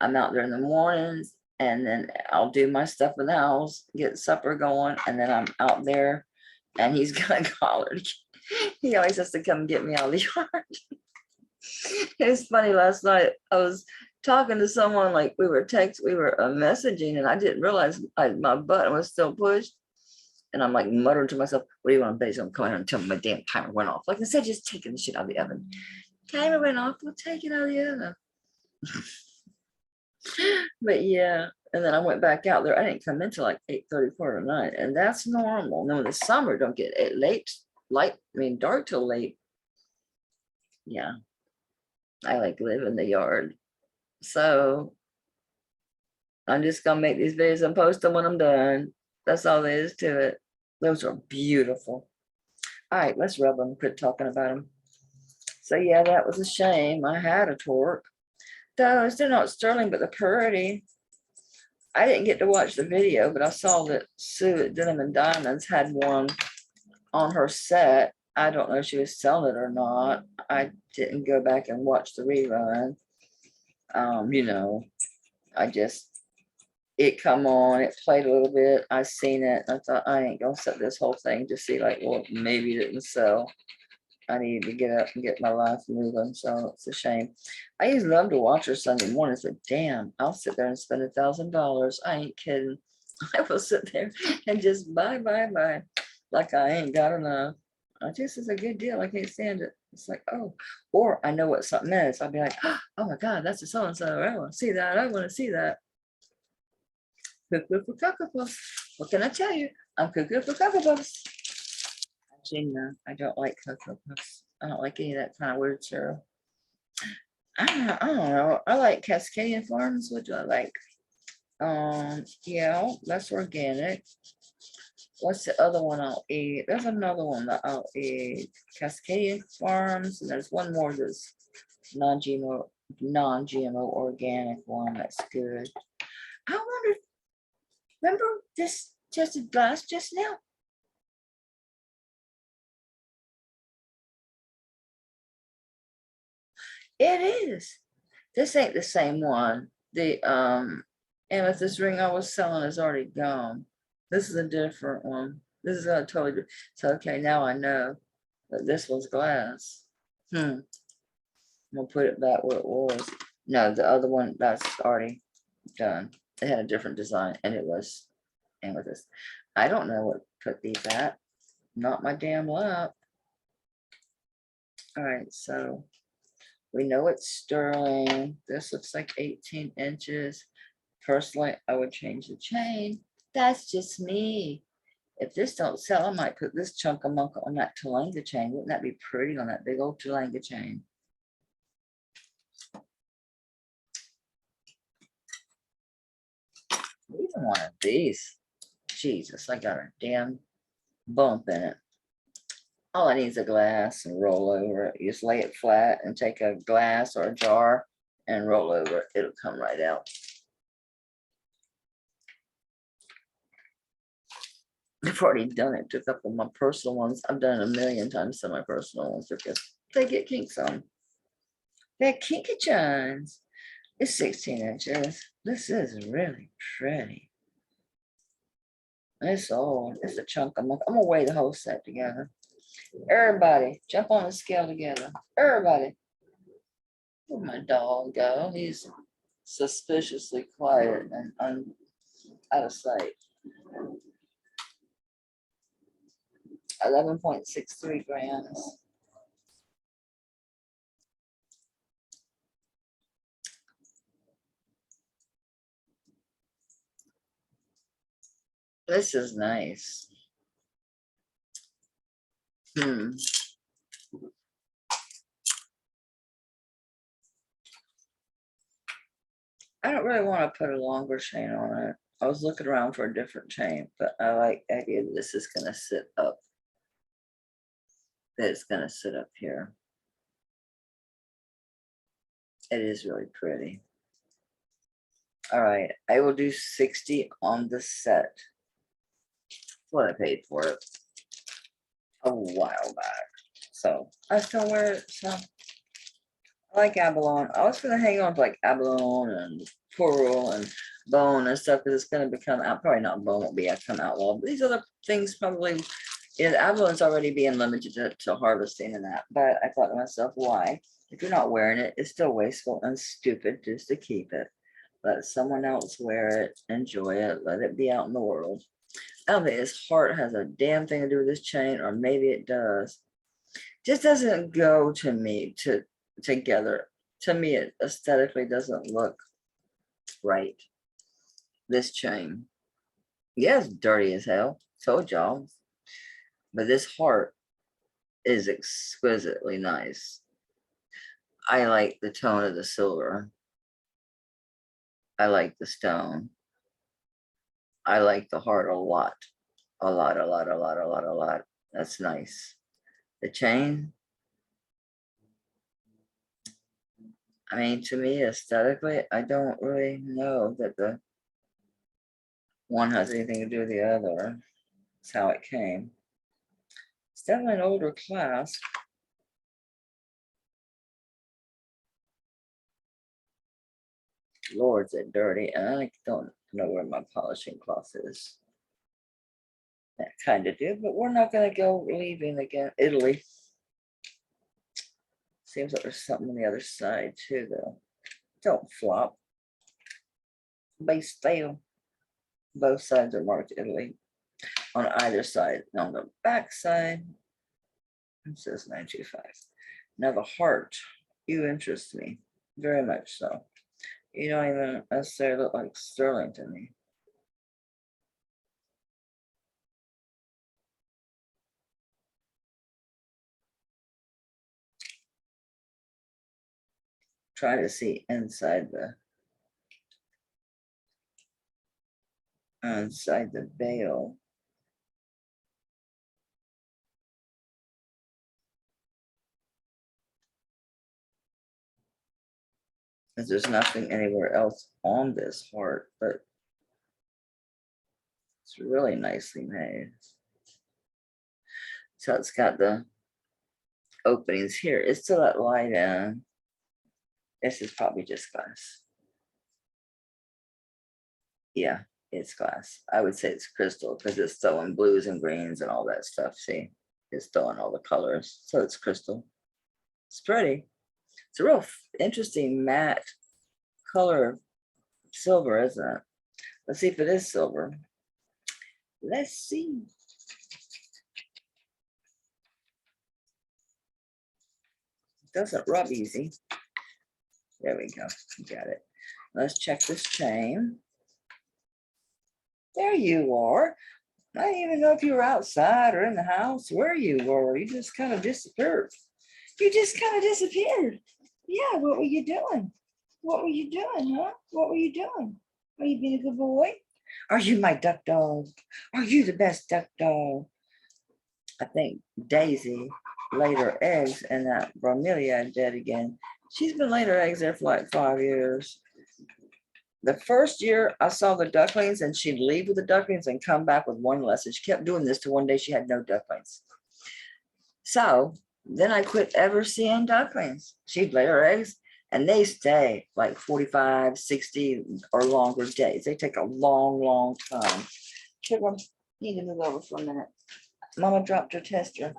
[SPEAKER 1] I'm out there in the mornings, and then I'll do my stuff in the house, get supper going, and then I'm out there, and he's got a collar. He always has to come get me out of the yard. It's funny, last night I was talking to someone, like we were messaging, and I didn't realize my button was still pushed. And I'm like muttering to myself, what do you want to do? I'm coming out and tell me my damn timer went off. Like I said, just taking the shit out of the oven. Timer went off, we'll take it out of the oven. But yeah, and then I went back out there. I didn't come into like 8:30, 9, and that's normal. No, in the summer, don't get it dark till late. Yeah, I like live in the yard. So I'm just gonna make these videos and post them when I'm done. That's all there is to it. Those are beautiful. All right, let's rub them, quit talking about them. So yeah, that was a shame. I had a Torque. Though it's still not sterling, but the purity. I didn't get to watch the video, but I saw that Sue at Denim and Diamonds had one on her set. I don't know if she was selling it or not. I didn't go back and watch the rerun. You know, it come on, it played a little bit. I seen it. I thought I ain't gonna set this whole thing to see like, well, maybe it didn't sell. I need to get up and get my life moving. So it's a shame. I used to love to watch her Sunday mornings, but damn, I'll sit there and spend $1,000. I ain't kidding. I will sit there and just buy, like I ain't got enough. I just is a good deal. I can't stand it. It's like, oh, or I know what something is. I'll be like, oh my God, that's a so-and-so. I want to see that. I want to see that. Cuckoo for Cocoa Puffs. What can I tell you? I'm cuckoo for Cocoa Puffs. Actually, no, I don't like Cocoa Puffs. I don't like any of that kind of weird syrup. I don't know. I like Cascadian Farms. What do I like? Yeah, that's organic. What's the other one I'll eat? There's another one that I'll eat. Cascadian Farms, and there's one more that's non-GMO organic one. That's good. I wonder, remember this tested glass just now? It is. This ain't the same one. The amethyst ring I was selling is already gone. This is a different one. This is a totally different. So okay, now I know that this one's glass. I'm gonna put it back where it was. No, the other one that's already done. It had a different design and it was amethyst. I don't know what put these at. Not my damn lap. All right, so we know it's sterling. This looks like 18 inches. Personally, I would change the chain. That's just me. If this don't sell, I might put this chunk of monk on that Talanga chain. Wouldn't that be pretty on that big old Talanga chain? Even one of these. Jesus, I got a damn bump in it. All I need is a glass and roll over it. You just lay it flat and take a glass or a jar and roll over it. It'll come right out. I've already done it to a couple of my personal ones. I've done it a million times to my personal ones because they get kinks on. They're kinkachons. It's 16 inches. This is really pretty. It's old. It's a chunk. I'm gonna weigh the whole set together. Everybody, jump on the scale together. Everybody. Where'd my dog go? He's suspiciously quiet and out of sight. 11.63 grams. This is nice. I don't really want to put a longer chain on it. I was looking around for a different chain, but I like the idea that this is going to sit up. That it's going to sit up here. It is really pretty. All right, I will do 60 on the set. What I paid for it a while back. So I still wear it. So I like abalone. I was gonna hang on to like abalone and coral and bone and stuff because it's gonna become out. Probably not bone won't be become outlawed. But these other things probably, abalone's already being limited to harvesting and that. But I thought to myself, why? If you're not wearing it, it's still wasteful and stupid just to keep it. Let someone else wear it, enjoy it, let it be out in the world. I don't think his heart has a damn thing to do with this chain, or maybe it does. Just doesn't go to me together. To me, it aesthetically doesn't look right. This chain. Yeah, it's dirty as hell. Told y'all. But this heart is exquisitely nice. I like the tone of the silver. I like the stone. I like the heart a lot. A lot, a lot, a lot, a lot, a lot. That's nice. The chain. I mean, to me, aesthetically, I don't really know that the one has anything to do with the other. That's how it came. It's definitely an older class. Lord, it's dirty, and I don't know where my polishing cloth is. That kind of do, but we're not going to go leaving again. Italy. Seems like there's something on the other side too, though. Don't flop. Base fail. Both sides are marked Italy on either side. On the back side, it says 925. Now the heart, you interest me very much so. You don't even necessarily look like sterling to me. Try to see inside the veil. Because there's nothing anywhere else on this heart, but it's really nicely made. So it's got the openings here. It's to let light in. This is probably just glass. Yeah, it's glass. I would say it's crystal because it's still in blues and greens and all that stuff. See, it's still in all the colors. So it's crystal. It's pretty. It's a real interesting matte color silver, isn't it? Let's see if it is silver. Let's see. It doesn't rub easy. There we go. Got it. Let's check this chain. There you are. I didn't even know if you were outside or in the house, where you were. You just kind of disappeared. You just kind of disappeared. Yeah, what were you doing? What were you doing, huh? What were you doing? Are you being a good boy? Are you my duck dog? Are you the best duck dog? I think Daisy laid her eggs in that bromeliad bed again. She's been laying her eggs there for like 5 years. The first year I saw the ducklings and she'd leave with the ducklings and come back with one less. And she kept doing this till one day she had no ducklings. So then I quit ever seeing ducklings. She'd lay her eggs and they stay like 45, 60 or longer days. They take a long, long time. Sugar, need to move over for a minute. Mama dropped her tester.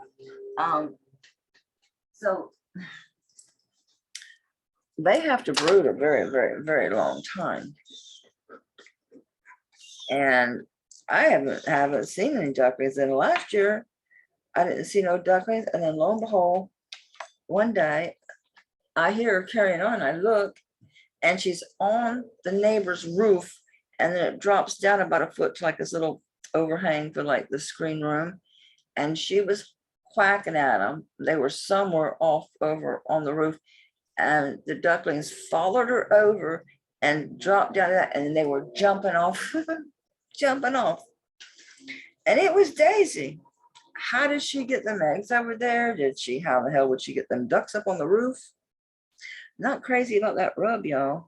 [SPEAKER 1] So they have to brood a very, very, very long time. And I haven't seen any ducklings. And last year, I didn't see no ducklings. And then lo and behold, one day, I hear her carrying on. I look, and she's on the neighbor's roof. And then it drops down about a foot to like this little overhang for like the screen room. And she was quacking at them. They were somewhere off over on the roof. And the ducklings followed her over and dropped down that, and they were jumping off, jumping off. And it was Daisy. How did she get them eggs over there? How the hell would she get them ducks up on the roof? Not crazy about that rub, y'all.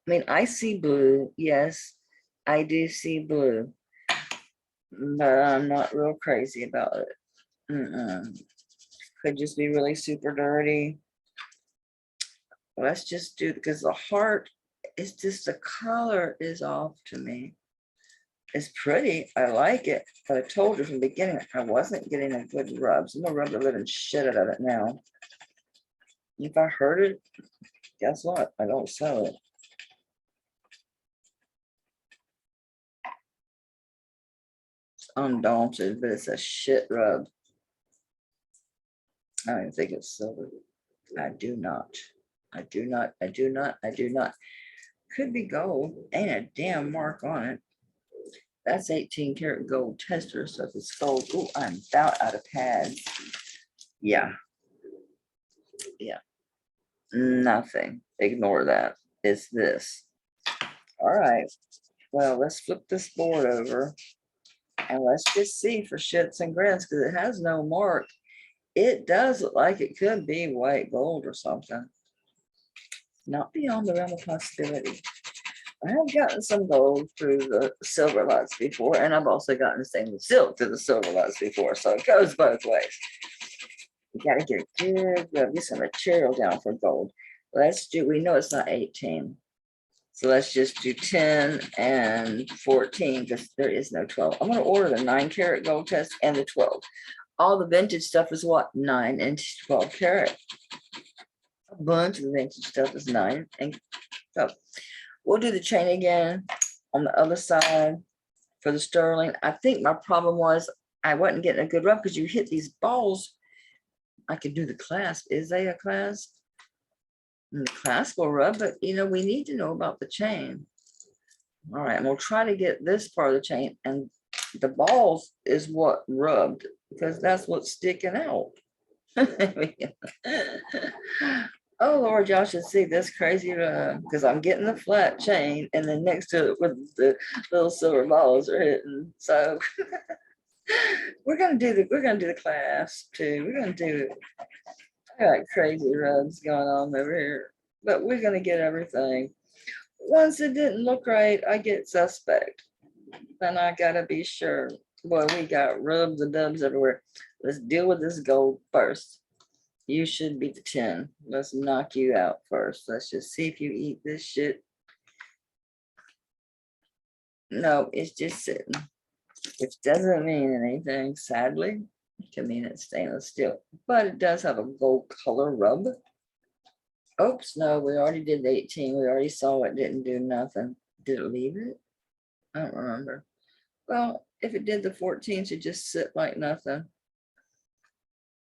[SPEAKER 1] I mean, I see blue. Yes, I do see blue. But I'm not real crazy about it. Could just be really super dirty. Let's just do, because the heart is just, the color is off to me. It's pretty. I like it. But I told you from the beginning, I wasn't getting a good rub. So I'm going to rub the living shit out of it now. If I hurt it, guess what? I don't sell it. It's undaunted, but it's a shit rub. I don't even think it's silver. I do not. I do not. I do not. I do not. Could be gold. Ain't a damn mark on it. That's 18 karat gold tester. So if it's gold, oh, I'm about out of pads. Yeah. Yeah. Nothing. Ignore that. It's this. All right. Well, let's flip this board over and let's just see for shits and grins, because it has no mark. It does look like it could be white gold or something. Not beyond the realm of possibility. I have gotten some gold through the silver lots before, and I've also gotten stainless silk through the silver lots before, so it goes both ways. You gotta get a good, get some material down for gold. Let's do, we know it's not 18. So let's just do 10 and 14, because there is no 12. I'm gonna order the 9 karat gold test and the 12. all the vintage stuff is what, 9-inch, 12 karat. A bunch of the vintage stuff is 9. And so we'll do the chain again on the other side for the sterling. I think my problem was I wasn't getting a good rub because you hit these balls. I could do the clasp. Is they a clasp? And the clasp will rub, but you know, we need to know about the chain. All right, and we'll try to get this part of the chain, and the balls is what rubbed because that's what's sticking out. Oh Lord, y'all should see this crazy rub because I'm getting the flat chain, and then next to it with the little silver balls are hitting. So we're gonna do the clasp too. We're gonna do it. I got crazy rubs going on over here, but we're gonna get everything. Once it didn't look right, I get suspect. Then I gotta be sure. Boy, we got rubs and dubs everywhere. Let's deal with this gold first. You should be the 10. Let's knock you out first. Let's just see if you eat this shit. No, it's just sitting. Which doesn't mean anything, sadly. It can mean it's stainless steel. But it does have a gold color rub. Oops, no, we already did the 18. We already saw it didn't do nothing. Did it leave it? I don't remember. Well, if it did the 14, should just sit like nothing.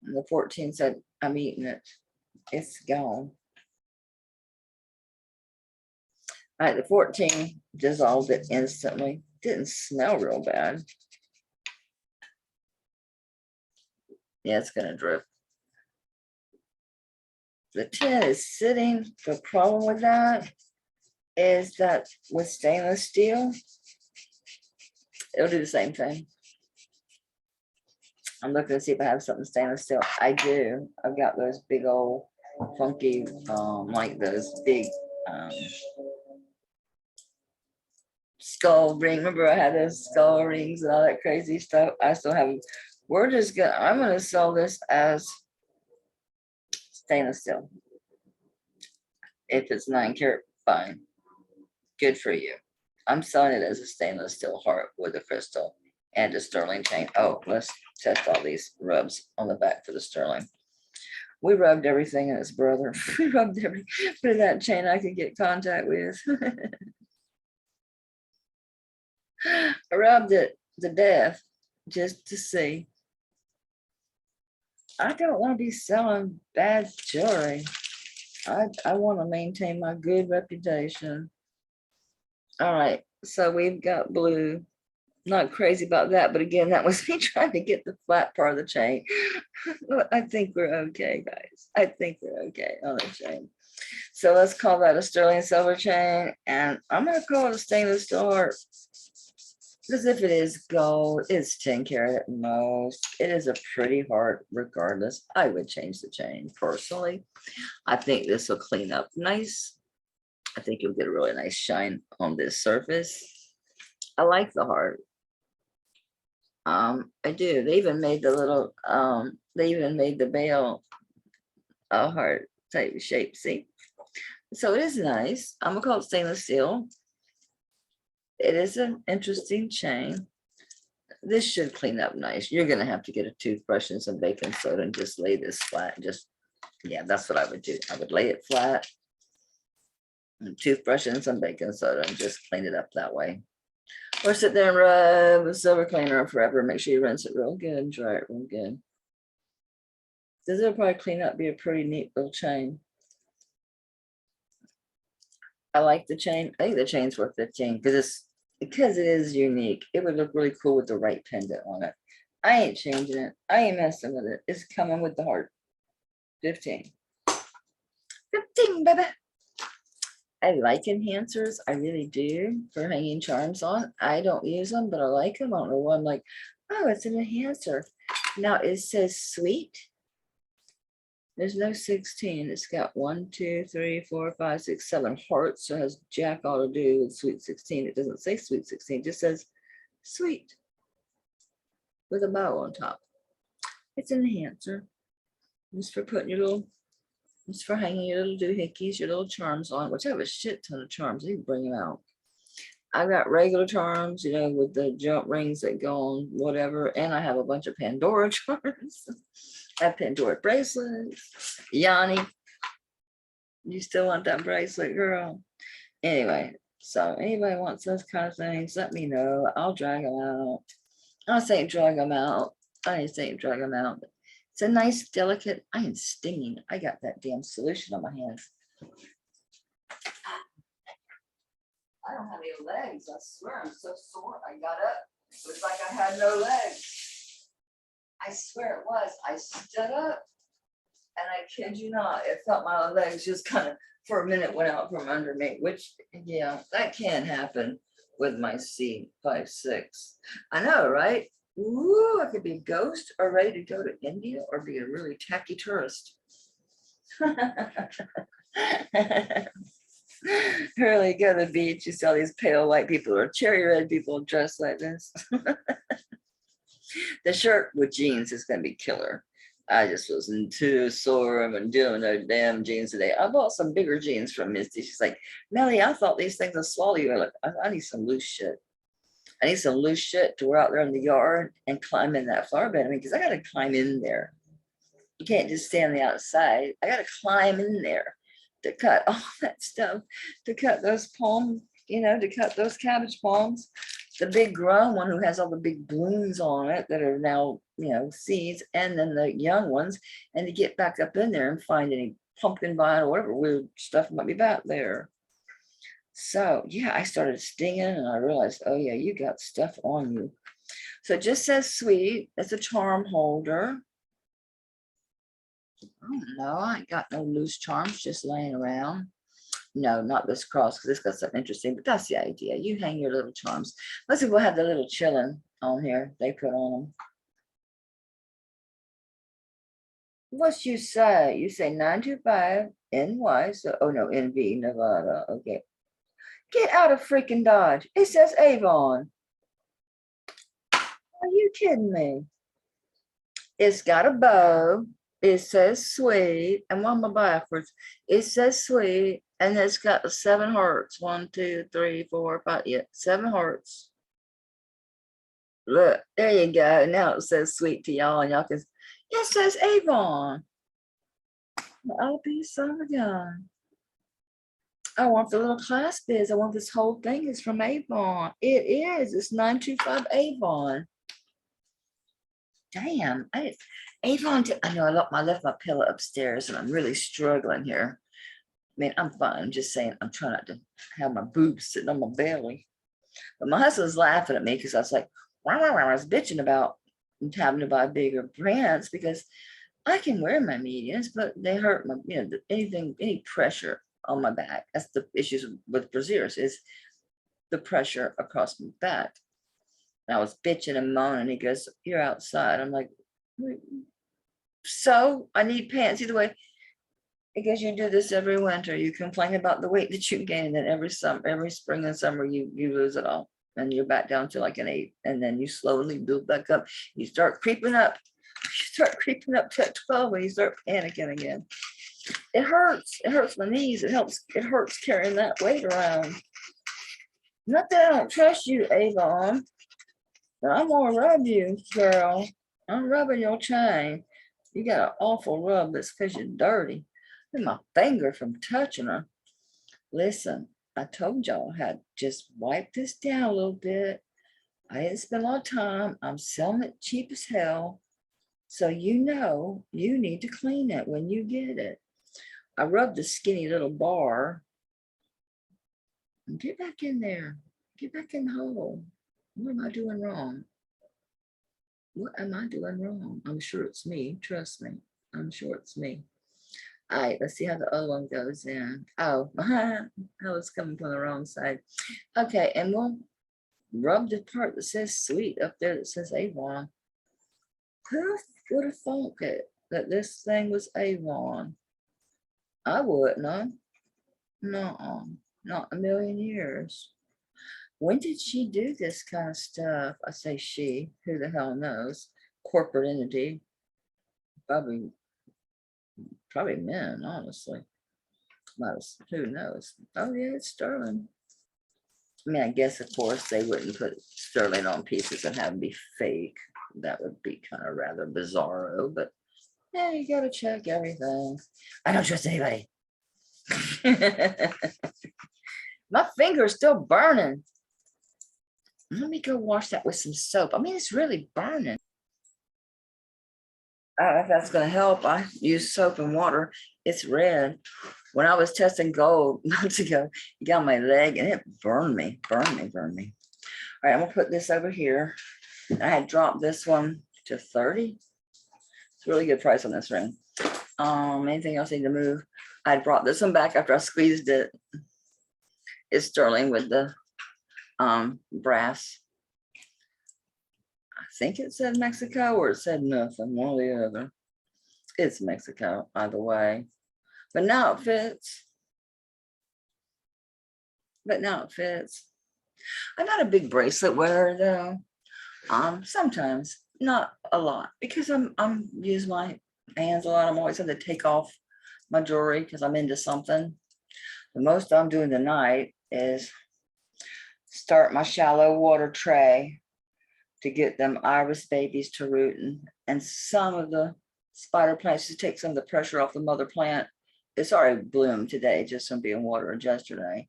[SPEAKER 1] And the 14 said, I'm eating it. It's gone. All right, the 14 dissolved it instantly. Didn't smell real bad. Yeah, it's gonna drip. The 10 is sitting. The problem with that is that with stainless steel, it'll do the same thing. I'm looking to see if I have something stainless steel. I do. I've got those big old funky, like those big skull ring. Remember I had those skull rings and all that crazy stuff? I still have them. I'm gonna sell this as stainless steel. If it's 9 karat, fine. Good for you. I'm selling it as a stainless steel heart with a crystal and a sterling chain. Oh, let's test all these rubs on the back for the sterling. We rubbed everything in its brother. We rubbed every bit of that chain I could get contact with. I rubbed it to death just to see. I don't want to be selling bad jewelry. I want to maintain my good reputation. All right, so we've got blue. Not crazy about that, but again, that was me trying to get the flat part of the chain. I think we're okay, guys. I think we're okay on the chain. So let's call that a sterling silver chain, and I'm gonna call it a stainless steel heart. Because if it is gold, it's 10 karat at most. It is a pretty heart regardless. I would change the chain personally. I think this will clean up nice. I think you'll get a really nice shine on this surface. I like the heart. I do. They even made the little, they even made the bell a heart type shape, see? So it is nice. I'm gonna call it stainless steel. It is an interesting chain. This should clean up nice. You're gonna have to get a toothbrush and some baking soda and just lay this flat. Just, yeah, that's what I would do. I would lay it flat, and toothbrush and some baking soda and just clean it up that way. Or sit there and rub a silver cleaner forever. Make sure you rinse it real good and dry it real good. This will probably clean up, be a pretty neat little chain. I like the chain. I think the chain's worth 15 because it is unique. It would look really cool with the right pendant on it. I ain't changing it. I ain't messing with it. It's coming with the heart. 15. 15, baby. I like enhancers. I really do for hanging charms on. I don't use them, but I like them. I don't know why I'm like, oh, it's an enhancer. Now it says sweet. There's no 16. It's got 1, 2, 3, 4, 5, 6, 7 hearts. So it has jack all to do with sweet 16. It doesn't say sweet 16. It just says sweet with a bow on top. It's an enhancer. Just for putting your little, just for hanging your little doohickeys, your little charms on, which I have a shit ton of charms. You can bring them out. I've got regular charms, you know, with the jump rings that go on whatever. And I have a bunch of Pandora charms. I have Pandora bracelets. Yanni, you still want that bracelet, girl? Anyway, so anybody wants those kind of things, let me know. I'll drag them out. I say drag them out. I didn't say drag them out. It's a nice, delicate, I am stinging. I got that damn solution on my hands. I don't have any legs. I swear I'm so sore. I got up. It was like I had no legs. I swear it was. I stood up and I kid you not, it felt my legs just kind of for a minute went out from under me, which yeah, that can happen with my C56. I know, right? Ooh, I could be a ghost or ready to go to India or be a really tacky tourist. Really go to the beach, you see all these pale white people or cherry red people dressed like this. The shirt with jeans is going to be killer. I just wasn't too sore. I've been doing no damn jeans today. I bought some bigger jeans from Misty. She's like, Melly, I thought these things would swallow you. Like, I need some loose shit. I need some loose shit to wear out there in the yard and climb in that flower bed. I mean, because I got to climb in there. You can't just stay on the outside. I got to climb in there to cut all that stuff, to cut those palms, you know, to cut those cabbage palms. The big grown one who has all the big blooms on it that are now, you know, seeds, and then the young ones, and to get back up in there and find any pumpkin vine or whatever weird stuff might be back there. So yeah, I started stinging and I realized, oh yeah, you got stuff on you. So it just says sweet. It's a charm holder. Oh no, I ain't got no loose charms just laying around. No, not this cross, because it's got something interesting, but that's the idea. You hang your little charms. Most people have the little chillin on here they put on them. What you say? You say 925 NY, so oh no, NV, Nevada. Okay. Get out of freaking Dodge. It says Avon. Are you kidding me? It's got a bow. It says sweet. And why am I backwards? It says sweet. And it's got 7 hearts. 1, 2, 3, 4, 5. Yeah, 7 hearts. Look, there you go. Now it says sweet to y'all. And y'all can, it says Avon. I'll be son of a gun. I want the little clasp is. I want this whole thing is from Avon. It is. It's 925 Avon. Damn. Avon. I know I left my pillow upstairs and I'm really struggling here. I mean, I'm fine. I'm just saying I'm trying not to have my boobs sitting on my belly. But my husband's laughing at me because I was like, I was bitching about having to buy bigger brands because I can wear my mediums, but they hurt my, you know, any pressure on my back. That's the issues with brassieres is the pressure across my back. And I was bitching and moaning. He goes, you're outside. I'm like, so I need pants either way. Because you do this every winter. You complain about the weight that you gain, and every spring and summer, you lose it all. And you're back down to like an 8. And then you slowly build back up. You start creeping up. You start creeping up to 12 when you start panicking again. It hurts. It hurts my knees. It hurts carrying that weight around. Not that I don't trust you, Avon. But I'm gonna rub you, girl. I'm rubbing your chain. You got an awful rub that's because you're dirty. And my finger from touching her. Listen, I told y'all I had just wipe this down a little bit. I didn't spend a lot of time. I'm selling it cheap as hell. So you know you need to clean it when you get it. I rubbed the skinny little bar. Get back in there. Get back in the hole. What am I doing wrong? What am I doing wrong? I'm sure it's me. Trust me. I'm sure it's me. All right, let's see how the other one goes in. Oh, I was coming from the wrong side. Okay, and we'll rub the part that says sweet up there that says Avon. Who would have thought that this thing was Avon? I wouldn't have. No, not a million years. When did she do this kind of stuff? I say she, who the hell knows? Corporate entity. Probably men, honestly. Who knows? Oh yeah, it's sterling. I mean, I guess of course they wouldn't put sterling on pieces and have them be fake. That would be kind of rather bizarro, but yeah, you gotta check everything. I don't trust anybody. My finger's still burning. Let me go wash that with some soap. I mean, it's really burning. I don't know if that's gonna help. I use soap and water. It's red. When I was testing gold months ago, you got on my leg and it burned me, burned me, burned me. All right, I'm gonna put this over here. I had dropped this one to 30. It's a really good price on this ring. Anything else I need to move? I brought this one back after I squeezed it. It's sterling with the brass. I think it said Mexico or it said nothing, one or the other. It's Mexico either way, but now it fits. But now it fits. I'm not a big bracelet wearer though. Sometimes, not a lot, because I'm use my hands a lot. I'm always having to take off my jewelry because I'm into something. The most I'm doing tonight is start my shallow water tray to get them iris babies to rooting, and some of the spider plants to take some of the pressure off the mother plant. It's already bloomed today just from being watered yesterday.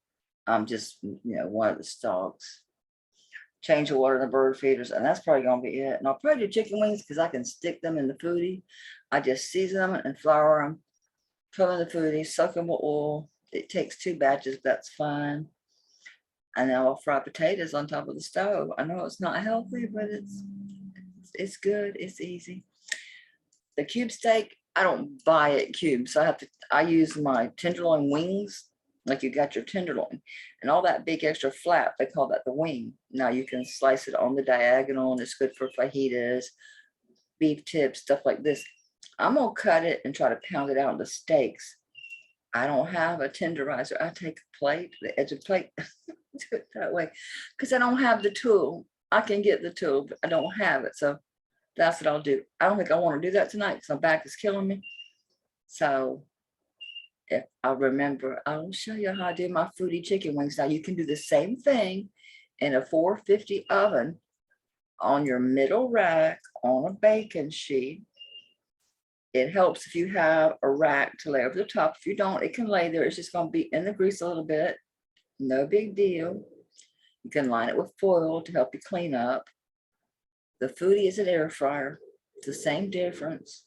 [SPEAKER 1] Just, one of the stalks. Change the water in the bird feeders, and that's probably gonna be it. And I'll probably do chicken wings because I can stick them in the foodie. I just season them and flour them, put them in the foodie, soak them with oil. It takes 2 batches, that's fine. And then I'll fry potatoes on top of the stove. I know it's not healthy, but it's good, it's easy. The cube steak, I don't buy it cubes, so I use my tenderloin wings. Like you got your tenderloin and all that big extra flap, they call that the wing. Now you can slice it on the diagonal and it's good for fajitas, beef tips, stuff like this. I'm gonna cut it and try to pound it out into steaks. I don't have a tenderizer. I take a plate, the edge of plate, do it that way because I don't have the tool. I can get the tool, but I don't have it. So that's what I'll do. I don't think I want to do that tonight because my back is killing me. So if I remember, I'll show you how I do my foodie chicken wings. Now you can do the same thing in a 450 oven on your middle rack on a baking sheet. It helps if you have a rack to lay over the top. If you don't, it can lay there. It's just going to be in the grease a little bit. No big deal. You can line it with foil to help you clean up. The foodie is an air fryer. It's the same difference.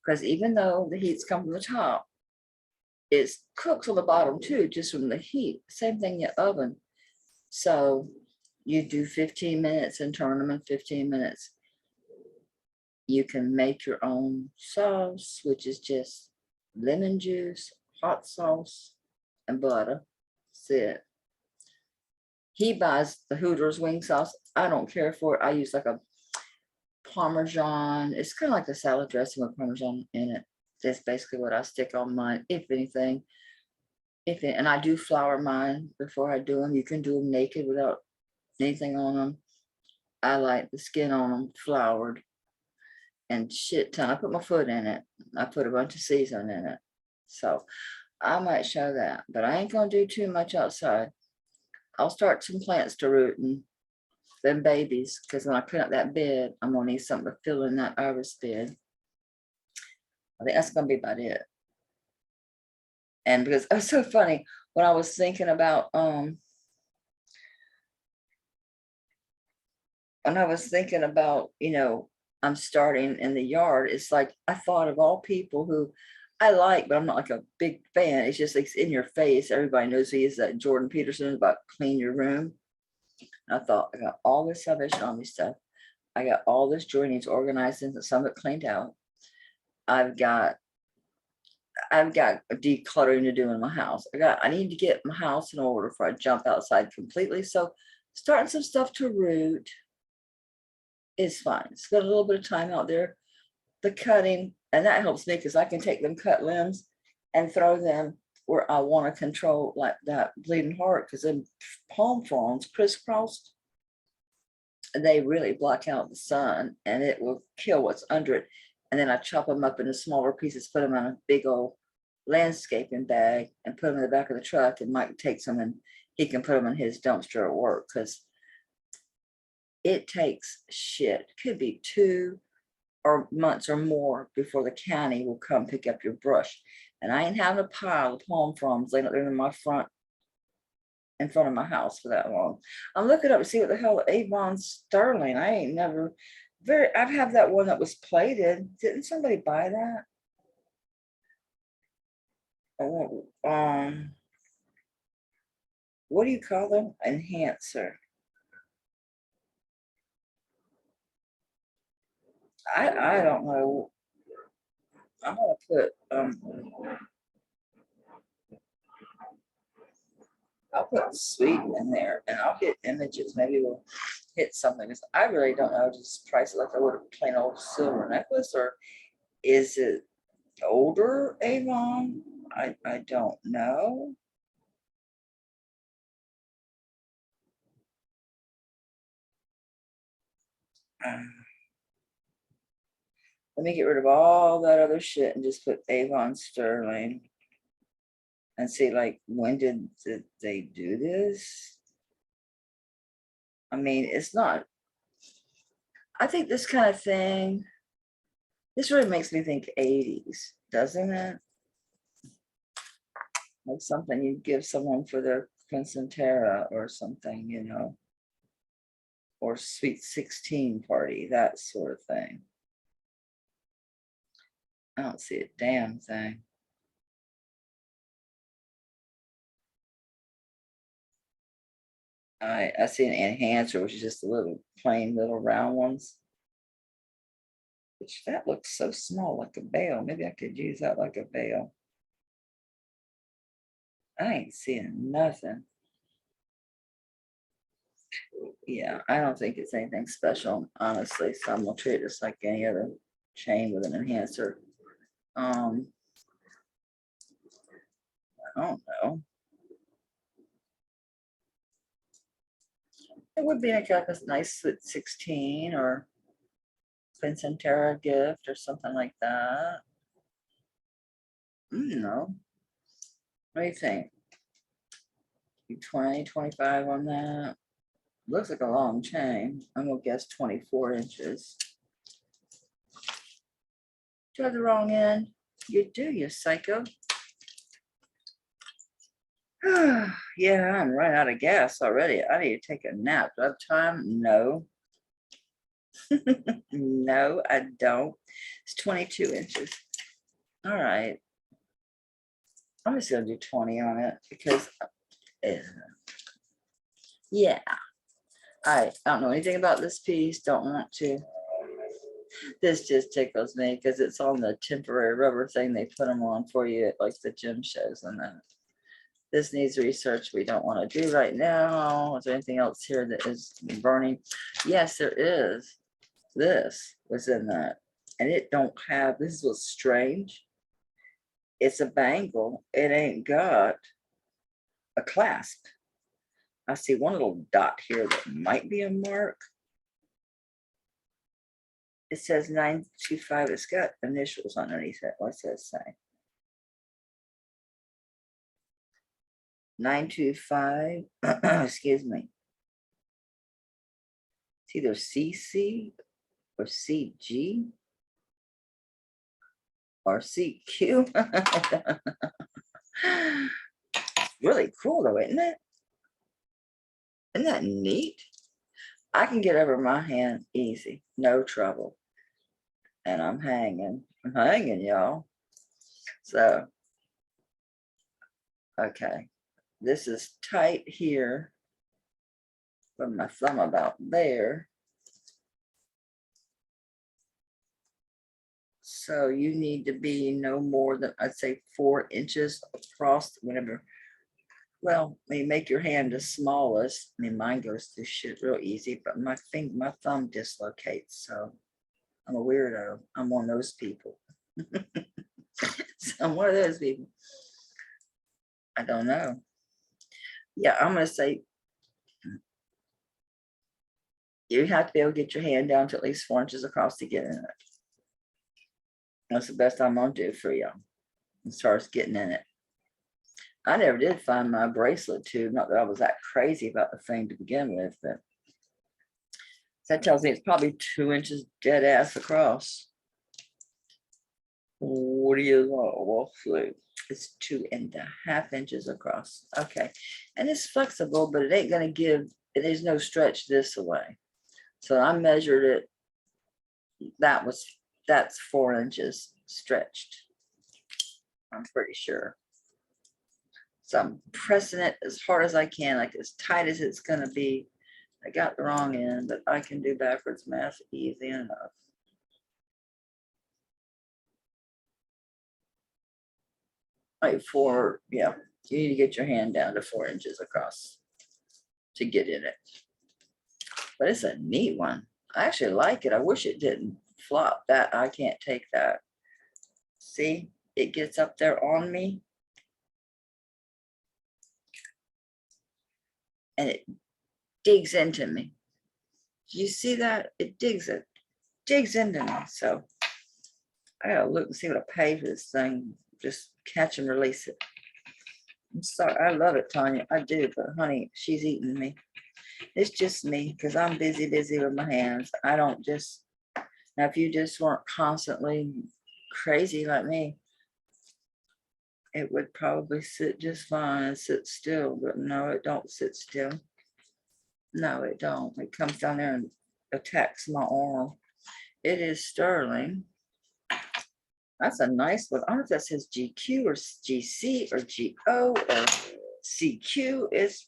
[SPEAKER 1] Because even though the heat's come from the top, it cooks on the bottom too, just from the heat. Same thing in your oven. So you do 15 minutes and turn them in 15 minutes. You can make your own sauce, which is just lemon juice, hot sauce, and butter. That's it. He buys the Hooters wing sauce. I don't care for it. I use like a Parmesan. It's kind of like a salad dressing with Parmesan in it. That's basically what I stick on mine, if anything. And I do flour mine before I do them. You can do them naked without anything on them. I like the skin on them floured and shit ton. I put my foot in it. I put a bunch of seasoning in it. So I might show that, but I ain't gonna do too much outside. I'll start some plants to root and them babies, because when I put up that bed, I'm gonna need something to fill in that iris bed. I think that's gonna be about it. And because it was so funny when I was thinking about I'm starting in the yard, it's like I thought of all people who I like, but I'm not like a big fan. It's just like in your face. Everybody knows he is that Jordan Peterson about clean your room. And I thought, I got all this Salvation Army stuff. I got all this jewelry needs organized and some of it cleaned out. I've got decluttering to do in my house. I need to get my house in order before I jump outside completely. So starting some stuff to root is fine. It's got a little bit of time out there. The cutting, and that helps me because I can take them cut limbs and throw them where I want to control, like that bleeding heart, because then palm fronds crisscrossed, they really block out the sun and it will kill what's under it. And then I chop them up into smaller pieces, put them in a big old landscaping bag and put them in the back of the truck, and Mike takes them and he can put them in his dumpster at work, because it takes shit. Could be 2 or months or more before the county will come pick up your brush. And I ain't having a pile of palm fronds laying up there in my front, in front of my house for that long. I'm looking up to see what the hell Avon Sterling. I ain't never I've had that one that was plated. Didn't somebody buy that? Oh, what do you call them? Enhancer. I don't know. I'm gonna put I'll put sweet in there, and I'll hit images. Maybe we'll hit something. I really don't know. Just price it like I would a plain old silver necklace, or is it older Avon? I don't know. Let me get rid of all that other shit and just put Avon Sterling and see, like, when did they do this? I mean, it's not, I think this kind of thing, this really makes me think 80s, doesn't it? Like something you'd give someone for their quinceanera or something, you know, or sweet 16 party, that sort of thing. I don't see a damn thing. I see an enhancer, which is just a little plain little round ones. Which that looks so small, like a veil. Maybe I could use that like a veil. I ain't seeing nothing. Yeah, I don't think it's anything special, honestly. So I'm gonna treat it just like any other chain with an enhancer. I don't know. It would be like a nice sweet 16 or quinceanera gift or something like that. You know. What do you think? 20, 25 on that. Looks like a long chain. I'm gonna guess 24 inches. Do I have the wrong end? You do, you psycho. Yeah, I'm running out of gas already. I need to take a nap. Do I have time? No. No, I don't. It's 22 inches. All right. I'm just gonna do 20 on it because yeah. I don't know anything about this piece. Don't want to. This just tickles me because it's on the temporary rubber thing they put them on for you at like the gym shows and that. This needs research we don't want to do right now. Is there anything else here that is burning? Yes, there is. This was in that. And it don't have, this is what's strange. It's a bangle. It ain't got a clasp. I see one little dot here that might be a mark. It says 925. It's got initials underneath it. What's that say? 925. Excuse me. It's either CC or CG or CQ. Really cool though, isn't it? Isn't that neat? I can get over my hand easy, no trouble. And I'm hanging, y'all. So, okay. This is tight here from my thumb about there. So you need to be no more than, I'd say, 4 inches across, whatever. Well, you make your hand the smallest. I mean, mine goes through shit real easy, but my thumb dislocates. So I'm a weirdo. I'm one of those people. So I'm one of those people. I don't know. Yeah, I'm gonna say you have to be able to get your hand down to at least 4 inches across to get in it. That's the best I'm gonna do for you as far as getting in it. I never did find my bracelet tube. Not that I was that crazy about the thing to begin with, but that tells me it's probably 2 inches dead ass across. What do you know? Well, it's 2.5 inches across. Okay. And it's flexible, but it ain't gonna give, there's no stretch this way. So I measured it. That's 4 inches stretched. I'm pretty sure. So I'm pressing it as hard as I can, like as tight as it's gonna be. I got the wrong end, but I can do backwards math easy enough. Like yeah, you need to get your hand down to 4 inches across to get in it. But it's a neat one. I actually like it. I wish it didn't flop. That I can't take that. See, it gets up there on me. And it digs into me. Do you see that? It digs into me. So I gotta look and see what I pay for this thing. Just catch and release it. I'm sorry. I love it, Tanya. I do, but honey, she's eating me. It's just me because I'm busy with my hands. I don't just, now if you just weren't constantly crazy like me, it would probably sit just fine and sit still, but no, it don't sit still. No, it don't. It comes down there and attacks my arm. It is sterling. That's a nice one. I don't know if that says GQ or GC or GO or CQ. It's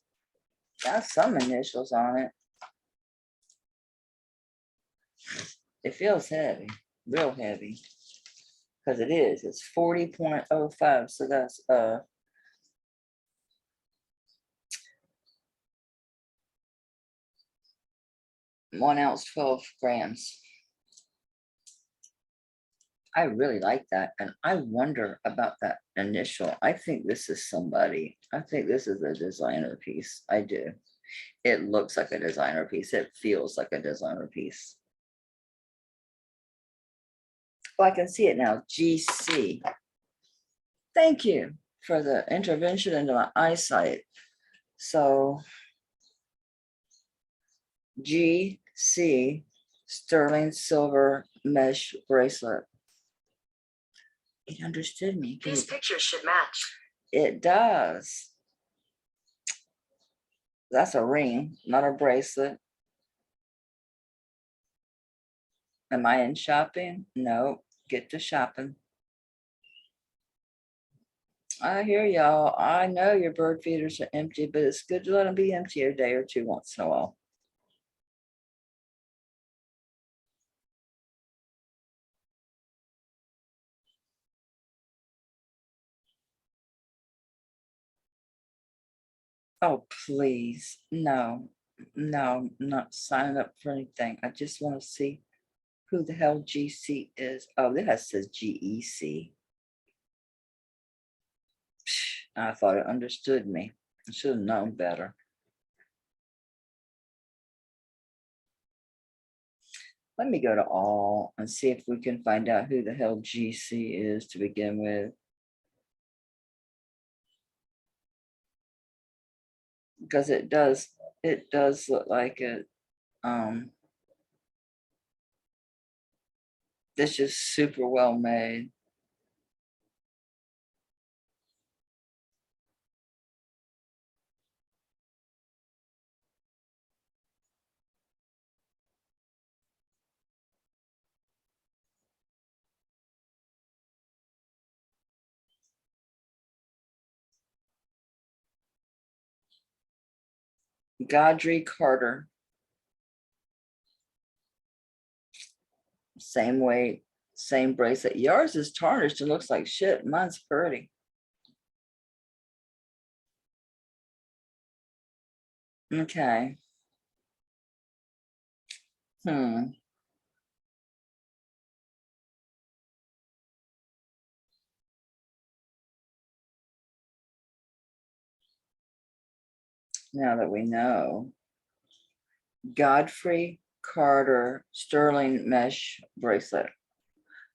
[SPEAKER 1] got some initials on it. It feels heavy, real heavy. Because it is. It's 40.05. So that's 1 ounce, 12 grams. I really like that. And I wonder about that initial. I think this is somebody. I think this is a designer piece. I do. It looks like a designer piece. It feels like a designer piece. Oh, I can see it now. GC. Thank you for the intervention into my eyesight. So GC sterling silver mesh bracelet. It understood me.
[SPEAKER 2] These pictures should match.
[SPEAKER 1] It does. That's a ring, not a bracelet. Am I in shopping? No. Get to shopping. I hear y'all. I know your bird feeders are empty, but it's good to let them be empty a day or two once in a while. Oh, please. No, no, I'm not signing up for anything. I just want to see who the hell GC is. Oh, that says GEC. I thought it understood me. I should have known better. Let me go to all and see if we can find out who the hell GC is to begin with. Because it does look like it. This is super well made. Godry Carter. Same weight, same bracelet. Yours is tarnished and looks like shit. Mine's pretty. Okay. Now that we know. Godfrey Carter sterling mesh bracelet.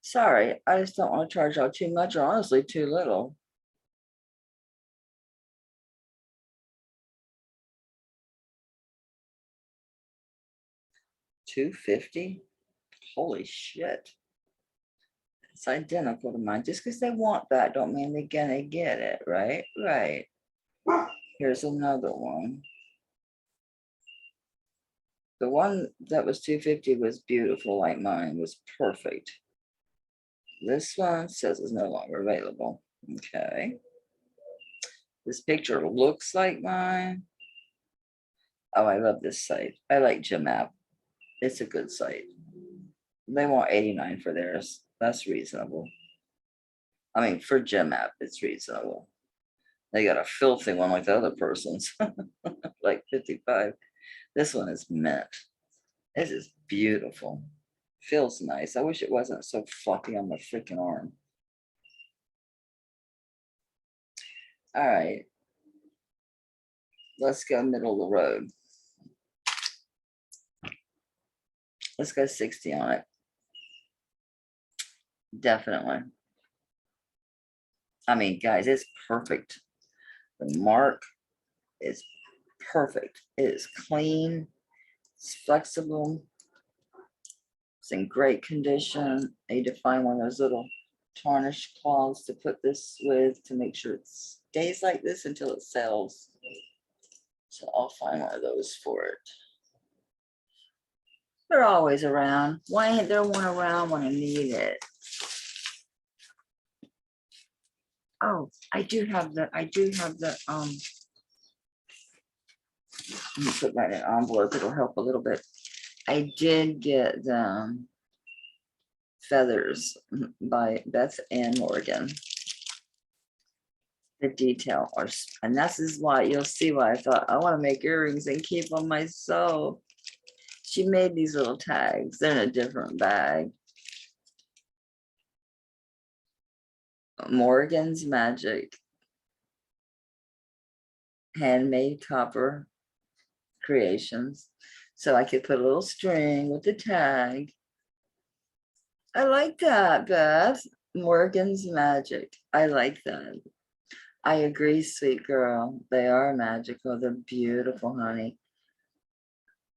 [SPEAKER 1] Sorry, I just don't want to charge y'all too much or honestly too little. $250. Holy shit. It's identical to mine. Just because they want that don't mean they're gonna get it, right? Right. Here's another one. The one that was $250 was beautiful, like mine, was perfect. This one says it's no longer available. Okay. This picture looks like mine. Oh, I love this site. I like Gem. It's a good site. They want $89 for theirs. That's reasonable. I mean, for Gem, it's reasonable. They got a filthy one like the other person's, like 55. This one is mint. This is beautiful. Feels nice. I wish it wasn't so fluffy on the freaking arm. All right. Let's go middle of the road. Let's go 60 on it. Definitely. I mean, guys, it's perfect. The mark is perfect. It is clean. It's flexible. It's in great condition. I need to find one of those little tarnish cloths to put this with to make sure it stays like this until it sells. So I'll find one of those for it. They're always around. Why ain't there one around when I need it? Oh, I do have the, let me put that in an envelope, it'll help a little bit. I did get the feathers by Beth Ann Morgan. The detail, and this is why you'll see why I thought I want to make earrings and keep them myself. She made these little tags. They're in a different bag. Morgan's Magic. Handmade copper creations. So I could put a little string with the tag. I like that, Beth. Morgan's Magic. I like that. I agree, sweet girl. They are magical. They're beautiful, honey.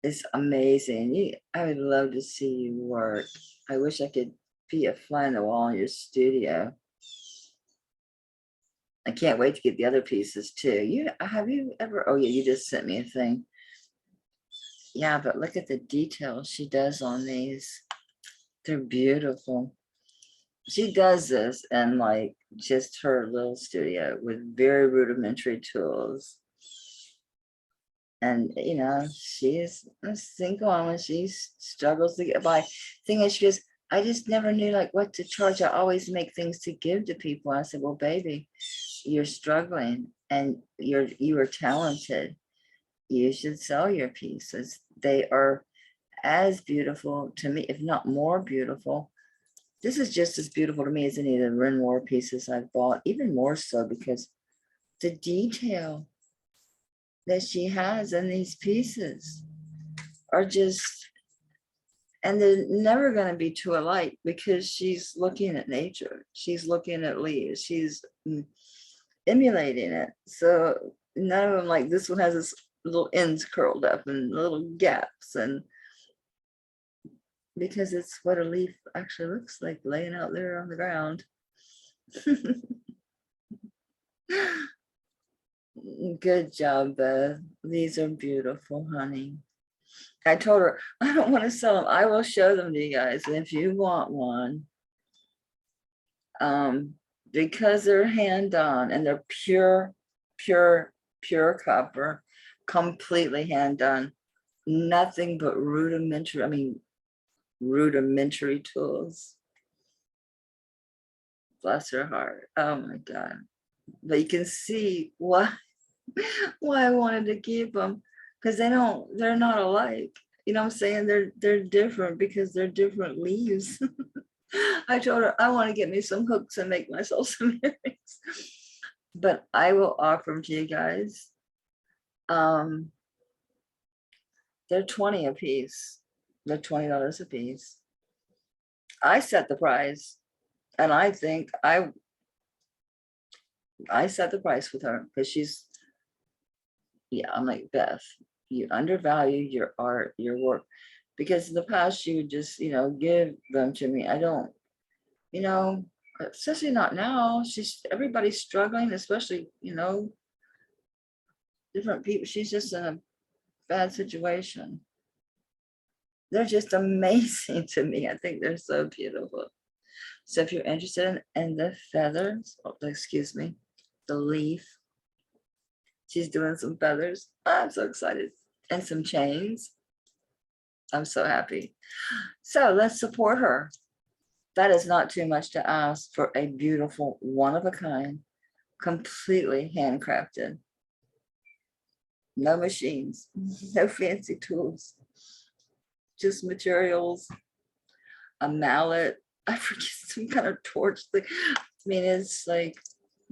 [SPEAKER 1] It's amazing. I would love to see you work. I wish I could be a fly on the wall in your studio. I can't wait to get the other pieces too. Have you ever, oh yeah, you just sent me a thing. Yeah, but look at the details she does on these. They're beautiful. She does this in like just her little studio with very rudimentary tools. And you know, she's a single woman. She struggles to get by. Thing is, she goes, I just never knew like what to charge. I always make things to give to people. I said, well, baby, you're struggling and you are talented. You should sell your pieces. They are as beautiful to me, if not more beautiful. This is just as beautiful to me as any of the Renoir pieces I've bought, even more so because the detail that she has in these pieces are just, and they're never going to be too alike because she's looking at nature. She's looking at leaves. She's emulating it. So none of them, like this one has this little ends curled up and little gaps, and because it's what a leaf actually looks like laying out there on the ground. Good job, Beth. These are beautiful, honey. I told her I don't want to sell them. I will show them to you guys. And if you want one, because they're hand done and they're pure copper, completely hand done, nothing but rudimentary tools. Bless her heart. Oh my God. But you can see why I wanted to keep them, because they're not alike. You know what I'm saying? They're different because they're different leaves. I told her I want to get me some hooks and make myself some earrings. But I will offer them to you guys. They're 20 a piece. They're $20 a piece. I set the price, and I think I set the price with her because she's, yeah, I'm like, Beth, you undervalue your art, your work. because in the past she would just, you know, give them to me. I don't, you know, especially not now. Everybody's struggling, especially, you know, different people. She's just in a bad situation. They're just amazing to me. I think they're so beautiful. So if you're interested in the feathers, oh, excuse me, the leaf, she's doing some feathers. I'm so excited. And some chains. I'm so happy. So let's support her. That is not too much to ask for a beautiful, one of a kind, completely handcrafted. No machines, no fancy tools, just materials, a mallet. I forget, some kind of torch thing. I mean, it's like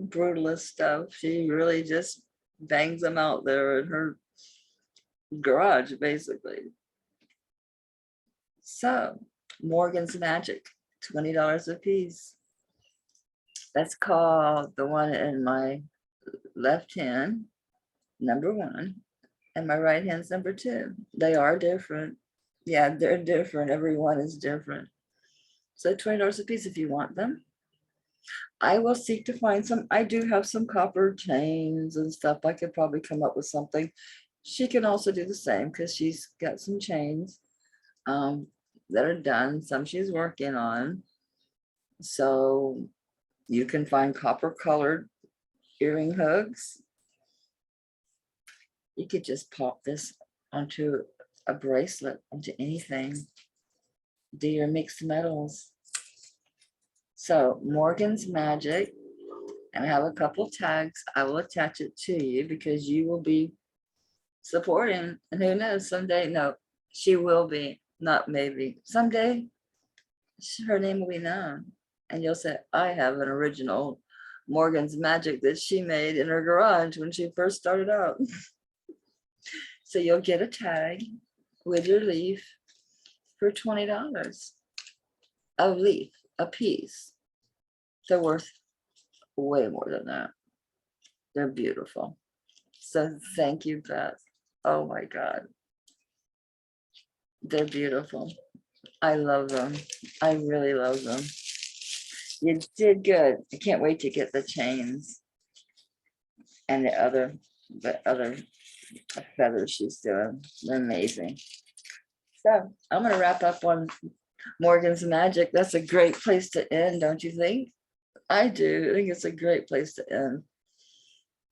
[SPEAKER 1] brutalist stuff. She really just bangs them out there in her garage, basically. So, Morgan's Magic, $20 a piece. That's called the one in my left hand, number 1, and my right hand's number 2. They are different. Yeah, they're different. Everyone is different. So $20 a piece if you want them. I will seek to find some. I do have some copper chains and stuff. I could probably come up with something. She can also do the same because she's got some chains that are done. Some she's working on. So you can find copper colored earring hooks. You could just pop this onto a bracelet, onto anything. Do your mixed metals. So Morgan's Magic, and I have a couple tags. I will attach it to you because you will be supporting, and who knows, someday, no, she will be, not maybe, someday her name will be known, and you'll say, I have an original Morgan's Magic that she made in her garage when she first started out. So you'll get a tag with your leaf for $20. A leaf, a piece. They're worth way more than that. They're beautiful. So thank you, Beth. Oh my God. They're beautiful. I love them. I really love them. You did good. I can't wait to get the chains and the other feathers she's doing. They're amazing. So I'm gonna wrap up on Morgan's Magic. That's a great place to end, don't you think? I do. I think it's a great place to end.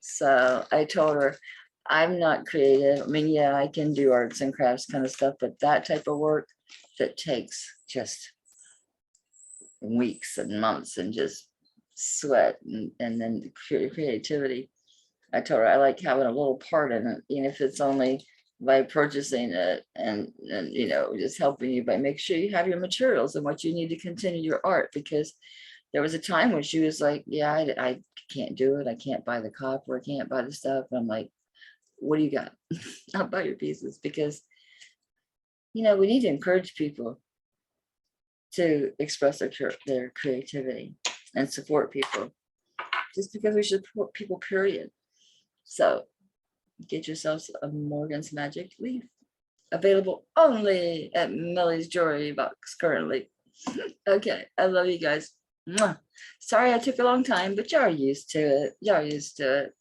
[SPEAKER 1] So I told her, I'm not creative. I mean, yeah, I can do arts and crafts kind of stuff, but that type of work that takes just weeks and months and just sweat and then the creativity. I told her I like having a little part in it, even if it's only by purchasing it and you know, just helping you by make sure you have your materials and what you need to continue your art. Because there was a time when she was like, yeah, I can't do it. I can't buy the copper. I can't buy the stuff. And I'm like, what do you got? I'll buy your pieces, because, you know, we need to encourage people to express their creativity and support people, just because we should support people, period. So get yourselves a Morgan's Magic leaf, available only at Millie's Jewelry Box currently. Okay, I love you guys. Mwah. Sorry I took a long time, but y'all used to it. Y'all used to it.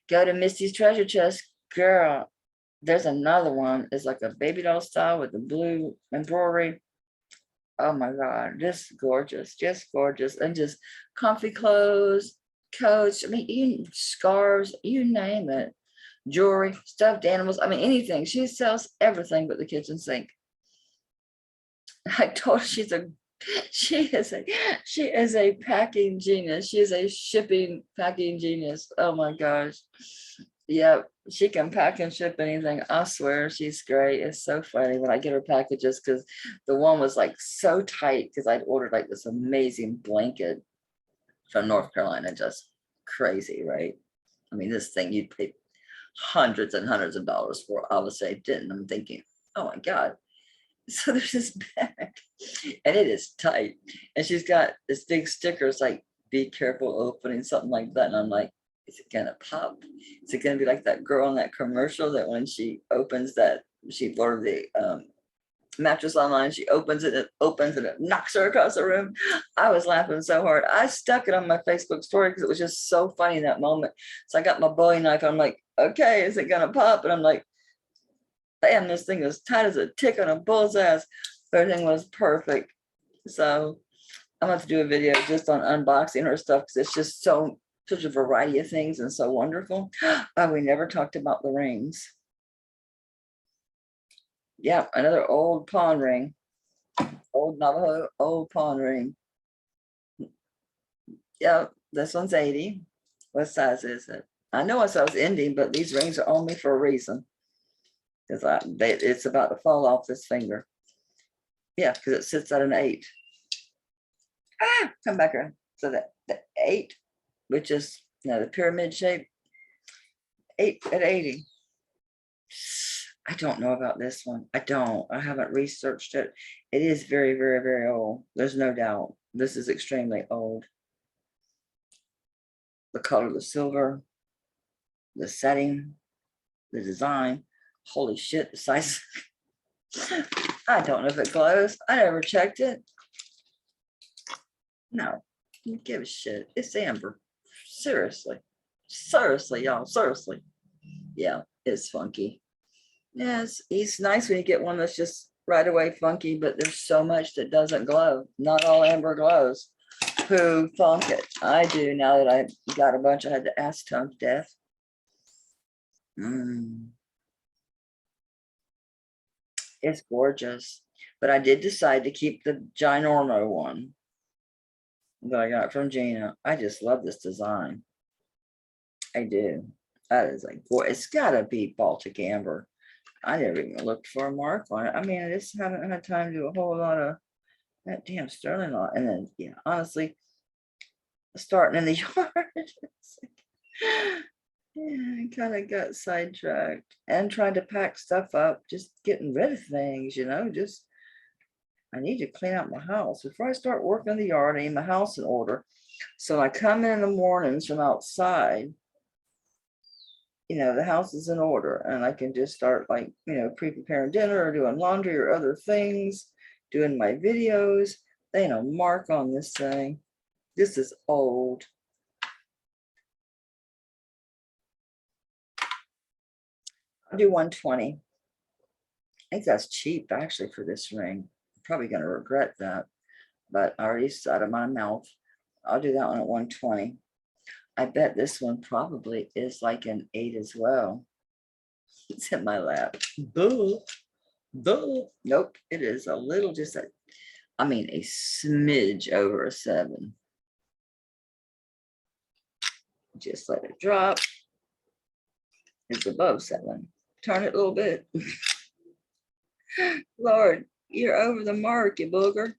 [SPEAKER 1] Go to Misty's Treasure Chest, girl. There's another one. It's like a baby doll style with the blue embroidery. Oh my God, just gorgeous, and just comfy clothes, coats. I mean, even scarves, you name it. Jewelry, stuffed animals. I mean, anything. She sells everything but the kitchen sink. I told her she is a packing genius. She is a shipping packing genius. Oh my gosh. Yeah, she can pack and ship anything. I swear she's great. It's so funny when I get her packages, because the one was like so tight because I'd ordered like this amazing blanket from North Carolina. Just crazy, right? I mean, this thing you'd pay hundreds and hundreds of dollars for. Obviously, I didn't. I'm thinking, oh my God. So there's this bag and it is tight. And she's got this big sticker. It's like, be careful opening, something like that. And I'm like, is it gonna pop? Is it gonna be like that girl in that commercial that when she opens that she ordered the mattress online. She opens it, and it knocks her across the room. I was laughing so hard. I stuck it on my Facebook story because it was just so funny in that moment. So I got my Bowie knife. I'm like, okay, is it gonna pop? And I'm like, damn, this thing is tight as a tick on a bull's ass. Everything was perfect. So I'm going to do a video just on unboxing her stuff because it's just such a variety of things and so wonderful. Oh, we never talked about the rings. Yeah, another old pawn ring. Old Navajo, old pawn ring. Yeah, this one's 80. What size is it? I know I was Indian, but these rings are on me for a reason. Because it's about to fall off this finger. Yeah, because it sits at an 8. Ah, come back around. So the 8, which is, you know, the pyramid shape, 8 at 80. I don't know about this one. I haven't researched it. It is very, very, very old. There's no doubt. This is extremely old. The color, the silver, the setting, the design. Holy shit, the size. I don't know if it glows. I never checked it. No, don't give a shit. It's amber. Seriously. Seriously, y'all. Seriously. Yeah, it's funky. Yes, it's nice when you get one that's just right away funky, but there's so much that doesn't glow. Not all amber glows. Who thunk it? I do now that I got a bunch I had to acetone to death. It's gorgeous. But I did decide to keep the Ginormo one that I got from Gina. I just love this design. I do. That is like, boy, it's gotta be Baltic amber. I never even looked for a mark on it. I mean, I just haven't had time to do a whole lot of that damn sterling lot. And then, yeah, honestly, starting in the yard. Yeah, I kind of got sidetracked and trying to pack stuff up, just getting rid of things, you know, just I need to clean out my house. Before I start working in the yard, I need my house in order. So I come in the mornings from outside, you know, the house is in order and I can just start like, you know, pre-preparing dinner or doing laundry or other things, doing my videos. They ain't a mark on this thing. This is old. I'll do 120. I think that's cheap actually for this ring. I'm probably going to regret that, but I already said it in my mouth. I'll do that one at 120. I bet this one probably is like an 8 as well. It's in my lap. Duh. Nope, it is a little just a, I mean, a smidge over a 7. Just let it drop. It's above 7. Turn it a little bit. Lord, you're over the mark, you booger.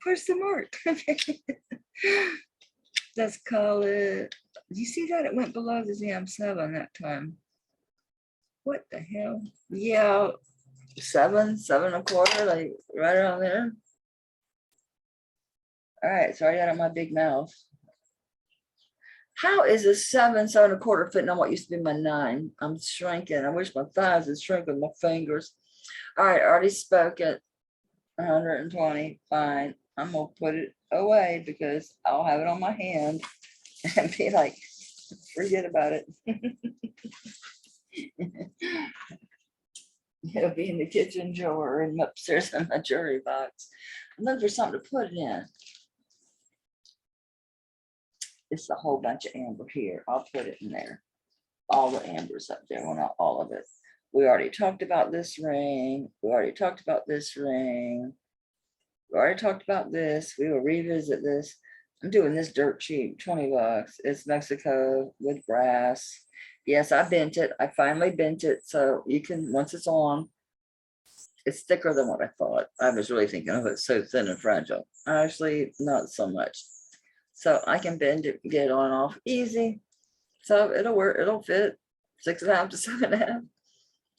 [SPEAKER 1] Where's the mark? Let's call it. Do you see that? It went below the damn 7 that time. What the hell? Yeah, 7, 7.25, like right around there. All right, sorry, out of my big mouth. How is a 7, 7.25 fitting on what used to be my 9? I'm shrinking. I wish my thighs would shrink with my fingers. All right, already spoke it. 120, fine. I'm gonna put it away because I'll have it on my hand and be like, forget about it. It'll be in the kitchen drawer and upstairs in my jewelry box. I'm looking for something to put it in. It's a whole bunch of amber here. I'll put it in there. All the ambers up there. Well, not all of it. We already talked about this ring. We already talked about this ring. We already talked about this. We will revisit this. I'm doing this dirt cheap, 20 bucks. It's Mexico with brass. Yes, I bent it. I finally bent it. So you can, once it's on, it's thicker than what I thought. I was really thinking, oh, it's so thin and fragile. Actually, not so much. So I can bend it, get it on and off easy. So it'll work, it'll fit 6.5 to 7.5.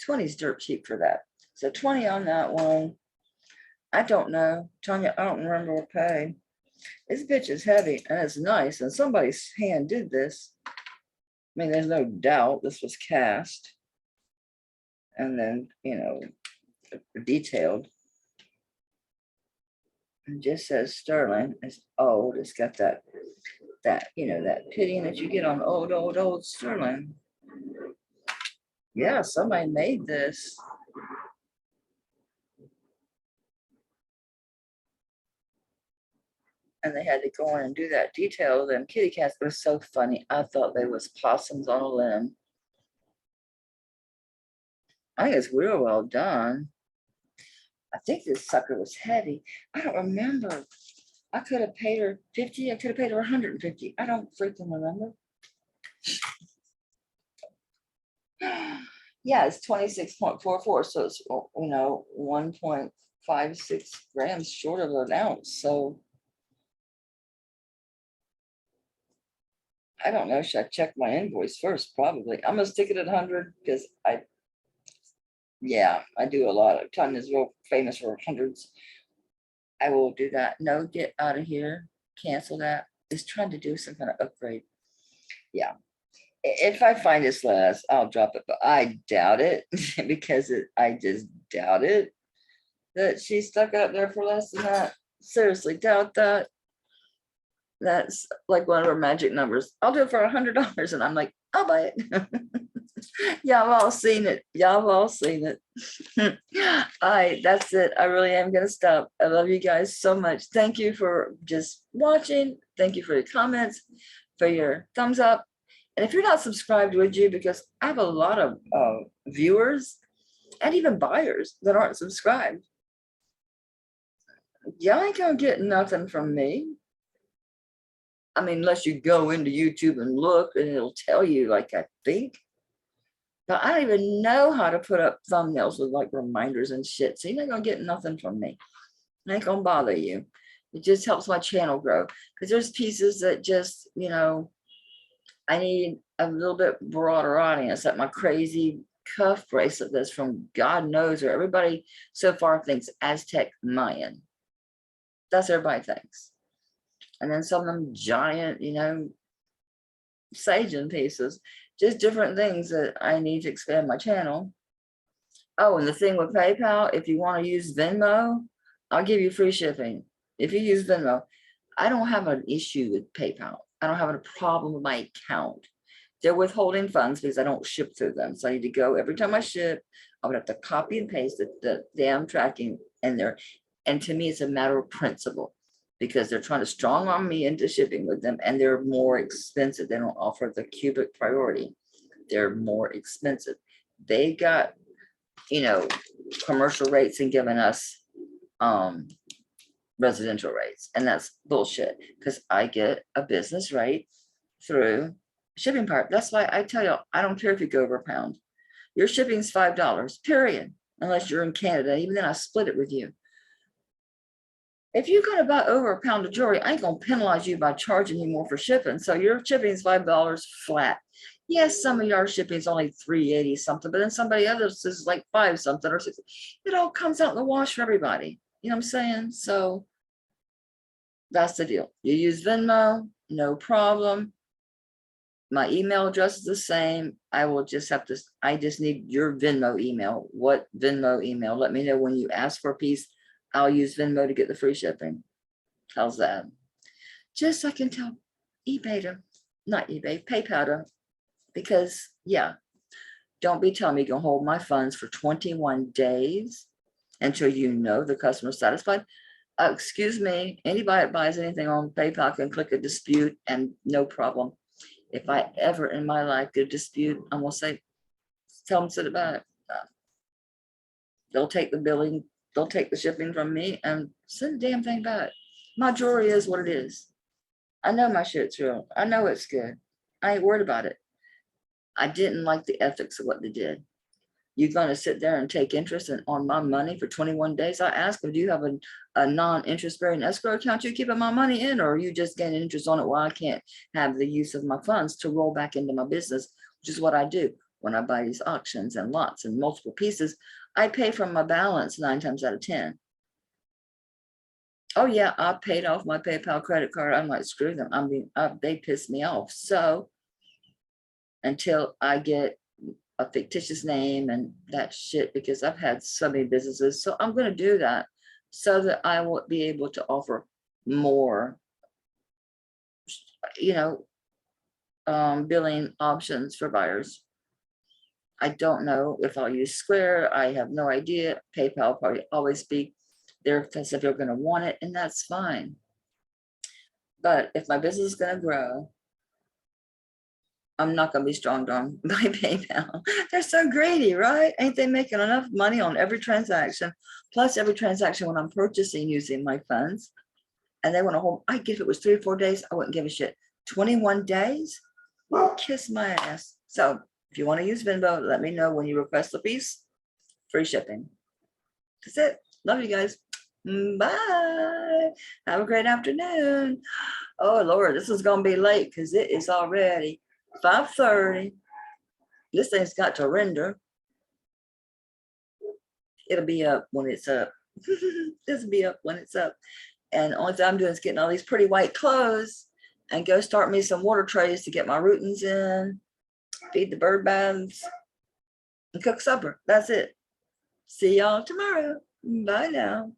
[SPEAKER 1] 20 is dirt cheap for that. So 20 on that one. I don't know, Tanya, I don't remember what I paid. This bitch is heavy and it's nice. And somebody's hand did this. I mean, there's no doubt this was cast. and then, detailed. It just says sterling. It's old. It's got that that pitting that you get on old sterling. Yeah, somebody made this. And they had to go in and do that detail. Them kitty cats. It was so funny. I thought they was possums on a limb. I think it's real well done. I think this sucker was heavy. I don't remember. I could have paid her 50. I could have paid her 150. I don't freaking remember. Yeah, it's 26.44. So it's 1.56 grams short of an ounce. So I don't know. Should I check my invoice first? Probably. I'm gonna stick it at 100 because I do a lot of ton is real famous for hundreds. I will do that. No, get out of here. Cancel that. It's trying to do some kind of upgrade. Yeah. If I find this last, I'll drop it, but I doubt it because I just doubt it that she stuck out there for less than that. Seriously, doubt that. That's like one of her magic numbers. I'll do it for $100, and I'm like, I'll buy it. Y'all all seen it. Y'all all seen it. All right, that's it. I really am gonna stop. I love you guys so much. Thank you for just watching. Thank you for your comments, for your thumbs up. And if you're not subscribed, would you? Because I have a lot of viewers and even buyers that aren't subscribed. Y'all ain't gonna get nothing from me. I mean, unless you go into YouTube and look, and it'll tell you, like, I think. But I don't even know how to put up thumbnails with like reminders and shit. So you're not gonna get nothing from me. I ain't gonna bother you. It just helps my channel grow. Because there's pieces that just, I need a little bit broader audience. Like my crazy cuff bracelet that's from God knows where everybody so far thinks Aztec Mayan. That's what everybody thinks. And then some of them giant, Sagen pieces. Just different things that I need to expand my channel. Oh, and the thing with PayPal, if you want to use Venmo, I'll give you free shipping. If you use Venmo, I don't have an issue with PayPal. I don't have a problem with my account. They're withholding funds because I don't ship through them. So I need to go every time I ship, I would have to copy and paste the damn tracking in there. And to me, it's a matter of principle because they're trying to strong arm me into shipping with them, and they're more expensive. They don't offer the cubic priority. They're more expensive. They got, commercial rates and giving us residential rates, and that's bullshit because I get a business rate through shipping part. That's why I tell you, I don't care if you go over a pound. Your shipping's $5, period, unless you're in Canada. Even then, I split it with you. If you're going to buy over a pound of jewelry, I ain't going to penalize you by charging you more for shipping. So your shipping is $5 flat. Yes, some of your shipping is only $3.80 something, but then somebody else is like $5 something or $6. It all comes out in the wash for everybody. You know what I'm saying? So that's the deal. You use Venmo, no problem. My email address is the same. I will just have to, I just need your Venmo email. What Venmo email? Let me know when you ask for a piece. I'll use Venmo to get the free shipping. How's that? Just so I can tell eBay to, not eBay, PayPal to, because don't be telling me you're gonna hold my funds for 21 days until the customer's satisfied. Excuse me, anybody that buys anything on PayPal can click a dispute and no problem. If I ever in my life get a dispute, I'm gonna say, tell them to send it back. They'll take the billing, they'll take the shipping from me and send the damn thing back. My jewelry is what it is. I know my shit's real. I know it's good. I ain't worried about it. I didn't like the ethics of what they did. You're going to sit there and take interest on my money for 21 days. I asked them, do you have a non-interest bearing escrow account you keeping my money in, or are you just getting interest on it while I can't have the use of my funds to roll back into my business, which is what I do. When I buy these auctions and lots and multiple pieces, I pay from my balance 9 times out of 10. Oh yeah, I paid off my PayPal credit card. I'm like, screw them. They pissed me off. So until I get a fictitious name and that shit, because I've had so many businesses. So I'm going to do that so that I will be able to offer more, you know, billing options for buyers. I don't know if I'll use Square. I have no idea. PayPal will probably always be there because if you're going to want it, and that's fine. But if my business is going to grow, I'm not going to be strong armed by PayPal. They're so greedy, right? Ain't they making enough money on every transaction? Plus every transaction when I'm purchasing using my funds, and they want to hold, I get if it was 3 or 4 days, I wouldn't give a shit. 21 days? Well, kiss my ass. So if you want to use Venmo, let me know when you request a piece. Free shipping. That's it. Love you guys. Bye. Have a great afternoon. Oh Lord, this is gonna be late because it is already 5:30. This thing's got to render. It'll be up when it's up. This will be up when it's up. And the only thing I'm doing is getting all these pretty white clothes and go start me some water trays to get my rootings in, feed the bird baths, and cook supper. That's it. See y'all tomorrow. Bye now.